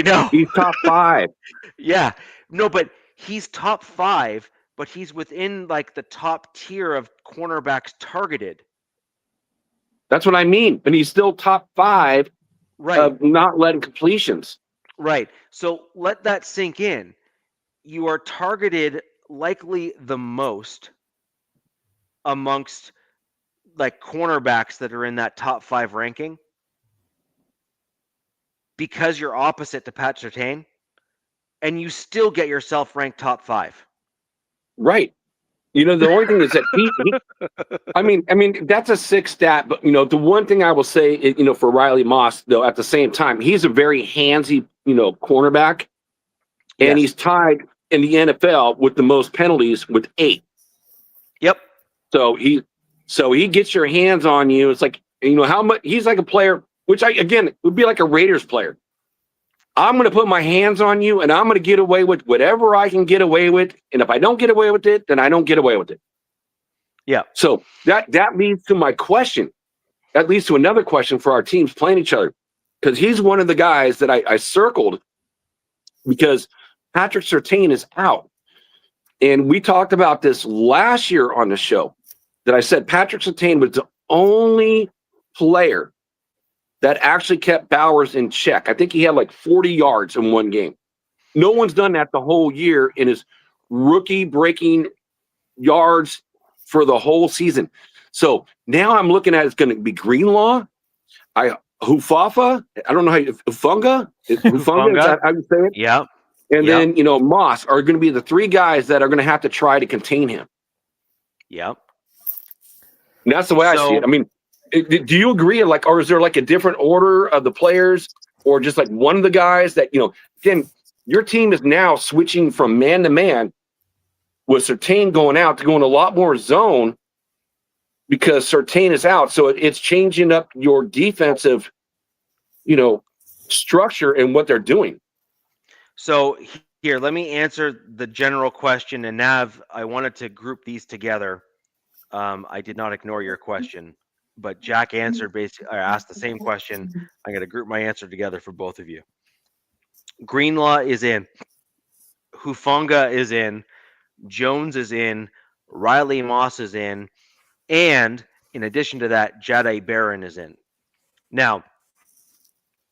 know. He's top 5. Yeah. No, but he's top 5, but he's within like the top tier of cornerbacks targeted. That's what I mean. But he's still top 5 of not letting completions. Right. So let that sink in. You are targeted likely the most amongst like cornerbacks that are in that top 5 ranking because you're opposite to Pat Surtain, and you still get yourself ranked top 5. Right. The only thing is that I mean, that's a sick stat, but the one thing I will say, is, for Riley Moss, though, at the same time, he's a very handsy, cornerback, and he's tied in the NFL with the most penalties with 8. Yep. So he gets your hands on you. It's like, how much he's like a player, which would be like a Raiders player. I'm going to put my hands on you, and I'm going to get away with whatever I can get away with. And if I don't get away with it, then I don't get away with it. Yeah. So that leads to my question. That leads to another question for our teams playing each other, because he's one of the guys that I circled because Patrick Surtain is out. And we talked about this last year on the show that I said Patrick Surtain was the only player that actually kept Bowers in check. I think he had like 40 yards in one game. No one's done that the whole year in his rookie breaking yards for the whole season. So now I'm looking at it's going to be Greenlaw, Hufafa. I don't know Hufunga. Hufunga, is that how you say it? Yeah. And then Moss are going to be the 3 guys that are going to have to try to contain him. Yep. And that's the way I see it. I mean, do you agree? Like, or is there like a different order of the players, or just like one of the guys that again, your team is now switching from man to man with Surtain going out to going a lot more zone because Surtain is out. So it's changing up your defensive, structure and what they're doing. So here, let me answer the general question. And Nav, I wanted to group these together. I did not ignore your question, but Jack answered asked the same question. I'm going to group my answer together for both of you. Greenlaw is in. Hufunga is in. Jones is in. Riley Moss is in. And in addition to that, Jahdae Barron is in. Now,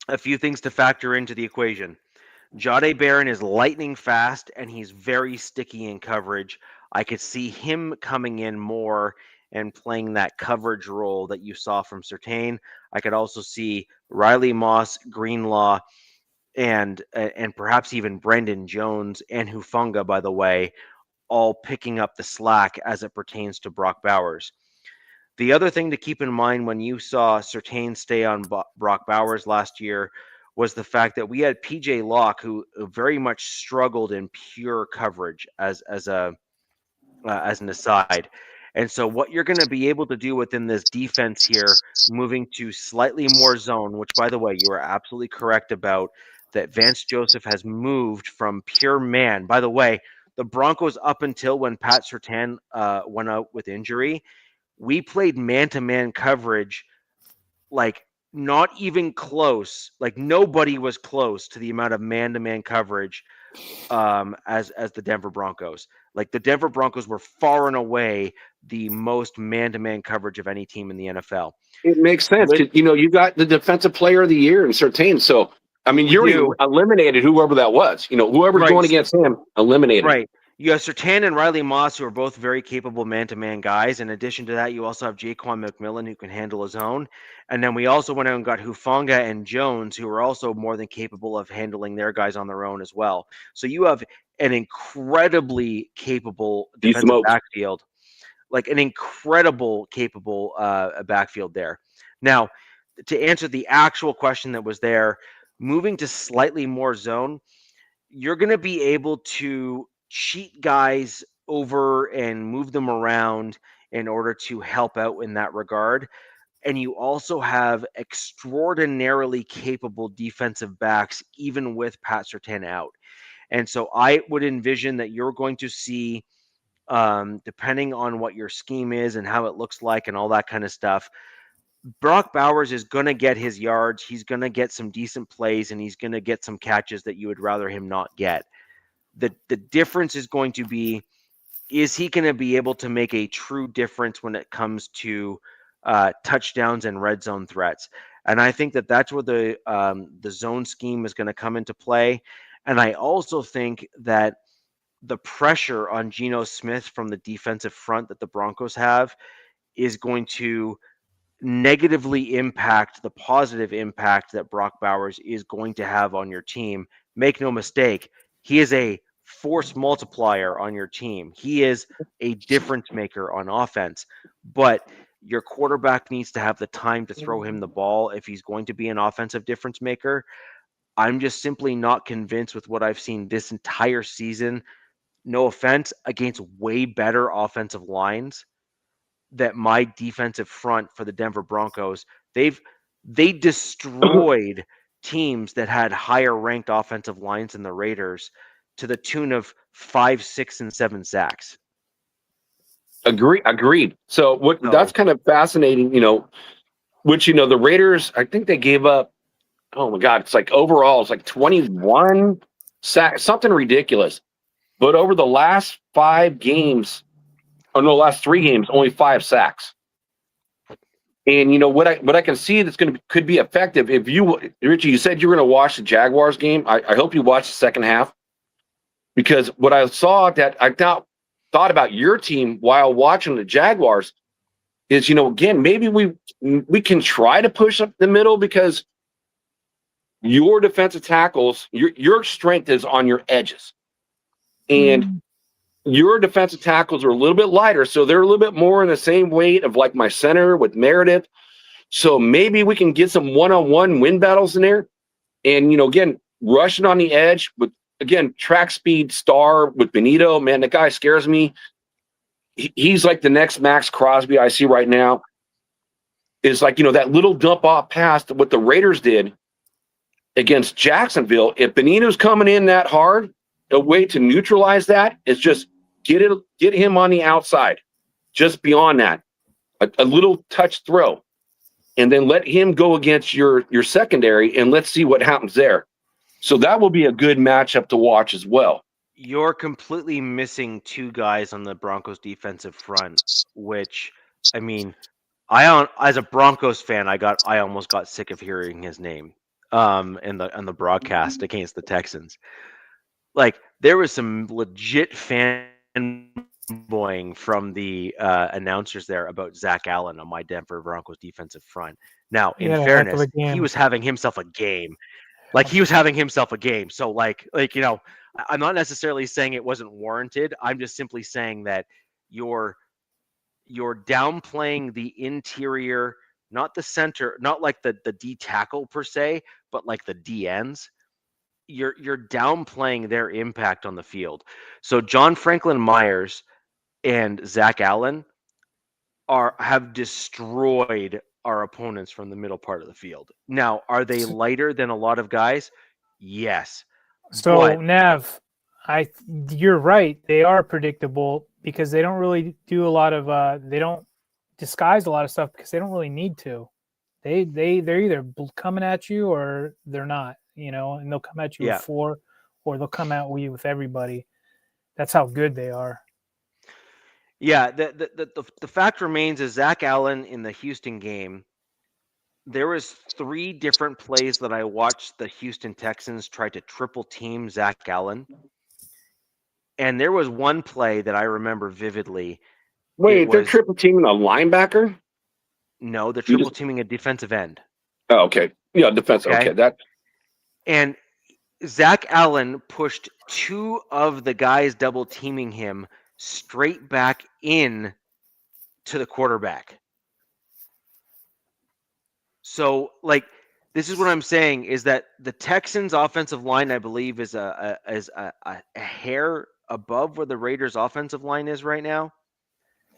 a few things to factor into the equation. Jahdae Barron is lightning fast, and he's very sticky in coverage. I could see him coming in more and playing that coverage role that you saw from Surtain. I could also see Riley Moss, Greenlaw, and perhaps even Brendan Jones and Hufunga, by the way, all picking up the slack as it pertains to Brock Bowers. The other thing to keep in mind when you saw Surtain stay on Brock Bowers last year was the fact that we had PJ Locke, who very much struggled in pure coverage as an aside. And so what you're going to be able to do within this defense here, moving to slightly more zone, which, by the way, you are absolutely correct about, that Vance Joseph has moved from pure man. By the way, the Broncos, up until when Pat Surtain went out with injury, we played man-to-man coverage like not even close. Like nobody was close to the amount of man-to-man coverage as the Denver Broncos. Like the Denver Broncos were far and away the most man-to-man coverage of any team in the NFL. It makes sense. You got the defensive player of the year in Surtain. So, I mean, you eliminated whoever that was. Whoever's going against him, eliminated. Right. You have Surtain and Riley Moss, who are both very capable man-to-man guys. In addition to that, you also have Jaquan McMillan, who can handle his own. And then we also went out and got Hufunga and Jones, who are also more than capable of handling their guys on their own as well. So you have an incredibly capable defensive backfield, like an incredible capable backfield there. Now, to answer the actual question that was there, moving to slightly more zone, you're going to be able to cheat guys over and move them around in order to help out in that regard. And you also have extraordinarily capable defensive backs, even with Pat Surtain out. And so I would envision that you're going to see, depending on what your scheme is and how it looks like and all that kind of stuff, Brock Bowers is going to get his yards. He's going to get some decent plays, and he's going to get some catches that you would rather him not get. The difference is going to be, is he going to be able to make a true difference when it comes to touchdowns and red zone threats? And I think that that's where the zone scheme is going to come into play. And I also think that the pressure on Geno Smith from the defensive front that the Broncos have is going to negatively impact the positive impact that Brock Bowers is going to have on your team. Make no mistake, he is a force multiplier on your team. He is a difference maker on offense, but your quarterback needs to have the time to throw him the ball if he's going to be an offensive difference maker. I'm just simply not convinced with what I've seen this entire season. No offense, against way better offensive lines, that my defensive front for the Denver Broncos, they destroyed teams that had higher ranked offensive lines than the Raiders to the tune of 5, 6, and 7 sacks. Agreed. So that's kind of fascinating, which, the Raiders, I think they gave up, oh my God, it's like overall, it's like 21 sacks, something ridiculous. But over the last 5 games, last 3 games, only 5 sacks. And what I can see that's could be effective, if Richie, you said you were going to watch the Jaguars game. I hope you watched the second half, because what I saw that I thought about your team while watching the Jaguars is, again, maybe we can try to push up the middle, because your defensive tackles, your strength is on your edges, and your defensive tackles are a little bit lighter, so they're a little bit more in the same weight of like my center with Meredith. So maybe we can get some one-on-one win battles in there, and again, rushing on the edge with, again, track speed star with Benito. Man, the guy scares me. He's like the next Max Crosby I see right now. Is like, that little dump off pass that what the Raiders did against Jacksonville. If Benito's coming in that hard, a way to neutralize that is just get him on the outside, just beyond that, a little touch throw, and then let him go against your secondary, and let's see what happens there. So that will be a good matchup to watch as well. You're completely missing 2 guys on the Broncos defensive front, which, I mean, as a Broncos fan, I almost got sick of hearing his name in the broadcast against the Texans. Like, there was some legit fanboying from the announcers there about Zach Allen on my Denver Broncos defensive front. Now, in fairness, he was having himself a game. So, I'm not necessarily saying it wasn't warranted. I'm just simply saying that you're downplaying the interior, not the center, not like the D tackle per se, but like the DNs. You're downplaying their impact on the field. So John Franklin Myers and Zach Allen have destroyed our opponents from the middle part of the field. Now, are they lighter than a lot of guys? Yes. So Nav, you're right. They are predictable because they don't really do a lot of they don't disguise a lot of stuff because they don't really need to. They're either coming at you or they're not, and they'll come at you with 4, or they'll come at you with everybody. That's how good they are. Yeah, the fact remains is Zach Allen in the Houston game, there was 3 different plays that I watched the Houston Texans try to triple team Zach Allen. And there was one play that I remember vividly. Wait, they're triple teaming a linebacker? No, they're triple teaming a defensive end. Oh, okay. Yeah, defensive. Okay, And Zach Allen pushed 2 of the guys double teaming him straight back in to the quarterback. So, this is what I'm saying is that the Texans' offensive line, I believe, is a hair above where the Raiders' offensive line is right now.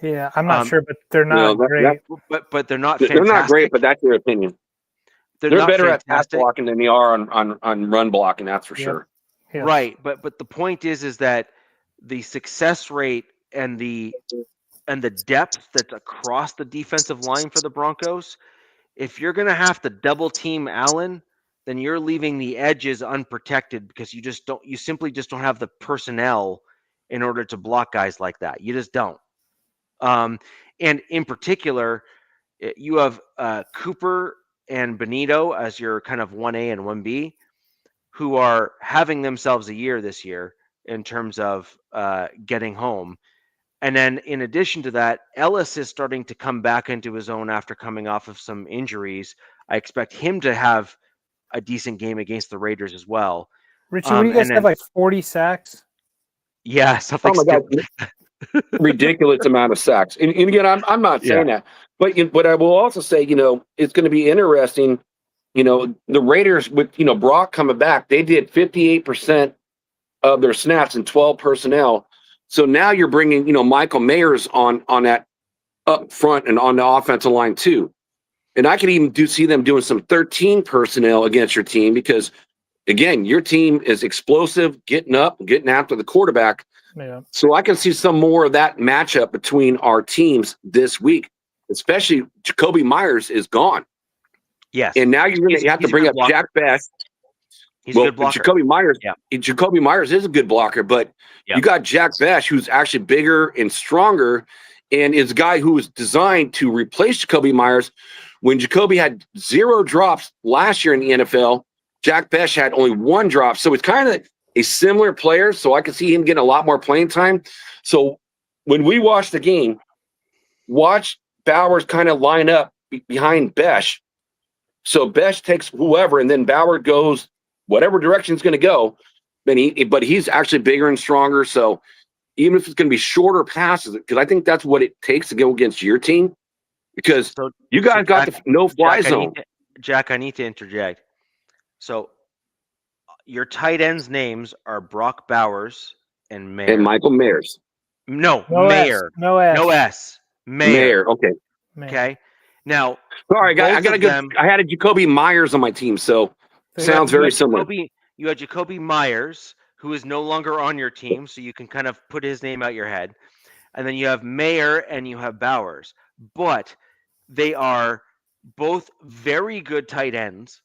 Yeah, I'm not sure, but they're not great. But they're not. They're not great, but that's your opinion. They're better fantastic. at pass blocking than they are on run blocking. That's for sure. Yeah. Right, but the point is that the success rate and the depth that's across the defensive line for the Broncos. If you're going to have to double team Allen, then you're leaving the edges unprotected because you simply just don't have the personnel in order to block guys like that. You just don't. And in particular, you have Cooper and Benito as your kind of 1A and 1B, who are having themselves a year this year in terms of getting home. And then in addition to that, Ellis is starting to come back into his own after coming off of some injuries. I expect him to have a decent game against the Raiders as well. Richie, what do you guys have, 40 sacks? Yeah, something stupid. Ridiculous amount of sacks. And again, I'm not saying that, but I will also say, it's going to be interesting. The Raiders with Brock coming back, they did 58% of their snaps and 12 personnel. So now you're bringing Michael Mayers on that up front and on the offensive line too. And I could even see them doing some 13 personnel against your team because, again, your team is explosive, getting up, getting after the quarterback. Yeah. So I can see some more of that matchup between our teams this week, especially Jacoby Myers is gone. Yes. And now you have to bring up blocker. Jack Best. He's a good blocker. Jacoby Myers is a good blocker, but you got Jack Best, who's actually bigger and stronger, and is a guy who was designed to replace Jacoby Myers. When Jacoby had 0 drops last year in the NFL, Jack Best had only 1 drop. So it's kind of a similar player, so I can see him getting a lot more playing time. So when we watch the game, watch Bowers kind of line up behind Besh. So Besh takes whoever, and then Bauer goes whatever direction it's going to go. But he's actually bigger and stronger. So even if it's going to be shorter passes, because I think that's what it takes to go against your team, because you guys got the no-fly zone. Jack, I need to interject. So your tight ends' names are Brock Bowers and Mayer. And Michael Mayers. No Mayer. No S. Mayer. Okay. Mayer. Okay. Now, sorry, I got a good. I had a Jacoby Myers on my team, so sounds very similar. You had Jacoby Myers, who is no longer on your team, so you can kind of put his name out your head, and then you have Mayer and you have Bowers, but they are both very good tight ends.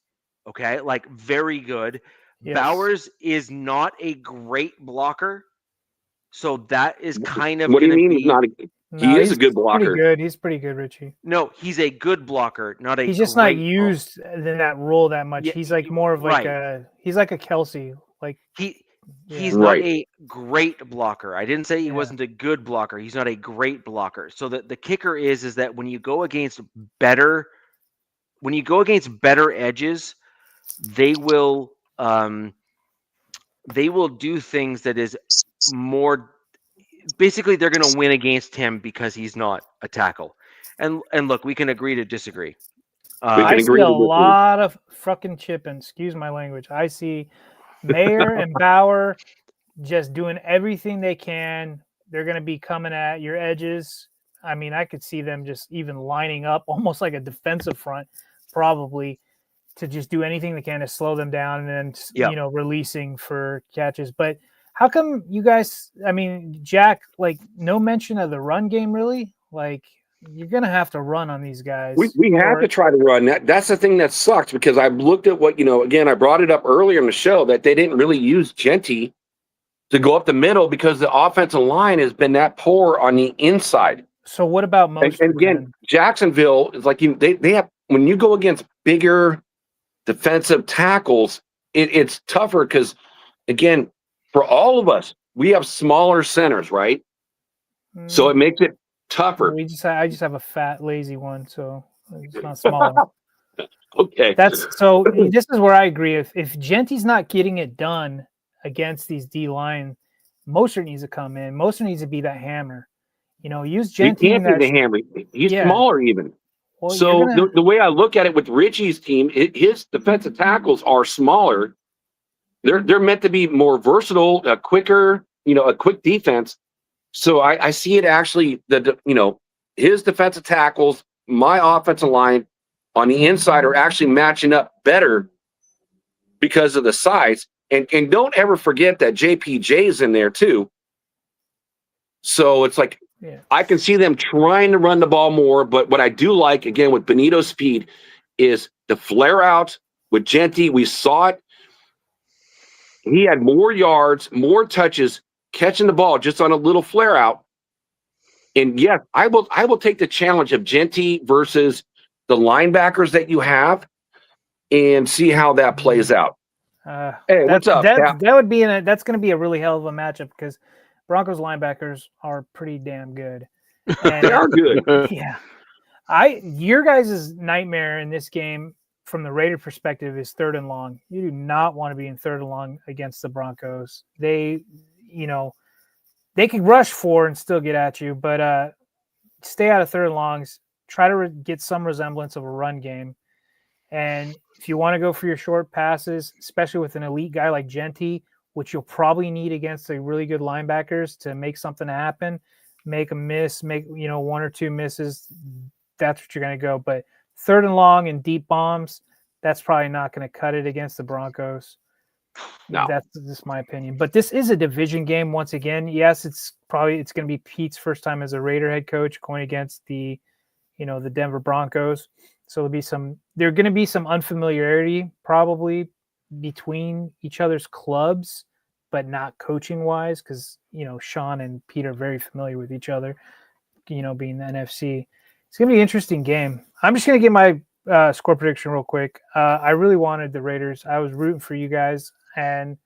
Okay, like very good. Yes. Bowers is not a great blocker, so that is kind of. What do you mean he's not? He is a good blocker. He's pretty good, Richie. No, he's a good blocker, not a. He's just not used in that role that much. Yeah, he's like more of like he's like a Kelsey. Like he's not a great blocker. I didn't say he wasn't a good blocker. He's not a great blocker. So the kicker is that when you go against better edges, they will do things that is more. Basically, they're going to win against him because he's not a tackle. And look, we can agree to disagree. I see a lot of fucking chipping. Excuse my language. I see Mayer and Bauer just doing everything they can. They're going to be coming at your edges. I mean, I could see them just even lining up almost like a defensive front, probably, to just do anything they can to slow them down and then, releasing for catches. But how come you guys, I mean, Jack, like no mention of the run game, really? Like you're going to have to run on these guys. We have to try to run. That's the thing that sucks because I've looked at what, again, I brought it up earlier in the show that they didn't really use Genty to go up the middle because the offensive line has been that poor on the inside. So what about most? And again, Jacksonville is like, they have, when you go against bigger defensive tackles, it's tougher because, again, for all of us, we have smaller centers, right? So it makes it tougher. I just have a fat, lazy one, so it's not small. Okay. This is where I agree. If Genty's not getting it done against these D line, Mostert needs to come in. Mostert needs to be that hammer. Use Genty. He can't be the hammer. He's smaller even. Well, so the way I look at it with Richie's team, his defensive tackles are smaller. They're meant to be more versatile, quicker, a quick defense. So I see it actually his defensive tackles, my offensive line on the inside are actually matching up better because of the size. And don't ever forget that JPJ is in there too. So it's like I can see them trying to run the ball more, but what I do like, again, with Benito's speed is the flare out with Genty. We saw it. He had more yards, more touches, catching the ball just on a little flare out. And yes, I will take the challenge of Genty versus the linebackers that you have and see how that plays out. Hey, what's up? That's going to be a really hell of a matchup because Broncos linebackers are pretty damn good. And, they are good. Yeah. Your guys' nightmare in this game from the Raider perspective is 3rd and long. You do not want to be in 3rd and long against the Broncos. They, they could rush 4 and still get at you, but stay out of third and longs. Try to get some resemblance of a run game. And if you want to go for your short passes, especially with an elite guy like Genty, which you'll probably need against the really good linebackers to make something happen, make a miss, make 1 or 2 misses, that's what you're going to go. But third and long and deep bombs, that's probably not going to cut it against the Broncos. No. That's just my opinion. But this is a division game once again. Yes, it's going to be Pete's first time as a Raider head coach going against the Denver Broncos. So there's going to be some unfamiliarity probably between each other's clubs, but not coaching wise, because Sean and Pete are very familiar with each other. Being the NFC, it's going to be an interesting game. I'm just going to get my score prediction real quick. I really wanted the Raiders. I was rooting for you guys, and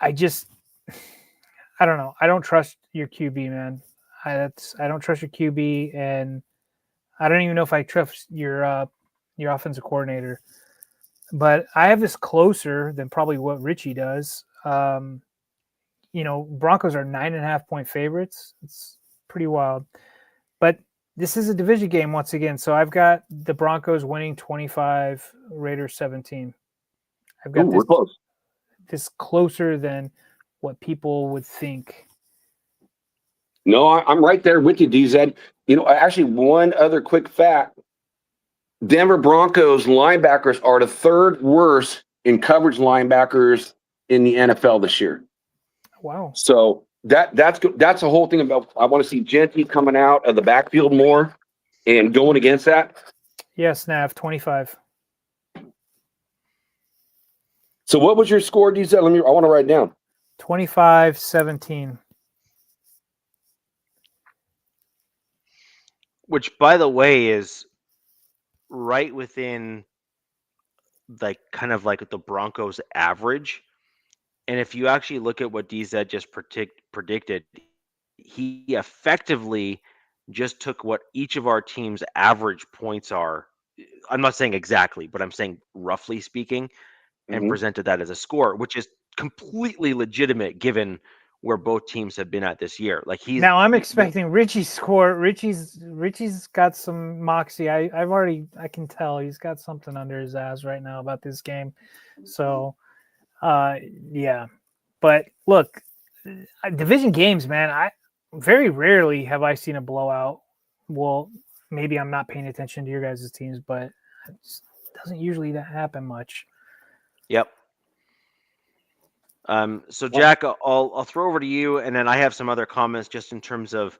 I don't know. I don't trust your QB, man. I don't trust your QB, and I don't even know if I trust your offensive coordinator. But I have this closer than probably what Richie does. Broncos are 9.5-point favorites. It's pretty wild. But this is a division game once again. So I've got the Broncos winning 25, Raiders 17. I've got we're close. This closer than what people would think. No, I'm right there with you, DZ. Actually, one other quick fact. Denver Broncos linebackers are the 3rd worst in coverage linebackers in the NFL this year. Wow. So that's the whole thing about, I want to see Genty coming out of the backfield more and going against that. Yes, Nav, 25. So what was your score, DZ? I want to write it down. 25-17. Which, by the way, is right within kind of like the Broncos average. And if you actually look at what DZ just predicted, he effectively just took what each of our team's average points are. I'm not saying exactly, but I'm saying roughly speaking, and presented that as a score, which is completely legitimate given where both teams have been at this year. Now I'm expecting Richie's score. Richie's got some moxie. I can tell he's got something under his ass right now about this game. So yeah. But look, division games, man, I very rarely have I seen a blowout. Well, maybe I'm not paying attention to your guys' teams, but it doesn't usually happen much. Yep. So Jack, I'll throw over to you, and then I have some other comments just in terms of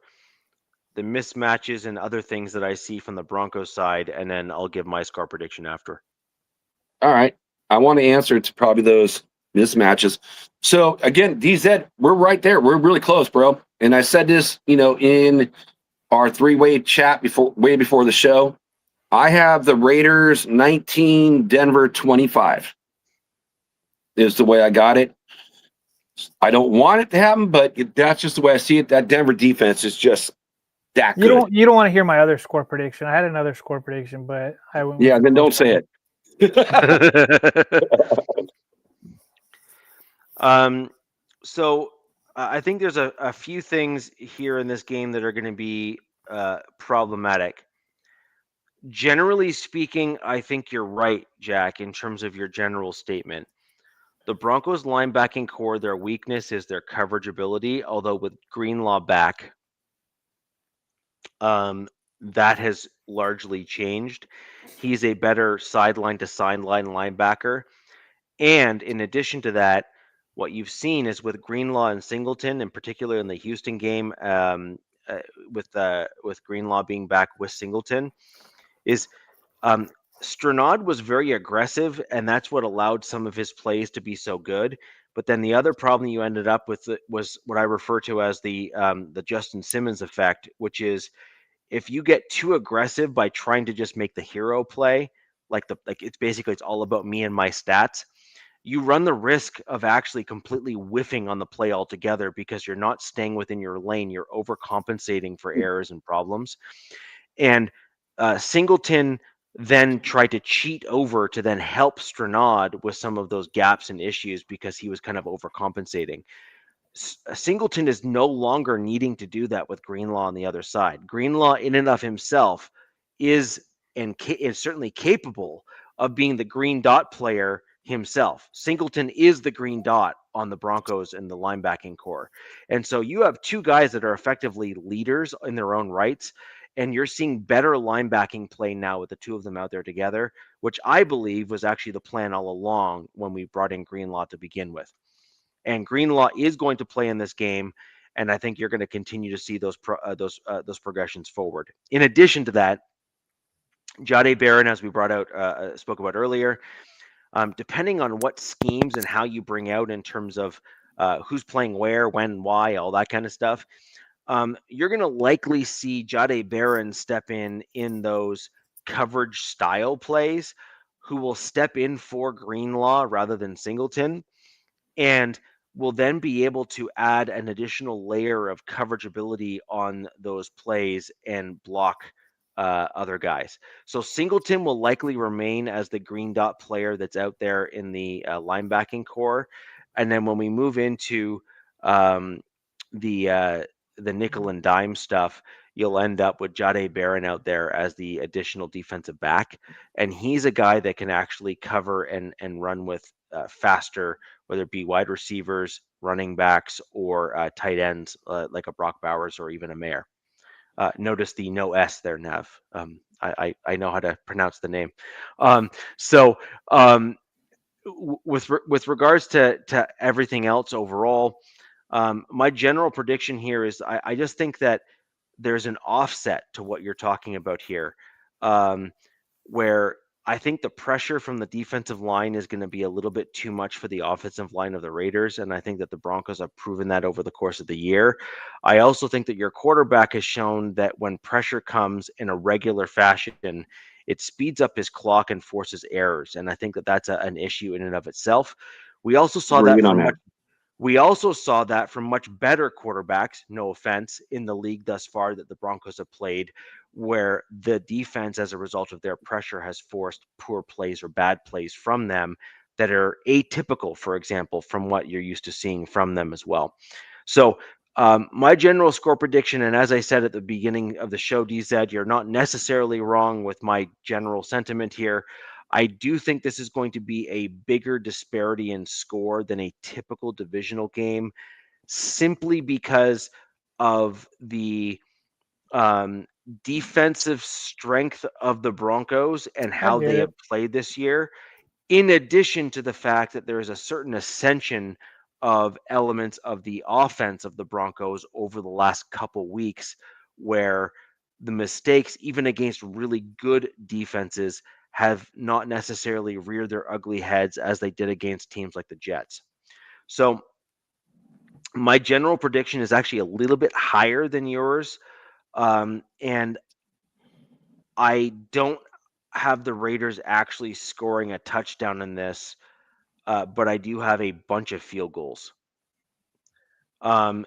the mismatches and other things that I see from the Broncos side, and then I'll give my score prediction after. All right. I want to answer to probably those mismatches. So again, DZ, we're right there. We're really close, bro. And I said this, in our 3-way chat way before the show. I have the Raiders 19, Denver 25. Is the way I got it. I don't want it to happen, but that's just the way I see it. That Denver defense is just that good. You don't want to hear my other score prediction. I had another score prediction, but I went. Yeah, then don't say it. So I think there's a few things here in this game that are going to be problematic. Generally speaking, I think you're right, Jack, in terms of your general statement. The Broncos linebacking core, their weakness is their coverage ability, although with Greenlaw back, that has largely changed. He's a better sideline to sideline linebacker. And in addition to that, what you've seen is with Greenlaw and Singleton, in particular in the Houston game, with Greenlaw being back with Singleton, is Stranad was very aggressive, and that's what allowed some of his plays to be so good. But then the other problem you ended up with was what I refer to as the Justin Simmons effect, which is if you get too aggressive by trying to just make the hero play, it's all about me and my stats, you run the risk of actually completely whiffing on the play altogether because you're not staying within your lane. You're overcompensating for errors and problems. And Singleton then tried to cheat over to then help Stranad with some of those gaps and issues because he was kind of overcompensating. Singleton is no longer needing to do that with Greenlaw on the other side. Greenlaw, in and of himself, is certainly capable of being the green dot player himself. Singleton is the green dot on the Broncos and the linebacking core. And so you have two guys that are effectively leaders in their own rights, and you're seeing better linebacking play now with the two of them out there together, which I believe was actually the plan all along when we brought in Greenlaw to begin with. And Greenlaw is going to play in this game, and I think you're going to continue to see those progressions forward. In addition to that, Jahdae Barron, as we spoke about earlier, depending on what schemes and how you bring out in terms of who's playing where, when, why, all that kind of stuff, you're going to likely see Jahdae Barron step in those coverage style plays, who will step in for Greenlaw rather than Singleton, and will then be able to add an additional layer of coverage ability on those plays and block other guys. So Singleton will likely remain as the green dot player that's out there in the linebacking core. And then when we move into the nickel and dime stuff, you'll end up with Jahdae Barron out there as the additional defensive back. And he's a guy that can actually cover and run with faster, whether it be wide receivers, running backs, or tight ends like a Brock Bowers or even a Mayer. Notice the no S there, Nav. I know how to pronounce the name. With regards to everything else overall, my general prediction here is I just think that there's an offset to what you're talking about here, where I think the pressure from the defensive line is going to be a little bit too much for the offensive line of the Raiders, and I think that the Broncos have proven that over the course of the year. I also think that your quarterback has shown that when pressure comes in a regular fashion, it speeds up his clock and forces errors, and I think that that's an issue in and of itself. We also saw that from much better quarterbacks, no offense, in the league thus far that the Broncos have played, where the defense, as a result of their pressure, has forced poor plays or bad plays from them that are atypical, for example, from what you're used to seeing from them as well. So my general score prediction, and as I said at the beginning of the show, DZ, you're not necessarily wrong with my general sentiment here. I do think this is going to be a bigger disparity in score than a typical divisional game, simply because of the defensive strength of the Broncos and how they have played this year, in addition to the fact that there is a certain ascension of elements of the offense of the Broncos over the last couple weeks, where the mistakes, even against really good defenses, have not necessarily reared their ugly heads as they did against teams like the Jets. So my general prediction is actually a little bit higher than yours. And I don't have the Raiders actually scoring a touchdown in this, but I do have a bunch of field goals.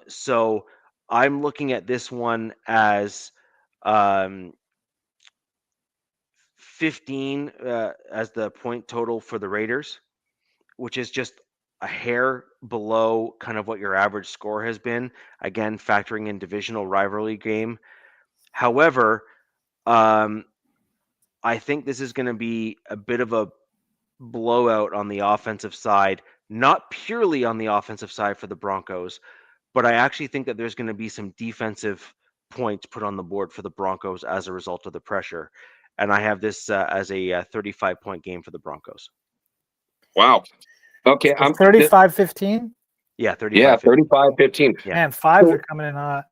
So I'm looking at this one as 15 as the point total for the Raiders, which is just a hair below kind of what your average score has been, again, factoring in divisional rivalry game. However, I think this is going to be a bit of a blowout on the offensive side, not purely on the offensive side for the Broncos, but I actually think that there's going to be some defensive points put on the board for the Broncos as a result of the pressure. And I have this as a 35-point game for the Broncos. Wow. Okay. I'm 35-15. Yeah, 35-15. Yeah, 35-15. Yeah. Man, fives are coming in hot.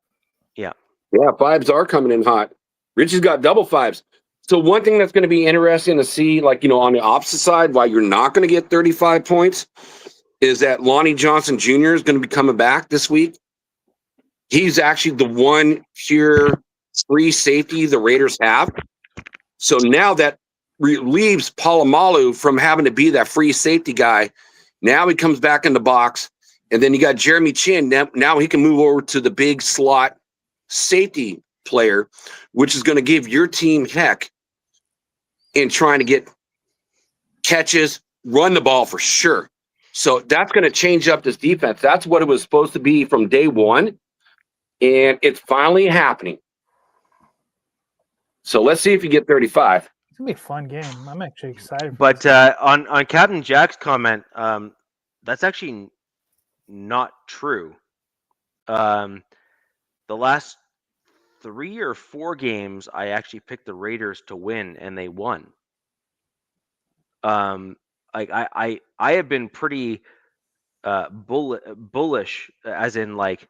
Yeah. Yeah, fives are coming in hot. Rich has got double fives. So one thing that's going to be interesting to see, like, on the opposite side, why you're not going to get 35 points, is that Lonnie Johnson Jr. is going to be coming back this week. He's actually the one pure free safety the Raiders have. So now that relieves Polamalu from having to be that free safety guy. Now he comes back in the box. And then you got Jeremy Chin. Now he can move over to the big slot safety player, which is going to give your team heck in trying to get catches, run the ball for sure. So that's going to change up this defense. That's what it was supposed to be from day one, and it's finally happening. So let's see if you get 35. It's gonna be a fun game. I'm actually excited. But on Captain Jack's comment, that's actually not true. The last 3 or 4 games, I actually picked the Raiders to win, and they won. Like I have been pretty bullish, as in like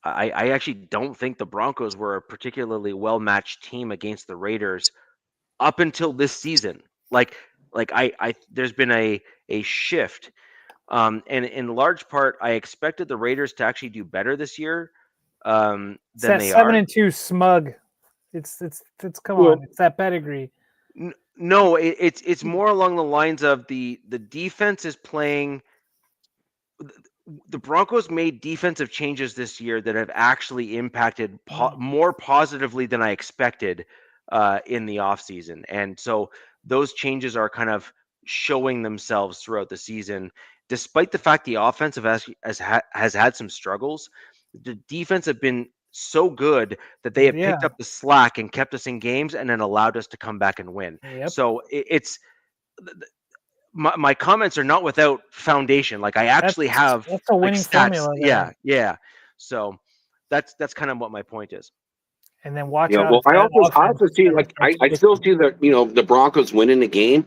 I actually don't think the Broncos were a particularly well matched team against the Raiders up until this season. Like I there's been a shift. And in large part, I expected the Raiders to actually do better this year than they are. 7-2 smug. It's come on. It's that pedigree. No, it's more along the lines of the defense is playing. The Broncos made defensive changes this year that have actually impacted more positively than I expected in the offseason. And so those changes are kind of showing themselves throughout the season. Despite the fact the offense has had some struggles, the defense have been so good that they have picked up the slack and kept us in games and then allowed us to come back and win. Yep. So it's my comments are not without foundation. Like I actually have that's a winning formula. Yeah. So that's kind of what my point is. And then watch out. Well, I also see, like, I still see that, the Broncos winning the game,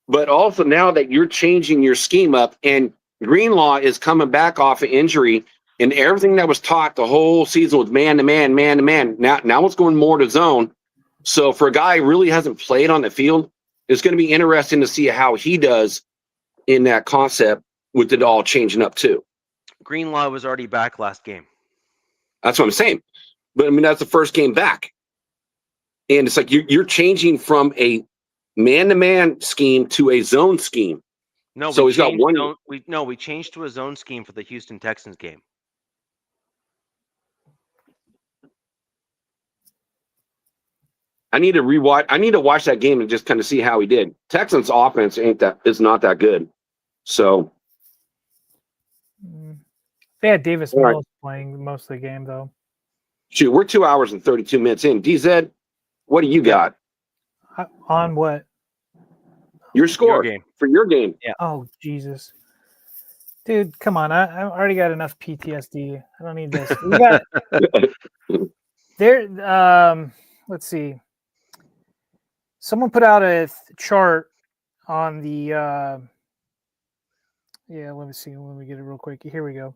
but also now that you're changing your scheme up and Greenlaw is coming back off of injury and everything that was taught the whole season was man to man. Now it's going more to zone. So for a guy who really hasn't played on the field, it's going to be interesting to see how he does in that concept with it all changing up too. Greenlaw was already back last game. That's what I'm saying. But I mean, that's the first game back. And it's like you're changing from a man-to-man scheme to a zone scheme. No, so he's got one. We changed to a zone scheme for the Houston Texans game. I need to watch that game and just kind of see how he did. Texans offense is not that good. So they had Davis Mills playing most of the game though. Shoot, we're 2 hours and 32 minutes in. DZ, what do you got? On what? Your score for your game. Yeah. Oh, Jesus. Dude, come on. I already got enough PTSD. I don't need this. We got there. Let's see. Someone put out a chart on the let me see. Let me get it real quick. Here we go.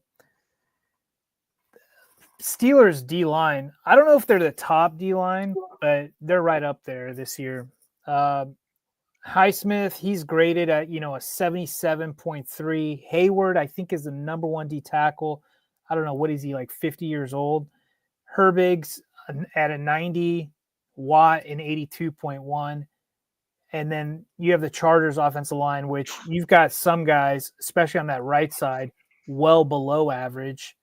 Steelers D-line. I don't know if they're the top D-line, but they're right up there this year. Highsmith, he's graded at, a 77.3. Hayward, I think, is the number 1 D tackle. I don't know. What is he, like 50 years old? Herbig's at a 90. Watt an 82.1. And then you have the Chargers offensive line, which you've got some guys, especially on that right side, well below average.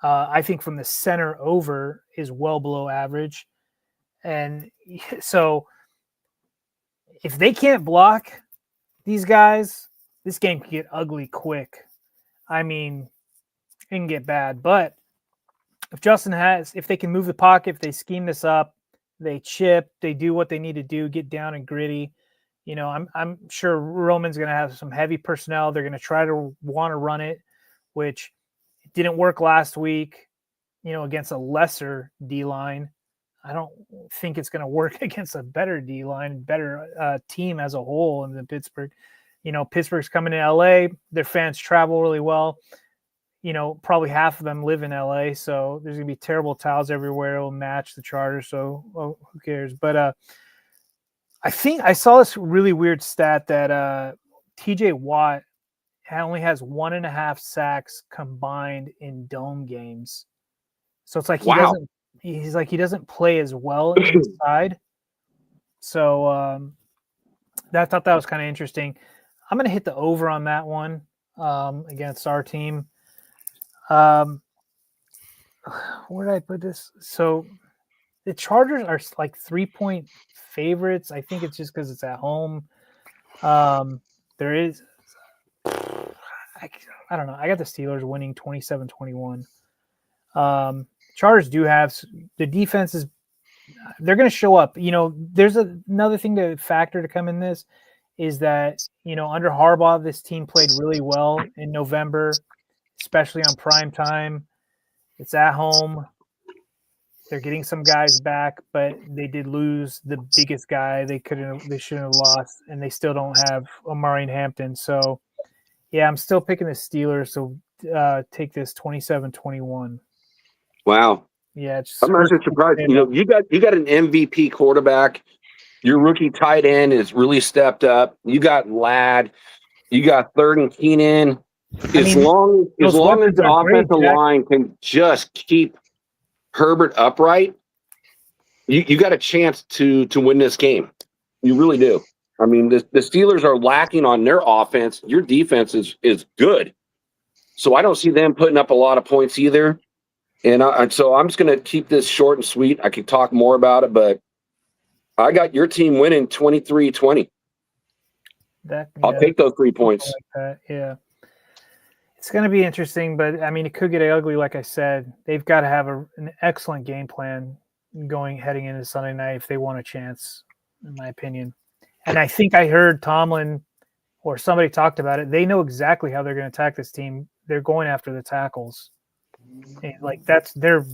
I think from the center over is well below average. And so if they can't block these guys, this game can get ugly quick. I mean, it can get bad. But if they can move the pocket, if they scheme this up, they chip, they do what they need to do, get down and gritty. I'm sure Roman's going to have some heavy personnel. They're going to try to want to run it, which didn't work last week, against a lesser D-line. I don't think it's going to work against a better D-line, better team as a whole in Pittsburgh. Pittsburgh's coming to LA. Their fans travel really well. Probably half of them live in LA, so there's going to be terrible towels everywhere. It'll match the Chargers, so who cares? But I think I saw this really weird stat that TJ Watt only has 1.5 sacks combined in dome games. So it's like he doesn't play as well inside. So I thought that was kind of interesting. I'm going to hit the over on that one against our team. Where did I put this? So the Chargers are like 3-point favorites. I think it's just because it's at home. I don't know. I got the Steelers winning 27-21. Chargers do have the defense is they're going to show up. You know, there's another thing to factor to come in this is that, you know, under Harbaugh, this team played really well in November, especially on prime time. It's at home. They're getting some guys back, but they did lose the biggest guy they shouldn't have lost, and they still don't have Omari and Hampton. So, yeah, I'm still picking the Steelers. So take this 27-21. Wow. Yeah, I'm actually surprised. You know, you got an MVP quarterback. Your rookie tight end is really stepped up. You got Ladd. You got Third and Keenan. As long as the offensive line can just keep Herbert upright, you got a chance to win this game. You really do. I mean, the Steelers are lacking on their offense. Your defense is good. So I don't see them putting up a lot of points either. And so I'm just going to keep this short and sweet. I could talk more about it, but I got your team winning 23-20. I'll take those 3 points. Like that. Yeah. It's going to be interesting, but I mean, it could get ugly. Like I said, they've got to have an excellent game plan heading into Sunday night if they want a chance, in my opinion. And I think I heard Tomlin or somebody talked about it. They know exactly how they're going to attack this team. They're going after the tackles. And like that's their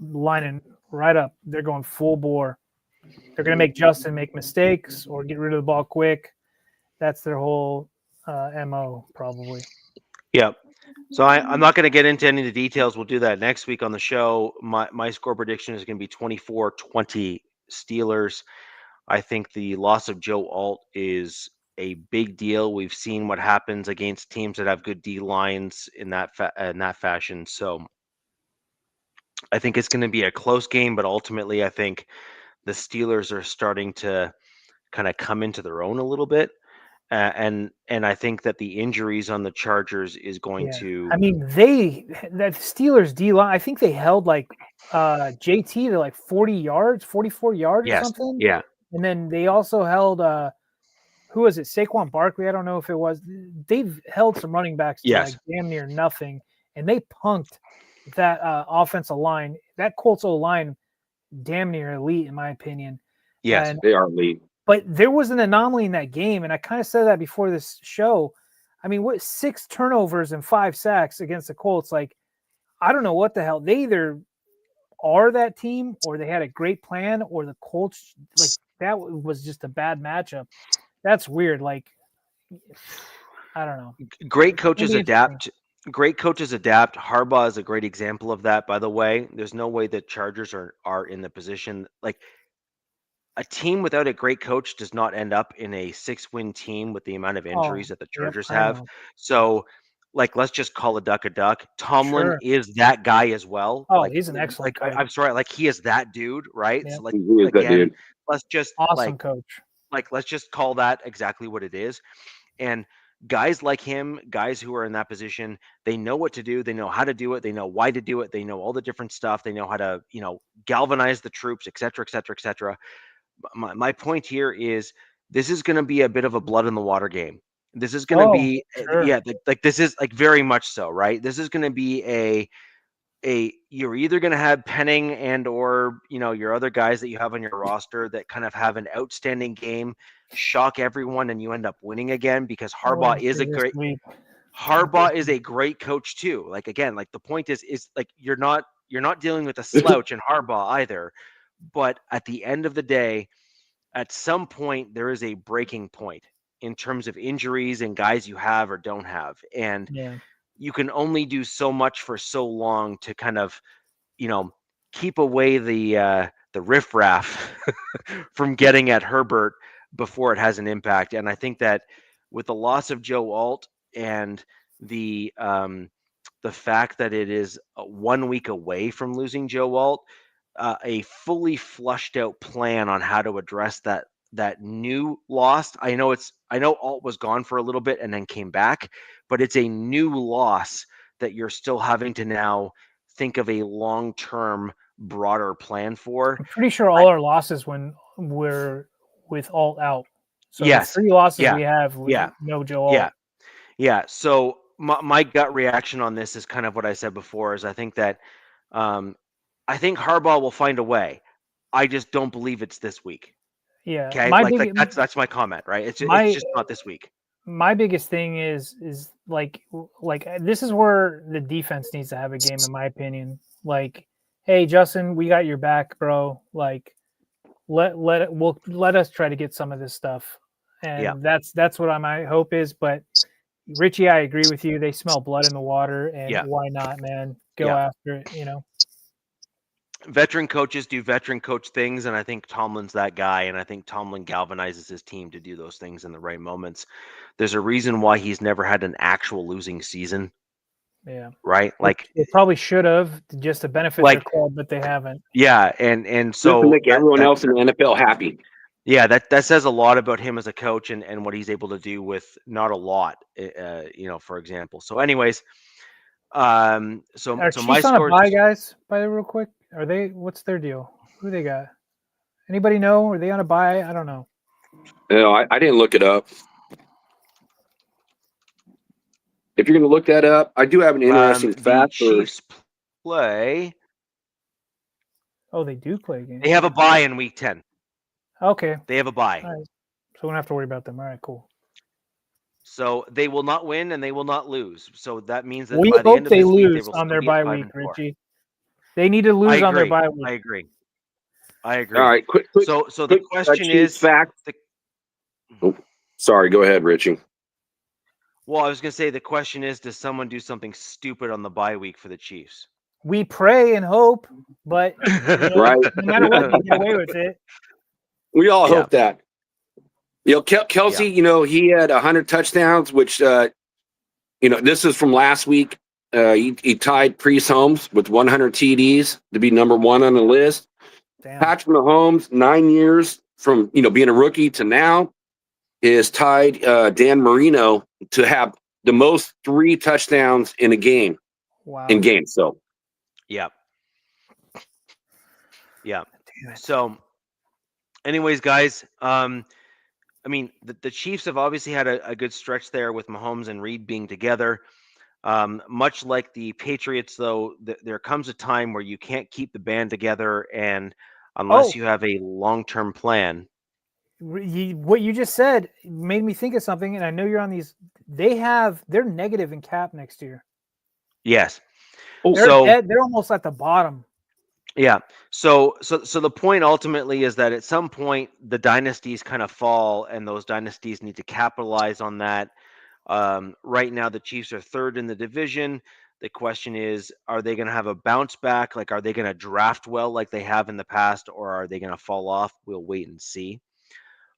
lining right up. They're going full bore. They're going to make Justin make mistakes or get rid of the ball quick. That's their whole MO probably. Yeah. So I'm not going to get into any of the details. We'll do that next week on the show. My score prediction is going to be 24-20 Steelers. I think the loss of Joe Alt is a big deal. We've seen what happens against teams that have good D lines in that fashion. So I think it's going to be a close game, but ultimately I think the Steelers are starting to kind of come into their own a little bit. And I think that the injuries on the Chargers is going to. I mean, that Steelers D line. I think they held like JT to like 40 yards, 44 yards or something. Yeah. And then they also held who was it? Saquon Barkley. I don't know if it was. They've held some running backs to like damn near nothing, and they punked that offensive line. That Colts O-line, damn near elite in my opinion. Yes, they are elite. But there was an anomaly in that game, and I kind of said that before this show. I mean, 6 turnovers and 5 sacks against the Colts? Like, I don't know what the hell. They either are that team, or they had a great plan, or the Colts, like, that was just a bad matchup. That's weird. Like, I don't know. Great coaches adapt. Great coaches adapt. Harbaugh is a great example of that, by the way. There's no way the Chargers are in the position. Like, a team without a great coach does not end up in a 6-win team with the amount of injuries that the Chargers have. So, like, let's just call a duck a duck. Tomlin is that guy as well. Oh, like, he's an excellent coach. I'm sorry, like, he is that dude, right? Yeah. So, like, he is that dude. Let's just awesome coach. Like, let's just call that exactly what it is. And guys like him, guys who are in that position, they know what to do. They know how to do it. They know why to do it. They know all the different stuff. They know how to, galvanize the troops, et cetera, et cetera, et cetera. My point here is this is going to be a bit of a blood in the water game. This is going to be, like this is like very much so, right? This is going to be you're either going to have Penning and or, your other guys that you have on your roster that kind of have an outstanding game, shock everyone, and you end up winning again because Harbaugh is a great coach too. Like, again, like the point is like, you're not dealing with a slouch in Harbaugh either. But at the end of the day, at some point, there is a breaking point in terms of injuries and guys you have or don't have. And you can only do so much for so long to kind of, keep away the riffraff from getting at Herbert before it has an impact. And I think that with the loss of Joe Alt and the fact that it is 1 week away from losing Joe Alt, a fully flushed out plan on how to address that new loss. I know Alt was gone for a little bit and then came back, but it's a new loss that you're still having to now think of a long-term, broader plan for. I'm pretty sure all our losses when we're with Alt out. So the 3 losses we have, no Joe Alt. Yeah. So my gut reaction on this is kind of what I said before. Is I think that I think Harbaugh will find a way. I just don't believe it's this week. Yeah, Okay, like that's my comment, right? It's just not this week. My biggest thing is like this is where the defense needs to have a game, in my opinion. Like, hey, Justin, we got your back, bro. Like, let us try to get some of this stuff, and that's what my hope is. But Richie, I agree with you. They smell blood in the water, and why not, man? Go after it, Veteran coaches do veteran coach things, and I think Tomlin's that guy, and I think Tomlin galvanizes his team to do those things in the right moments. There's a reason why he's never had an actual losing season. Yeah. Right? Like they probably should have, just to benefit their club, but they haven't. Yeah, and so just to make everyone else in the NFL happy. Yeah, that says a lot about him as a coach and what he's able to do with not a lot, for example. So anyways, Are my Chiefs on a bye, guys? By real quick, are they? What's their deal? Who they got? Anybody know? Are they on a bye? I don't know. No, I didn't look it up. If you're going to look that up, I do have an interesting fact. The Chiefs play. Oh, they do play games. They have a bye in week 10. Okay. They have a bye. All right. So we don't have to worry about them. All right, cool. So they will not win and they will not lose. So that means that we by the hope end of they this lose week, they will on their bye week, 5-4. Richie. They need to lose on their bye week. I agree. All right, quick. So the question is fact. Sorry, go ahead, Richie. Well, I was going to say the question is, does someone do something stupid on the bye week for the Chiefs? We pray and hope, but right. No matter what, they get away with it. We all hope that. Kelsey, he had 100 touchdowns, which, this is from last week. He tied Priest Holmes with 100 TDs to be number one on the list. Damn. Patrick Mahomes, 9 years from, being a rookie to now, is tied Dan Marino to have the most 3 touchdowns in a game. Wow. In games, so. Yeah. So, anyways, guys, the Chiefs have obviously had a good stretch there with Mahomes and Reed being together. Much like the Patriots, though, there comes a time where you can't keep the band together, and unless you have a long-term plan. What you just said made me think of something, and I know you're on these. They're negative in cap next year. Yes. They're almost at the bottom. Yeah. So the point ultimately is that at some point the dynasties kind of fall, and those dynasties need to capitalize on that. Right now the Chiefs are third in the division. The question is, are they going to have a bounce back? Like, are they going to draft well like they have in the past, or are they going to fall off? We'll wait and see.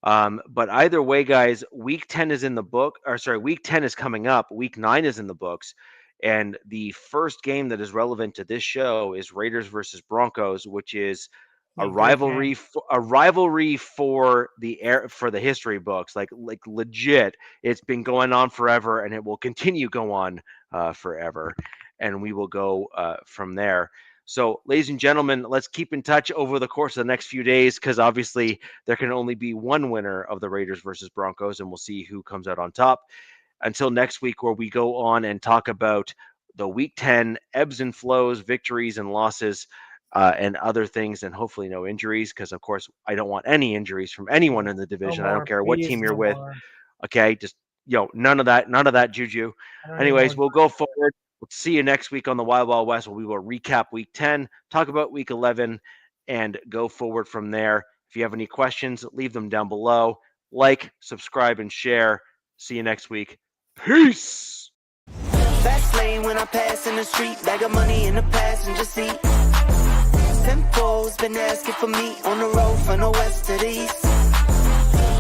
But either way, guys, week 10 is in the book, week 10 is coming up. Week 9 is in the books. And the first game that is relevant to this show is Raiders versus Broncos, which is a rivalry for the history books, like legit. It's been going on forever, and it will continue go on forever, and we will go from there. So, ladies and gentlemen, let's keep in touch over the course of the next few days, because obviously there can only be one winner of the Raiders versus Broncos, and we'll see who comes out on top. Until next week, where we go on and talk about the Week 10 ebbs and flows, victories and losses, and other things, and hopefully no injuries, because, of course, I don't want any injuries from anyone in the division. I don't care what team you're with. Okay, just, none of that juju. Anyways, we'll go forward. We'll see you next week on the Wild Wild West, where we will recap Week 10, talk about Week 11, and go forward from there. If you have any questions, leave them down below. Like, subscribe, and share. See you next week. Peace. Fast lane when I pass in the street, bag of money in the passenger seat. Tempo's been asking for me on the road from the west to the east.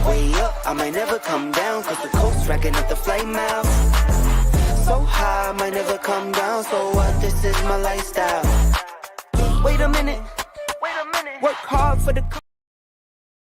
Way up, I might never come down, cause the coast racking up the flight miles. So high, I might never come down, so what, this is my lifestyle. Wait a minute, work hard for the